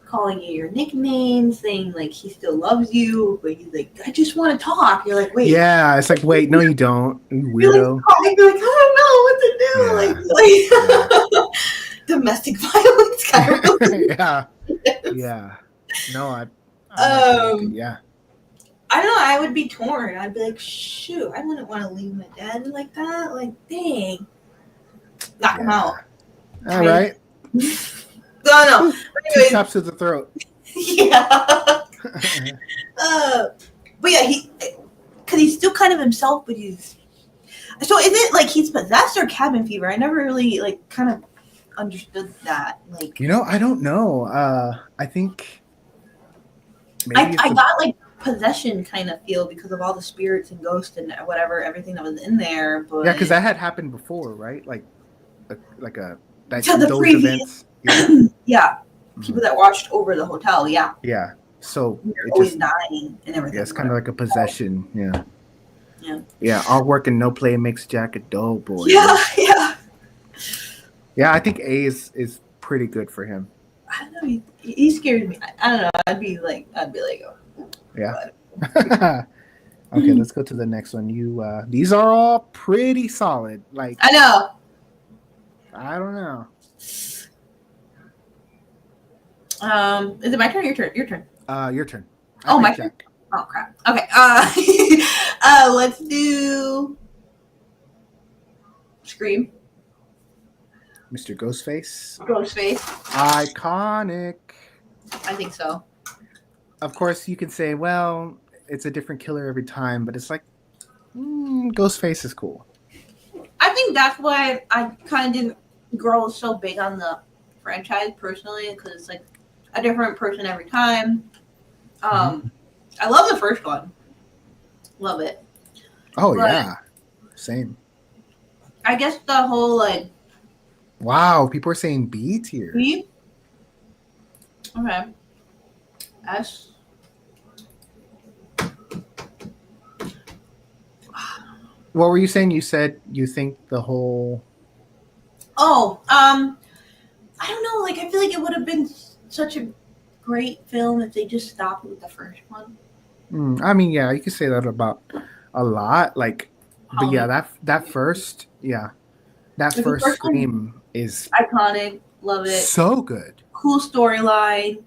Speaker 2: calling you your nicknames, saying like he still loves you, but he's like, I just want to talk. You're like, wait.
Speaker 1: yeah. It's like, wait, no, you don't, you
Speaker 2: You're like
Speaker 1: weirdo.
Speaker 2: crying, you're like, I don't
Speaker 1: Yeah,
Speaker 2: know what
Speaker 1: yeah,
Speaker 2: to do. Like domestic violence kind of.
Speaker 1: yeah, yeah. No, I might be looking.
Speaker 2: um
Speaker 1: Yeah,
Speaker 2: I don't know, I would be torn. I'd be like, shoot, I wouldn't want to leave my dad like that. Like, dang. Knock him
Speaker 1: yeah.
Speaker 2: out.
Speaker 1: All
Speaker 2: Kind of.
Speaker 1: right.
Speaker 2: No, no.
Speaker 1: Whew,
Speaker 2: But
Speaker 1: two
Speaker 2: anyways,
Speaker 1: chops to the throat.
Speaker 2: yeah. Uh, but yeah, because he's still kind of himself, but he's. So is it like he's possessed or cabin fever? I never really like kind of understood that. Like,
Speaker 1: I don't know. I think
Speaker 2: I
Speaker 1: maybe it's
Speaker 2: I
Speaker 1: a
Speaker 2: got like possession kind of feel because of all the spirits and ghosts and whatever everything that was in there.
Speaker 1: yeah,
Speaker 2: But
Speaker 1: because that had happened before, right? Like that
Speaker 2: to the
Speaker 1: those
Speaker 2: previous,
Speaker 1: events. Yeah.
Speaker 2: yeah, people
Speaker 1: Mhm.
Speaker 2: that watched over the hotel, yeah,
Speaker 1: Yeah. So
Speaker 2: they're
Speaker 1: it
Speaker 2: always
Speaker 1: just,
Speaker 2: dying and
Speaker 1: yeah,
Speaker 2: everything.
Speaker 1: it's kind of
Speaker 2: Whatever.
Speaker 1: like a possession. Yeah.
Speaker 2: Yeah.
Speaker 1: Yeah. All work and no play makes Jack a dull boy.
Speaker 2: Yeah, yeah.
Speaker 1: Yeah. I think A is pretty good for him.
Speaker 2: I don't know. He scared me. I don't know. I'd be like, oh,
Speaker 1: Yeah.
Speaker 2: God.
Speaker 1: Okay, let's go to the next one. These are all pretty solid. Like,
Speaker 2: I know.
Speaker 1: I don't know.
Speaker 2: Is it my turn or your turn? Your turn.
Speaker 1: Your turn.
Speaker 2: Oh, my
Speaker 1: picked
Speaker 2: turn.
Speaker 1: Jack.
Speaker 2: Oh crap. Okay. Let's do Scream.
Speaker 1: Mr. Ghostface.
Speaker 2: Ghostface.
Speaker 1: Iconic.
Speaker 2: I think so.
Speaker 1: Of course, you can say, well, it's a different killer every time, but it's like, Ghostface is cool.
Speaker 2: I think that's why I kind of didn't grow so big on the franchise personally, because it's like a different person every time. I love the first one. Love it.
Speaker 1: Oh,
Speaker 2: But
Speaker 1: yeah. Same.
Speaker 2: I guess the whole like
Speaker 1: Wow, people are saying B tier.
Speaker 2: me. Okay. S.
Speaker 1: What were you saying? You said you think the whole...
Speaker 2: Oh, I don't know. Like, I feel like it would have been such a great film if they just stopped with the first one.
Speaker 1: I mean, yeah, you could say that about a lot. Like, but yeah,
Speaker 2: Halloween.
Speaker 1: that first, yeah, that
Speaker 2: Like, the
Speaker 1: first
Speaker 2: first one,
Speaker 1: Scream is
Speaker 2: iconic. Love it.
Speaker 1: so good.
Speaker 2: Cool storyline.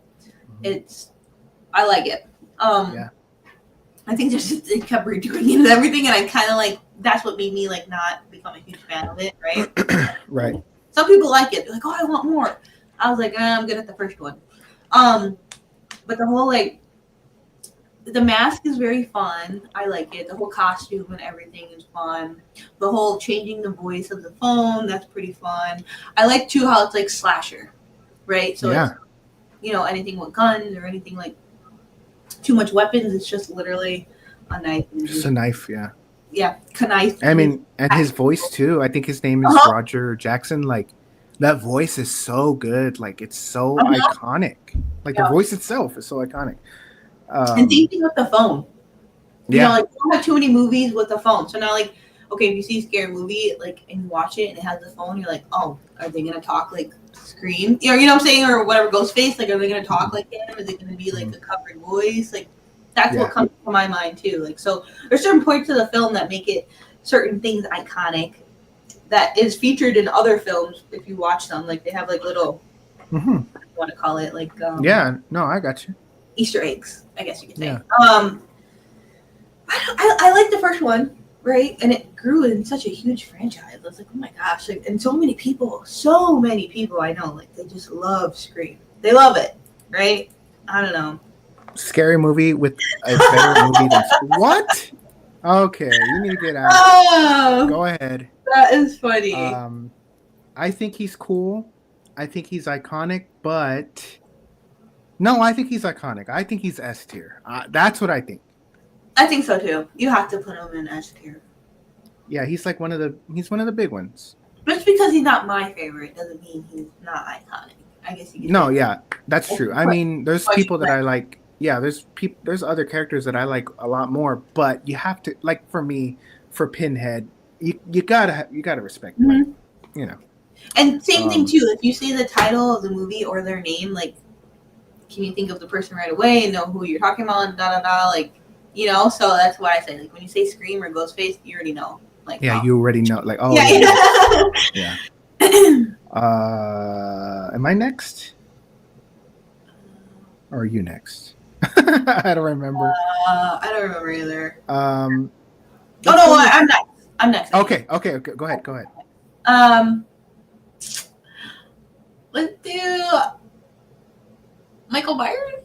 Speaker 2: I like it.
Speaker 1: Yeah.
Speaker 2: I think they kept redoing it and everything, and I kind of like that's what made me like not become a huge fan of it, right?
Speaker 1: Right.
Speaker 2: Some people like it. They're like, oh, I want more. I was like, I'm good at the first one. But the whole like The mask is very fun. I like it. The whole costume and everything is fun. The whole changing the voice of the phone, that's pretty fun. I like too how it's like slasher, right? So it's
Speaker 1: Yeah,
Speaker 2: anything with guns or anything like too much weapons. It's just literally a knife. And
Speaker 1: just
Speaker 2: just,
Speaker 1: a knife. Yeah.
Speaker 2: yeah, knife.
Speaker 1: I mean, and his voice too. I think his name is
Speaker 2: Uh-huh.
Speaker 1: Roger Jackson. Like that voice is so good. Like it's so
Speaker 2: Uh-huh.
Speaker 1: iconic. Like the
Speaker 2: Yeah.
Speaker 1: voice itself is so iconic.
Speaker 2: And same
Speaker 1: Um,
Speaker 2: thing with the phone.
Speaker 1: yeah,
Speaker 2: Like we don't have too many movies with the phone. So now, like, okay, if you see a scary movie, like, and you watch it and it has the phone, you're like, oh, are they gonna talk like Scream? You know what I'm saying, or whatever, Ghostface? Like, are they gonna talk
Speaker 1: Mhm.
Speaker 2: like him? Is it gonna be like
Speaker 1: Mhm.
Speaker 2: a covered voice? Like, that's what
Speaker 1: Yeah.
Speaker 2: comes to my mind too. Like, so there's certain points of the film that make it certain things iconic that is featured in other films. If you watch them, like they have like little,
Speaker 1: Hmm.
Speaker 2: what do you want to call it, like
Speaker 1: Yeah. No, I got you.
Speaker 2: Easter eggs, I guess you could say.
Speaker 1: Yeah.
Speaker 2: I like the first one, right? And it grew in such a huge franchise. I was like, oh my gosh! Like, and so many people I know, like they just love Scream. They love it, right? I don't know.
Speaker 1: Scary movie with a better movie than what? Okay, you need to get out.
Speaker 2: Oh,
Speaker 1: Go ahead.
Speaker 2: that is funny.
Speaker 1: Um, I think he's cool. I think he's iconic, but no, I think he's iconic. I think he's S tier. That's what I think.
Speaker 2: I think so too. You have to put him in S tier.
Speaker 1: Yeah, he's one of the big ones.
Speaker 2: Just because he's not my favorite doesn't mean he's not iconic. I guess you could
Speaker 1: No,
Speaker 2: say
Speaker 1: yeah, that's
Speaker 2: that.
Speaker 1: true. I mean, there's
Speaker 2: But
Speaker 1: people that I like. Yeah, there's other characters that I like a lot more, but you have to like for me, for Pinhead, you gotta respect like
Speaker 2: Mhm.
Speaker 1: you know.
Speaker 2: And same thing
Speaker 1: Um,
Speaker 2: too. If you say the title of the movie or their name, like, can you think of the person right away and know who you're talking about? And da da da. Like, So that's why I say, like, when you say Scream or Ghostface, you already know. Like,
Speaker 1: yeah,
Speaker 2: oh,
Speaker 1: you already know. Like, oh
Speaker 2: yeah.
Speaker 1: yeah, yeah,
Speaker 2: Yeah.
Speaker 1: yeah. Am I next or are you next? I don't remember.
Speaker 2: I don't remember either.
Speaker 1: Um,
Speaker 2: Oh
Speaker 1: let's
Speaker 2: no,
Speaker 1: go with.
Speaker 2: I'm next. I'm next. I think.
Speaker 1: Okay. Go ahead. Go ahead.
Speaker 2: Um, let's do Michael Myers,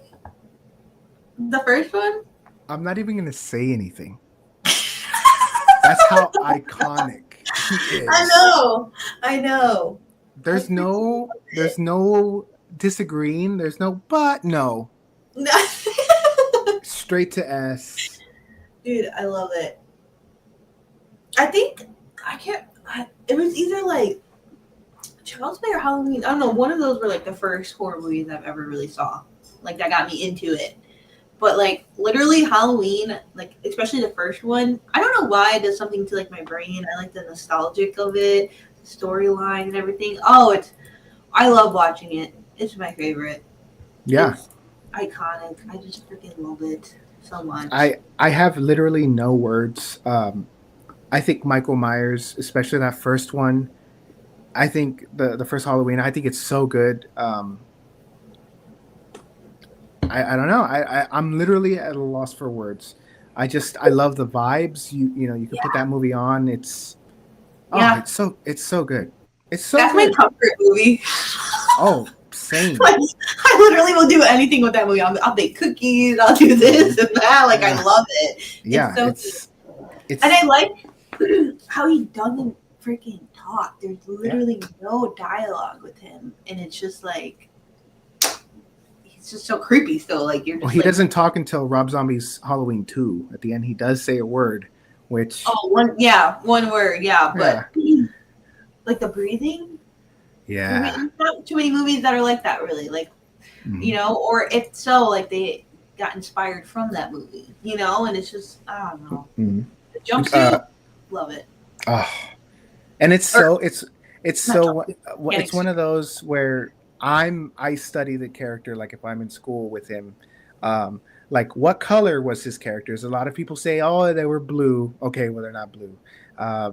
Speaker 2: the first one.
Speaker 1: I'm not even gonna say anything. That's how iconic he
Speaker 2: I
Speaker 1: is.
Speaker 2: know. I know. I freaking love
Speaker 1: There's
Speaker 2: it.
Speaker 1: no disagreeing. There's no but no. Straight to S.
Speaker 2: Dude, I love it. I think I can't. It was either like Child's Play or Halloween. I don't know. One of those were like the first horror movies I've ever really saw. Like that got me into it. But like literally Halloween, like especially the first one. I don't know why it does something to like my brain. I like the nostalgic of it, the storyline and everything. Oh, I love watching it. It's my favorite.
Speaker 1: Yeah.
Speaker 2: It's iconic. I just freaking love it so much.
Speaker 1: I have literally no words. I think Michael Myers, especially that first one. I think the first Halloween. I think it's so good. I don't know. I'm literally at a loss for words. I love the vibes. You could put
Speaker 2: Yeah.
Speaker 1: that movie on.
Speaker 2: Yeah.
Speaker 1: It's so good. It's so
Speaker 2: That's my
Speaker 1: good.
Speaker 2: comfort movie.
Speaker 1: Oh, same.
Speaker 2: Like, I literally will do anything with that movie. I'll bake cookies. I'll do
Speaker 1: Hmm.
Speaker 2: this and that. Like I
Speaker 1: Yeah,
Speaker 2: love it. It's
Speaker 1: yeah.
Speaker 2: so good, and I
Speaker 1: It's
Speaker 2: like how he doesn't freaking talk. There's
Speaker 1: yeah.
Speaker 2: literally no dialogue with him, and it's just like he's just so creepy. Still, like you're
Speaker 1: Well,
Speaker 2: just
Speaker 1: he
Speaker 2: like,
Speaker 1: doesn't talk until Rob Zombie's Halloween 2. At the end, he does say a word, which
Speaker 2: oh, one word, yeah.
Speaker 1: yeah,
Speaker 2: But like the breathing,
Speaker 1: yeah.
Speaker 2: there's not too many movies that are like that, really. Like
Speaker 1: Mhm.
Speaker 2: or if so, like they got inspired from that movie, and it's just I don't know.
Speaker 1: Mhm.
Speaker 2: The
Speaker 1: Uh,
Speaker 2: jumpsuit, love it.
Speaker 1: oh, and
Speaker 2: Or
Speaker 1: it's
Speaker 2: not
Speaker 1: so
Speaker 2: jumpsuit,
Speaker 1: it's
Speaker 2: panic
Speaker 1: one
Speaker 2: suit.
Speaker 1: of those where I study the character like if I'm in school with him. Like what color was his characters? A lot of people say, oh, they were blue. Okay, well they're not blue. Uh,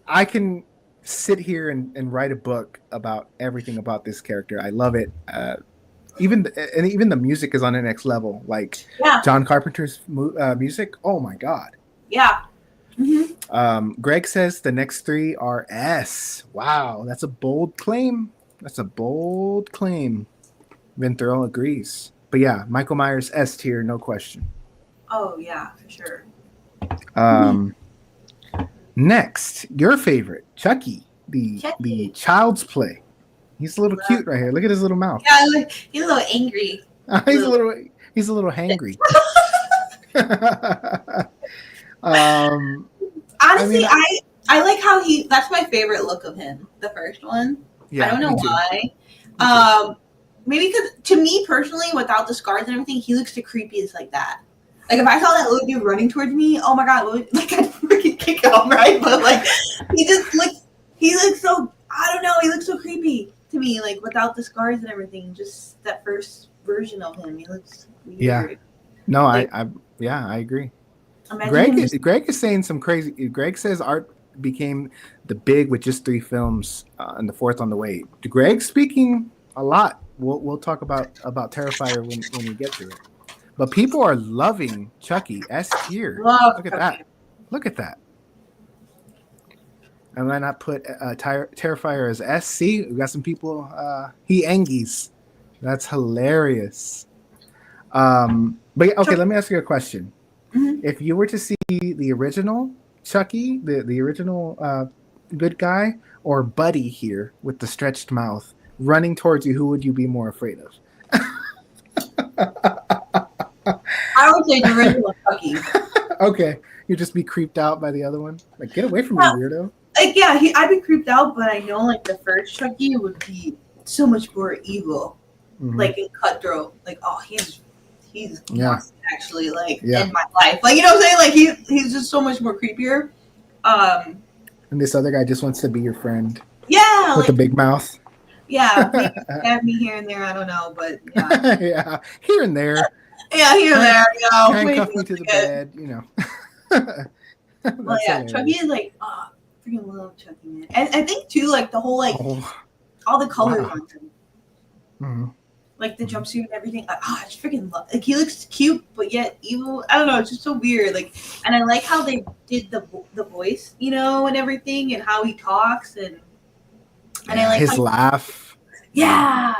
Speaker 1: I can sit here and write a book about everything about this character. I love it. Even the music is on the next level. Like
Speaker 2: Yeah,
Speaker 1: John Carpenter's music. Oh my god.
Speaker 2: yeah. Hmm.
Speaker 1: Greg says the next three are S. Wow, that's a bold claim. That's a bold claim. Ventura agrees. But yeah, Michael Myers S tier, no question.
Speaker 2: Oh yeah, for sure.
Speaker 1: Um, next, your favorite, Chucky, the
Speaker 2: Chucky.
Speaker 1: Child's Play. He's a little
Speaker 2: Love.
Speaker 1: cute right here. Look at his little mouth.
Speaker 2: Yeah, he's a little angry.
Speaker 1: he's a
Speaker 2: Little.
Speaker 1: little he's a little hangry. um, I
Speaker 2: Honestly,
Speaker 1: mean,
Speaker 2: I like how he. That's my favorite look of him. The first one. I
Speaker 1: yeah,
Speaker 2: don't know
Speaker 1: me too.
Speaker 2: why.
Speaker 1: Me too.
Speaker 2: Maybe because to me personally, without the scars and everything, he looks the creepiest like that. Like if I saw that little dude running towards me, oh my god, like I'd freaking kick him, right? But like he just looks. He looks so. I don't know. He looks so creepy to me. Like without the scars and everything, just that first version of him, he looks
Speaker 1: Yeah.
Speaker 2: weird.
Speaker 1: No,
Speaker 2: Like
Speaker 1: I agree.
Speaker 2: imagine him just.
Speaker 1: Greg is saying some crazy. Greg says art became the big with just 3 films, and the fourth on the way. Greg speaking a lot. We'll talk about Terrifier when we get to it. But people are loving Chucky S tier.
Speaker 2: Love
Speaker 1: Look at
Speaker 2: Chucky.
Speaker 1: that. Look at that. And why not put Terrifier as SC? We got some people. He Angies. That's hilarious. But okay, let me ask you a question.
Speaker 2: Mm-hmm.
Speaker 1: If you were to see the original Chucky, the original good guy, or Buddy here with the stretched mouth running towards you, who would you be more afraid of?
Speaker 2: I would say the original Chucky.
Speaker 1: Okay, you'd just be creeped out by the other one. Like, get away from me, weirdo.
Speaker 2: Like yeah, I'd be creeped out, but I know like the first Chucky would be so much more evil, like in cutthroat. Like oh, he's awesome, actually like in my life. Like you know what I'm saying? Like he's just so much more creepier.
Speaker 1: And this other guy just wants to be your friend.
Speaker 2: Yeah,
Speaker 1: with the big mouth.
Speaker 2: Yeah, maybe stab me here and there. I don't know, but yeah,
Speaker 1: yeah, here and there.
Speaker 2: Yeah, here and there. You know,
Speaker 1: handcuff me to the bed. You know.
Speaker 2: Well, yeah, Chucky is like, oh, I freaking love Chucky, man. And I think too, like the whole like all the colors on him, like the jumpsuit and everything. Like, oh, I just freaking love. Like he looks cute, but yet evil. I don't know. It's just so weird. Like, and I like how they did the voice, you know, and everything, and how he talks, and I like
Speaker 1: his laugh.
Speaker 2: Yeah,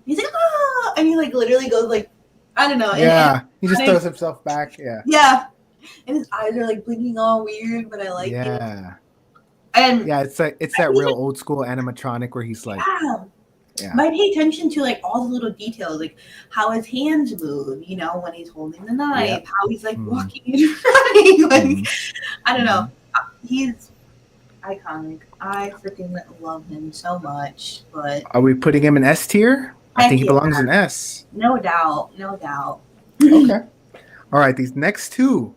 Speaker 2: he's like, oh, and he like literally goes like, I don't know.
Speaker 1: Yeah, he just throws himself back. Yeah.
Speaker 2: Yeah. And his eyes are like blinking all weird, but I like it.
Speaker 1: Yeah.
Speaker 2: And
Speaker 1: yeah, it's that real old school animatronic where he's like,
Speaker 2: yeah. I pay attention to like all the little details, like how his hands move, you know, when he's holding the knife, how he's like walking and running. Like, I don't know. He's iconic. I freaking love him so much. But
Speaker 1: are we putting him in S tier? I think he belongs in S.
Speaker 2: No doubt. No doubt.
Speaker 1: Okay. All right. These next two.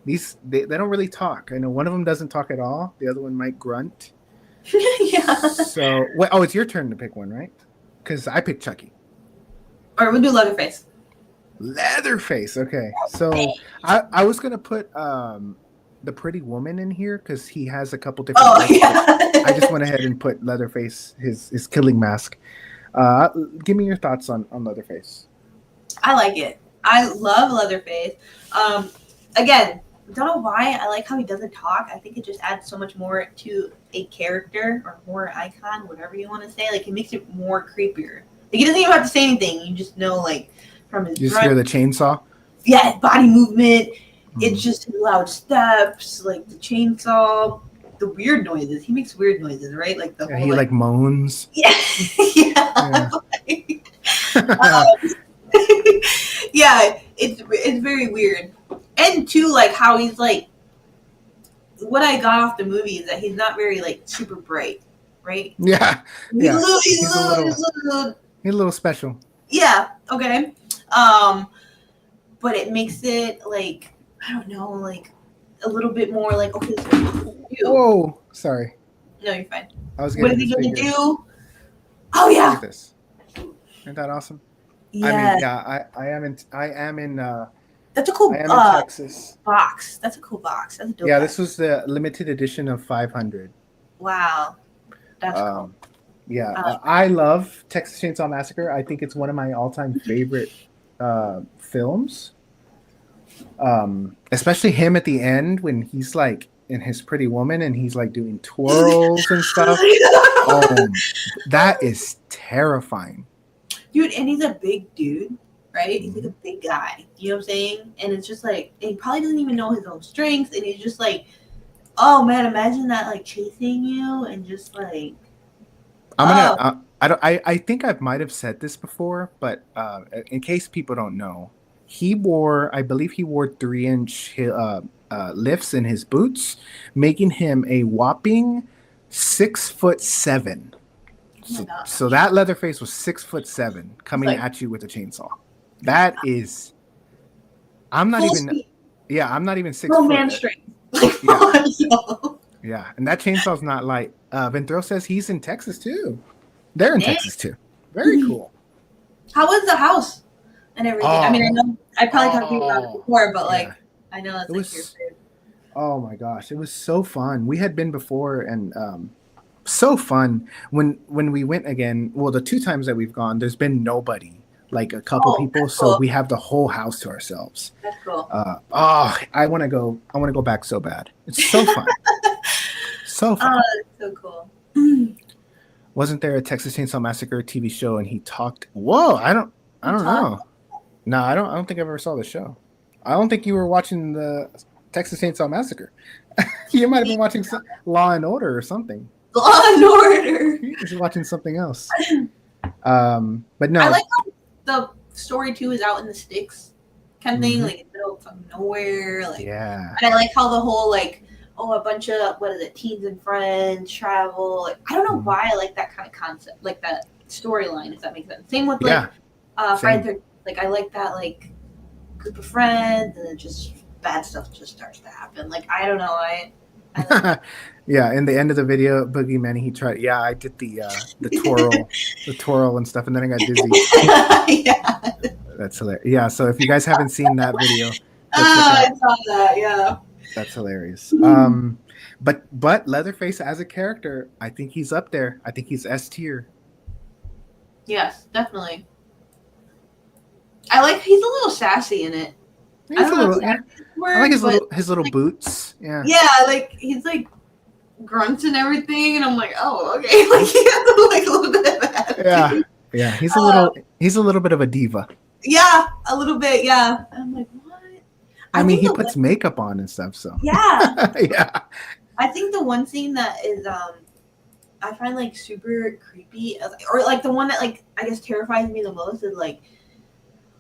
Speaker 1: They don't really talk. I know one of them doesn't talk at all. The other one might grunt.
Speaker 2: Yeah.
Speaker 1: So, it's your turn to pick one, right? Because I picked Chucky.
Speaker 2: All right, we'll do Leatherface.
Speaker 1: Leatherface. Okay. So I was gonna put the Pretty Woman in here because he has a couple different. I just went ahead and put Leatherface, his killing mask. Give me your thoughts on Leatherface.
Speaker 2: I like it. I love Leatherface. Again. Don't know why I like how he doesn't talk. I think it just adds so much more to a character or horror icon, whatever you want to say. Like it makes it more creepier. Like he doesn't even have to say anything. You just know, like from his.
Speaker 1: You just hear the chainsaw.
Speaker 2: Yeah, body movement. It's just loud steps, like the chainsaw, the weird noises. He makes weird noises, right? Like the whole,
Speaker 1: he like moans.
Speaker 2: Yeah, yeah. Yeah, it's very weird. And too, like how he's like, what I got off the movie is that he's not very like super bright, right?
Speaker 1: Yeah,
Speaker 2: he's a
Speaker 1: little special.
Speaker 2: Yeah. Okay. But it makes it like I don't know, like a little bit more like okay.
Speaker 1: Whoa, sorry.
Speaker 2: No, you're fine.
Speaker 1: What
Speaker 2: is he gonna do? Oh yeah.
Speaker 1: Look at this. Isn't that awesome?
Speaker 2: Yeah.
Speaker 1: I mean, yeah. I am in.
Speaker 2: That's a cool
Speaker 1: Texas.
Speaker 2: Box. That's a cool box. That's a dope
Speaker 1: box. This was the limited edition of 500.
Speaker 2: Wow. That's cool.
Speaker 1: Yeah, I love Texas Chainsaw Massacre. I think it's one of my all-time favorite films. Especially him at the end when he's like in his Pretty Woman and he's like doing twirls and stuff. Oh, that is terrifying.
Speaker 2: Dude, and he's a big dude. right? He's like a big guy. You know what I'm saying? And it's just like, and he probably doesn't even know his own strengths, and he's just like, oh man, imagine that like chasing you and just like,
Speaker 1: I'm gonna.
Speaker 2: oh,
Speaker 1: I don't. I think I might have said this before, but in case people don't know, he wore. I believe he wore 3-inch lifts in his boots, making him a whopping 6'7".
Speaker 2: oh my
Speaker 1: So
Speaker 2: gosh,
Speaker 1: that Leatherface was 6'7",
Speaker 2: it's
Speaker 1: coming
Speaker 2: like
Speaker 1: at you with a chainsaw. That is. I'm not
Speaker 2: full
Speaker 1: even.
Speaker 2: speed,
Speaker 1: Yeah, I'm not even 6 foot.
Speaker 2: man strength. Like,
Speaker 1: Yeah,
Speaker 2: so,
Speaker 1: yeah, and that chainsaw's not light. Ventrell says he's in Texas too. They're in
Speaker 2: dang.
Speaker 1: Texas too. Very cool.
Speaker 2: How was the house and everything? I mean, I
Speaker 1: Oh,
Speaker 2: know I probably talked to you about it
Speaker 1: oh,
Speaker 2: before, but
Speaker 1: yeah.
Speaker 2: like, I know
Speaker 1: It
Speaker 2: it's like your
Speaker 1: was.
Speaker 2: favorite.
Speaker 1: Oh my gosh, it was so fun. We had been before, and so fun when we went again. Well, the 2 times that we've gone, there's been nobody, like a couple
Speaker 2: Oh,
Speaker 1: people,
Speaker 2: that's
Speaker 1: so
Speaker 2: cool.
Speaker 1: we have the whole house to ourselves.
Speaker 2: That's cool.
Speaker 1: Oh, I want to go. I want to go back so bad. It's so fun. So
Speaker 2: Oh,
Speaker 1: fun.
Speaker 2: that's so cool.
Speaker 1: Wasn't there a Texas Chainsaw Massacre TV show and he talked? Whoa, I
Speaker 2: You
Speaker 1: don't
Speaker 2: talk.
Speaker 1: know. No, I don't think I ever saw the show. I don't think you were watching the Texas Chainsaw Massacre. You might have been watching Law and Order or something.
Speaker 2: Law and Order.
Speaker 1: You were watching something else. But
Speaker 2: I
Speaker 1: no,
Speaker 2: like how the story too is out in the sticks, kind of thing,
Speaker 1: hmm,
Speaker 2: like in the middle of fucking nowhere. Like,
Speaker 1: yeah,
Speaker 2: and I like how the whole like, oh, a bunch of what is it, teens and friends travel. Like, I don't know
Speaker 1: mhm,
Speaker 2: why I like that kind of concept, like that storyline, if that makes sense. Same with
Speaker 1: yeah,
Speaker 2: like Friday
Speaker 1: same.
Speaker 2: 13th. Like, I like that like group of friends, and then just bad stuff just starts to happen. Like, I don't know, I like
Speaker 1: Yeah, in the end of the video, Boogeyman, he tried. Yeah, I did the twirl and stuff, and then I got dizzy.
Speaker 2: yeah.
Speaker 1: That's hilarious. Yeah, so if you guys haven't seen that video, go check
Speaker 2: I
Speaker 1: out.
Speaker 2: saw that. Yeah.
Speaker 1: That's hilarious. But Leatherface as a character, I think he's up there. I think he's S tier.
Speaker 2: Yes, definitely. I like he's a little sassy in it. I
Speaker 1: He's
Speaker 2: don't
Speaker 1: a
Speaker 2: know if
Speaker 1: little, yeah.
Speaker 2: that's the
Speaker 1: I like
Speaker 2: word, but
Speaker 1: his little
Speaker 2: like,
Speaker 1: boots. Yeah,
Speaker 2: yeah, like he's like grunts and everything, and I'm like, oh, okay, like he has like a little bit of
Speaker 1: yeah,
Speaker 2: attitude.
Speaker 1: yeah.
Speaker 2: Uh,
Speaker 1: He's a little bit of a diva.
Speaker 2: yeah, a little bit, yeah. I'm like, what?
Speaker 1: I
Speaker 2: I
Speaker 1: mean,
Speaker 2: think
Speaker 1: he
Speaker 2: the
Speaker 1: puts makeup on and stuff. So
Speaker 2: yeah,
Speaker 1: yeah.
Speaker 2: I think the one scene that is I find like super creepy, or like the one that like I guess terrifies me the most is like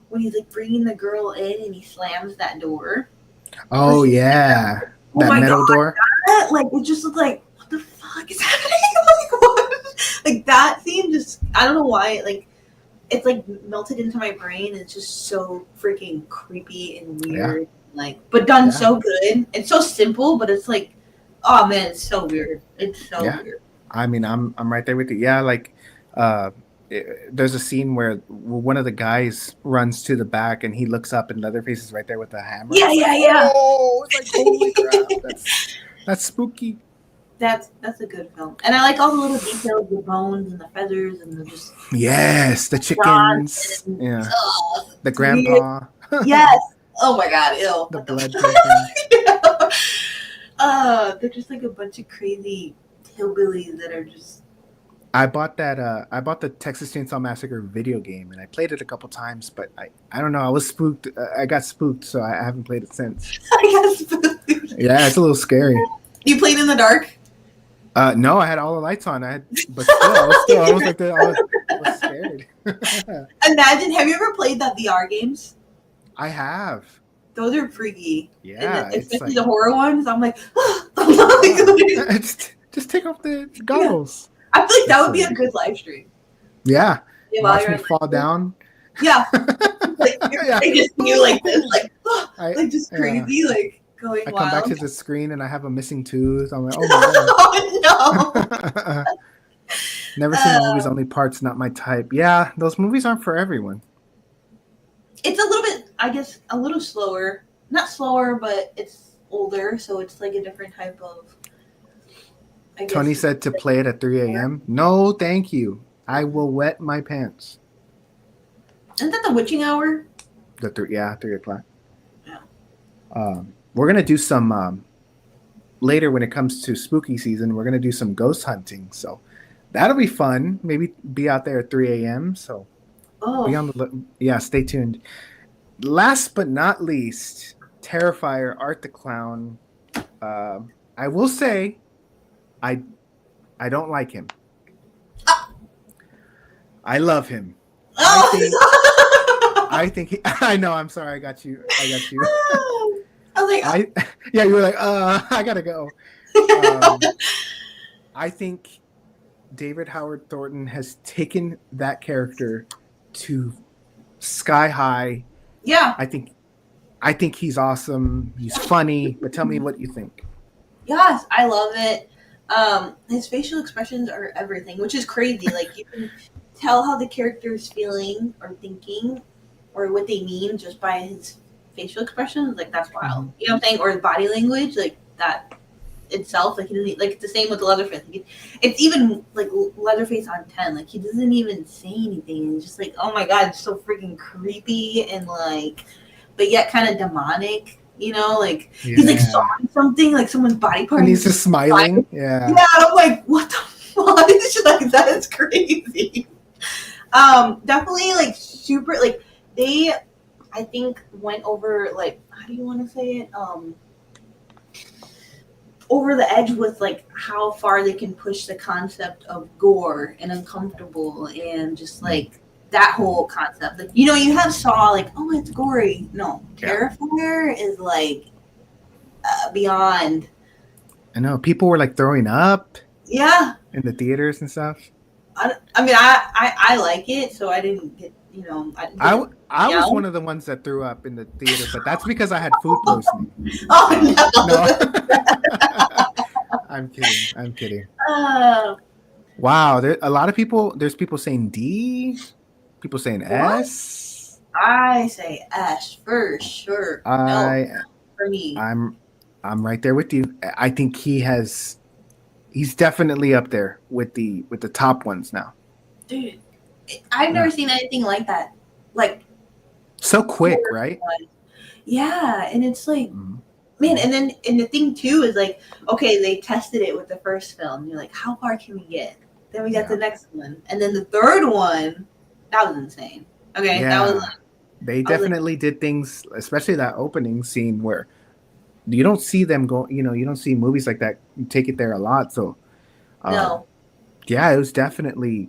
Speaker 2: when he's like bringing the girl in and he slams that door.
Speaker 1: Oh yeah,
Speaker 2: Oh
Speaker 1: that
Speaker 2: my
Speaker 1: metal
Speaker 2: god,
Speaker 1: door.
Speaker 2: like it just looked like what the fuck is happening? Like what? Like that scene just I don't know why like it's like melted into my brain. It's just so freaking creepy and
Speaker 1: Yeah,
Speaker 2: weird. Like but done
Speaker 1: yeah,
Speaker 2: so good. It's so simple, but it's like oh man, it's so weird. It's so
Speaker 1: yeah.
Speaker 2: weird.
Speaker 1: I mean, I'm right there with you. Yeah, like uh, there's a scene where one of the guys runs to the back and he looks up and Leatherface is right there with a hammer.
Speaker 2: Yeah,
Speaker 1: It's like,
Speaker 2: yeah, yeah.
Speaker 1: oh, it's like holy crap, that's spooky.
Speaker 2: That's a good film. And I like all the little details, the bones and the feathers and the just
Speaker 1: Yes, the
Speaker 2: bronze
Speaker 1: chickens.
Speaker 2: and
Speaker 1: Yeah, the
Speaker 2: it's weird.
Speaker 1: grandpa,
Speaker 2: Yes. Oh my god, ew.
Speaker 1: the
Speaker 2: What the
Speaker 1: blood drinking.
Speaker 2: fuck? They're just like a bunch of crazy hillbillies that are just
Speaker 1: I bought that. I bought the Texas Chainsaw Massacre video game, and I played it a couple times. But I don't know. I was spooked. I got spooked, so I haven't played it since.
Speaker 2: I guess food.
Speaker 1: Yeah, it's a little scary.
Speaker 2: You played in the dark?
Speaker 1: No, I had all the lights on. But still, I was like, I was scared.
Speaker 2: Imagine, have you ever played that VR games?
Speaker 1: I have.
Speaker 2: Those are freaky. And
Speaker 1: Yeah, it's
Speaker 2: especially
Speaker 1: like,
Speaker 2: the horror ones. I'm like,
Speaker 1: yeah.
Speaker 2: like
Speaker 1: Just take off the
Speaker 2: yeah.
Speaker 1: goggles.
Speaker 2: I feel like that
Speaker 1: That's
Speaker 2: would be a
Speaker 1: hilarious.
Speaker 2: good live stream.
Speaker 1: Yeah,
Speaker 2: Yeah, while
Speaker 1: watch
Speaker 2: you're
Speaker 1: me
Speaker 2: in
Speaker 1: fall
Speaker 2: live stream.
Speaker 1: down.
Speaker 2: Yeah. Like
Speaker 1: Yeah,
Speaker 2: I just you like this, like
Speaker 1: I
Speaker 2: like just
Speaker 1: yeah.
Speaker 2: crazy, like going
Speaker 1: I come back
Speaker 2: wild.
Speaker 1: to the screen and I have a missing tooth. I'm like, oh
Speaker 2: Oh no.
Speaker 1: my god. Never seen the movies,
Speaker 2: Uh,
Speaker 1: only parts, not my type. Yeah, those movies aren't for everyone.
Speaker 2: it's a little bit, I guess, a little slower. Not slower, but it's older, so it's like a different type of. I
Speaker 1: Tony
Speaker 2: guess.
Speaker 1: said to play it at 3 a.m. No, thank you. I will wet my pants.
Speaker 2: Isn't that the witching hour?
Speaker 1: Yeah, 3 o'clock.
Speaker 2: Yeah.
Speaker 1: We're gonna do some later when it comes to spooky season. We're gonna do some ghost hunting, so that'll be fun. Maybe be out there at 3 a.m. So
Speaker 2: Oh,
Speaker 1: Be on the yeah. Stay tuned. Last but not least, Terrifier Art the Clown. I will say, I I don't like him. I love him. I think
Speaker 2: oh.
Speaker 1: I think he, I know. I'm sorry. I got you. I got you.
Speaker 2: I was like,
Speaker 1: I yeah. You were like, I gotta go. Um, I think David Howard Thornton has taken that character to sky high.
Speaker 2: yeah,
Speaker 1: I think he's awesome. He's funny. But tell me what you think.
Speaker 2: yes, I love it. His facial expressions are everything, which is crazy. Like you can tell how the character is feeling or thinking or what they mean just by his facial expressions. Like that's wild.
Speaker 1: Mhm.
Speaker 2: You know what I'm saying? Or his body language, like that itself. Like he doesn't like it's the same with Leatherface. Like, it's even like Leatherface on 10. Like he doesn't even say anything. It's just like, oh my god, it's so freaking creepy and like, but yet kind of demonic. You know, like he's like
Speaker 1: Yeah.
Speaker 2: sawing something, like someone's body part.
Speaker 1: And
Speaker 2: And
Speaker 1: he's
Speaker 2: he's
Speaker 1: just
Speaker 2: just fine.
Speaker 1: smiling. Yeah.
Speaker 2: Yeah, and I'm like, what the fuck? It's just like that is crazy. Definitely like super like they I think went over like how do you want to say it? Over the edge with like how far they can push the concept of gore and uncomfortable and just like that whole concept. Like you know, you have Saw like, oh it's gory. No,
Speaker 1: Yeah.
Speaker 2: Terrifier is like beyond.
Speaker 1: I know. People were like throwing up
Speaker 2: Yeah.
Speaker 1: in the theaters and stuff.
Speaker 2: I mean I like it, so I didn't get you know I didn't
Speaker 1: I was
Speaker 2: yell.
Speaker 1: one of the ones that threw up in the theater, but that's because I had food poisoning.
Speaker 2: Oh
Speaker 1: No. I'm kidding. I'm kidding.
Speaker 2: no. Uh,
Speaker 1: Wow, there a lot of people. There's people saying D, people saying
Speaker 2: what?
Speaker 1: S.
Speaker 2: I say S for sure. No,
Speaker 1: I
Speaker 2: for me.
Speaker 1: I'm I'm right there with you. I think he's definitely up there with the top ones now.
Speaker 2: Dude, I've
Speaker 1: Yeah.
Speaker 2: never seen anything like that. Like,
Speaker 1: So quick, right?
Speaker 2: yeah, and it's like,
Speaker 1: Mhm.
Speaker 2: man, and the thing too is like, okay, they tested it with the first film. You're like, how far can we get? Then we got
Speaker 1: Yeah.
Speaker 2: the next one, and then the third one, that was insane. Okay, that was
Speaker 1: Yeah.
Speaker 2: like,
Speaker 1: They
Speaker 2: I was like,
Speaker 1: definitely did things, especially that opening scene where you don't see them go. You don't see movies like that take it there a lot. So, um,
Speaker 2: no,
Speaker 1: yeah, it's definitely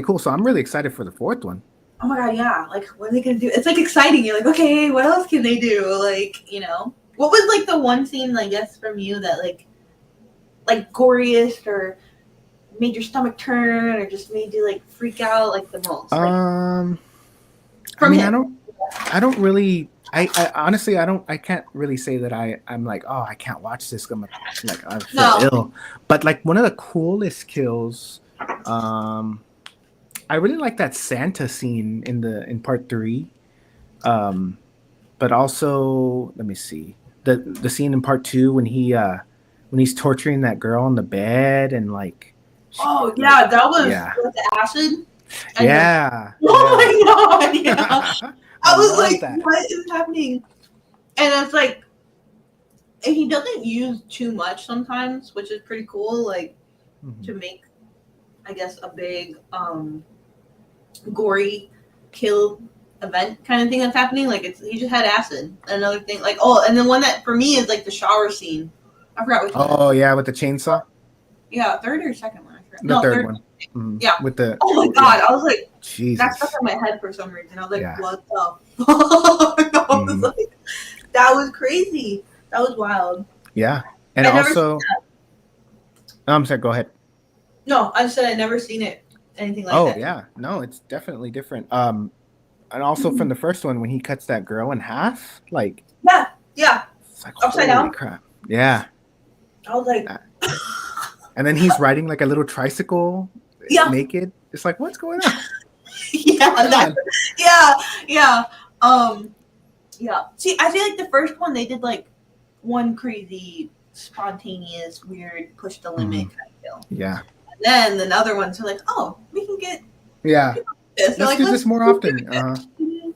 Speaker 1: cool. So I'm really excited for the fourth one.
Speaker 2: oh my god, yeah, like what are they gonna do? It's like exciting. You're like, okay, what else can they do? Like, you know, what was like the one scene, I guess, from you that like goriest or made your stomach turn or just made you like freak out like the most, like
Speaker 1: Um, I
Speaker 2: from
Speaker 1: mean,
Speaker 2: him?
Speaker 1: I don't really. I honestly, I can't really say that I'm like, oh, I can't watch this. Like, I feel
Speaker 2: No,
Speaker 1: ill. But like one of the coolest kills, um, I really like that Santa scene in part three. Um, but also, let me see the scene in part two when he's torturing that girl in the bed and like,
Speaker 2: oh
Speaker 1: like
Speaker 2: yeah, that was
Speaker 1: yeah,
Speaker 2: with the acid and the
Speaker 1: yeah,
Speaker 2: oh
Speaker 1: yeah.
Speaker 2: my god, yeah.
Speaker 1: I
Speaker 2: I was
Speaker 1: love
Speaker 2: like,
Speaker 1: that.
Speaker 2: what is happening? And it's like, and he doesn't use too much sometimes, which is pretty cool. Like
Speaker 1: Mhm.
Speaker 2: to make, I guess, a big gory kill event kind of thing that's happening. Like it's he just had acid. Another thing, like oh, and then one that for me is like the shower scene. I forgot which one.
Speaker 1: Oh yeah, with the chainsaw.
Speaker 2: Yeah, third or second one. I forgot.
Speaker 1: The
Speaker 2: No,
Speaker 1: third
Speaker 2: third.
Speaker 1: one. Mhm.
Speaker 2: Yeah.
Speaker 1: With the
Speaker 2: Oh my
Speaker 1: yeah.
Speaker 2: god, I was like, that stuck
Speaker 1: Jesus.
Speaker 2: in my head for some reason. I was like,
Speaker 1: Yeah.
Speaker 2: what the fuck? I was
Speaker 1: Mhm.
Speaker 2: like, that was crazy. That was wild.
Speaker 1: Yeah. And
Speaker 2: I never seen
Speaker 1: also,
Speaker 2: that.
Speaker 1: I'm sorry. Go ahead.
Speaker 2: No, I just said I never seen it. Anything like
Speaker 1: Oh
Speaker 2: that.
Speaker 1: yeah. No, it's definitely different. And also
Speaker 2: Mhm.
Speaker 1: from the first one when he cuts that girl in half, like
Speaker 2: Yeah, yeah.
Speaker 1: it's like
Speaker 2: Upside
Speaker 1: holy
Speaker 2: down.
Speaker 1: crap. Yeah.
Speaker 2: I was like,
Speaker 1: Uh, And then he's riding like a little tricycle
Speaker 2: yeah,
Speaker 1: naked. It's like what's going on?
Speaker 2: yeah,
Speaker 1: What's going
Speaker 2: that,
Speaker 1: on?
Speaker 2: yeah, yeah. Um, yeah. See, I feel like the first one they did like one crazy, spontaneous, weird, push the limit
Speaker 1: Mhm.
Speaker 2: kind of deal.
Speaker 1: Yeah.
Speaker 2: And then the other ones are like, oh, we can get
Speaker 1: Yeah.
Speaker 2: this. They're
Speaker 1: Let's
Speaker 2: like,
Speaker 1: do
Speaker 2: let's
Speaker 1: this more
Speaker 2: do
Speaker 1: often.
Speaker 2: this. Mhm.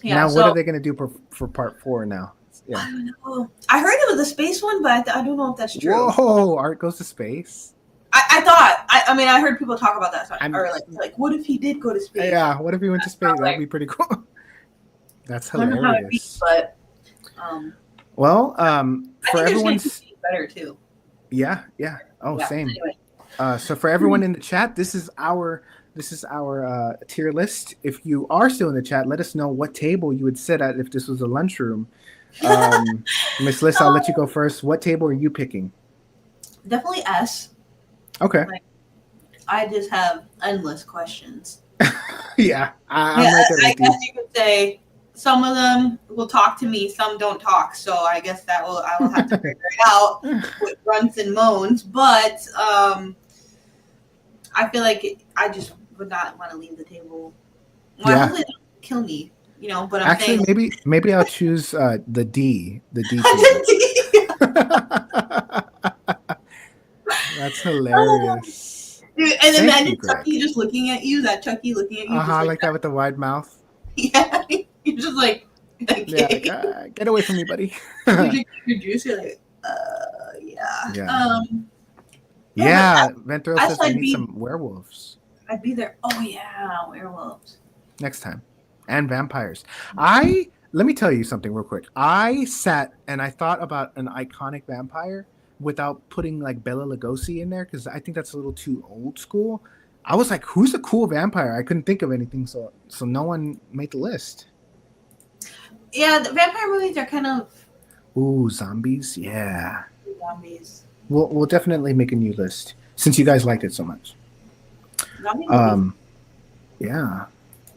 Speaker 2: Yeah.
Speaker 1: Now what are
Speaker 2: So
Speaker 1: they gonna do for part four now?
Speaker 2: I
Speaker 1: Yeah.
Speaker 2: don't know. I heard it was a space one, but I don't know if that's true.
Speaker 1: Whoa! Art goes to space.
Speaker 2: I thought I mean, I heard people talk about that,
Speaker 1: I'm,
Speaker 2: or like, what if he did go to space?
Speaker 1: yeah, what if he went to space? That'd be pretty cool. That's
Speaker 2: I don't know how it'd be,
Speaker 1: hilarious.
Speaker 2: but
Speaker 1: Well,
Speaker 2: I
Speaker 1: for
Speaker 2: think there's gonna
Speaker 1: everyone's,
Speaker 2: be better too.
Speaker 1: yeah. Oh,
Speaker 2: Yeah.
Speaker 1: same.
Speaker 2: Anyway.
Speaker 1: So for everyone in the chat, this is our tier list. If you are still in the chat, let us know what table you would sit at if this was a lunchroom. Misslyss, I'll let you go first. What table are you picking?
Speaker 2: Definitely S.
Speaker 1: Okay.
Speaker 2: Like, I just have endless questions.
Speaker 1: Yeah, I'm right there with
Speaker 2: I
Speaker 1: you.
Speaker 2: guess you could say some of them will talk to me, some don't talk. So I guess I will have to figure it out with grunts and moans. But I feel like I just would not want to leave the table. Well, hopefully they don't kill me, But I'm
Speaker 1: actually
Speaker 2: saying,
Speaker 1: maybe I'll choose the D table. That's hilarious.
Speaker 2: Dude, and then
Speaker 1: Thank you,
Speaker 2: Chucky just looking at you, Chucky looking at you, just
Speaker 1: like that with the wide mouth.
Speaker 2: Yeah, you're just like,
Speaker 1: Yeah,
Speaker 2: okay.
Speaker 1: like, get away from me, buddy.
Speaker 2: You drink your juice, you're like, yeah.
Speaker 1: Yeah, Ventro
Speaker 2: I
Speaker 1: says we need some werewolves.
Speaker 2: I'd be there. Oh yeah, werewolves.
Speaker 1: Next time. And vampires. Let me tell you something real quick. I sat and I thought about an iconic vampire without putting like Bela Lugosi in there because I think that's a little too old school. I was like, who's a cool vampire? I couldn't think of anything, so no one made the list.
Speaker 2: Yeah, the vampire movies are kind of
Speaker 1: Zombies. Yeah.
Speaker 2: Zombies.
Speaker 1: We'll definitely make a new list since you guys liked it so much.
Speaker 2: Zombies.
Speaker 1: Yeah.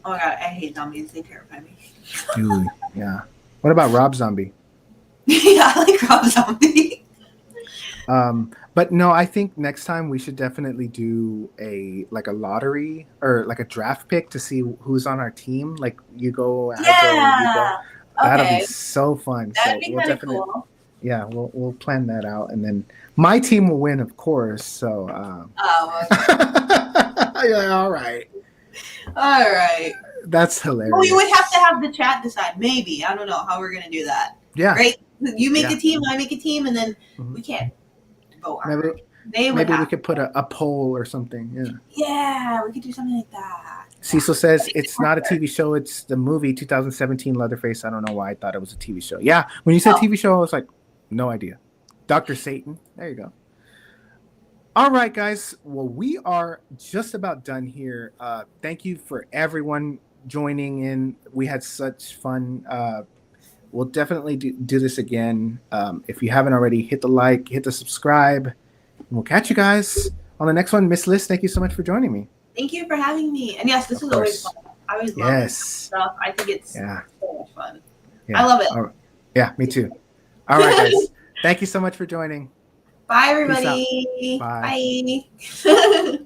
Speaker 2: Oh my god, I hate zombies. They terrify me.
Speaker 1: Dude, yeah. What about Rob Zombie?
Speaker 2: Yeah, I like Rob Zombie.
Speaker 1: But no, I think next time we should definitely do a lottery or like a draft pick to see who's on our team. Like you go, I go, you go. That'll be so fun.
Speaker 2: That'd be kind of cool.
Speaker 1: Yeah, we'll plan that out, and then my team will win, of course. So. Yeah. All right. That's hilarious.
Speaker 2: Well, we would have to have the chat decide. Maybe, I don't know how we're gonna do that.
Speaker 1: Yeah.
Speaker 2: Right. You make a team, I make a team, and then we can't vote.
Speaker 1: Maybe we could put a poll or something. Yeah.
Speaker 2: Yeah, we could do something like that.
Speaker 1: Cecil says it's not a TV show. It's the movie 2017 Leatherface. I don't know why I thought it was a TV show. Yeah, when you said TV show, I was like, no idea. Dr. Satan. There you go. All right, guys. Well, we are just about done here. Thank you for everyone joining in. We had such fun. We'll definitely do this again. If you haven't already, hit the like, hit the subscribe. And we'll catch you guys on the next one. Misslyss, thank you so much for joining me.
Speaker 2: Thank you for having me. And yes, this is always fun. I always love this stuff. I think it's so much fun. Yeah. I love it.
Speaker 1: Right. Yeah, me too. All right, guys. Thank you so much for joining.
Speaker 2: Bye, everybody.
Speaker 1: Bye.
Speaker 2: Bye.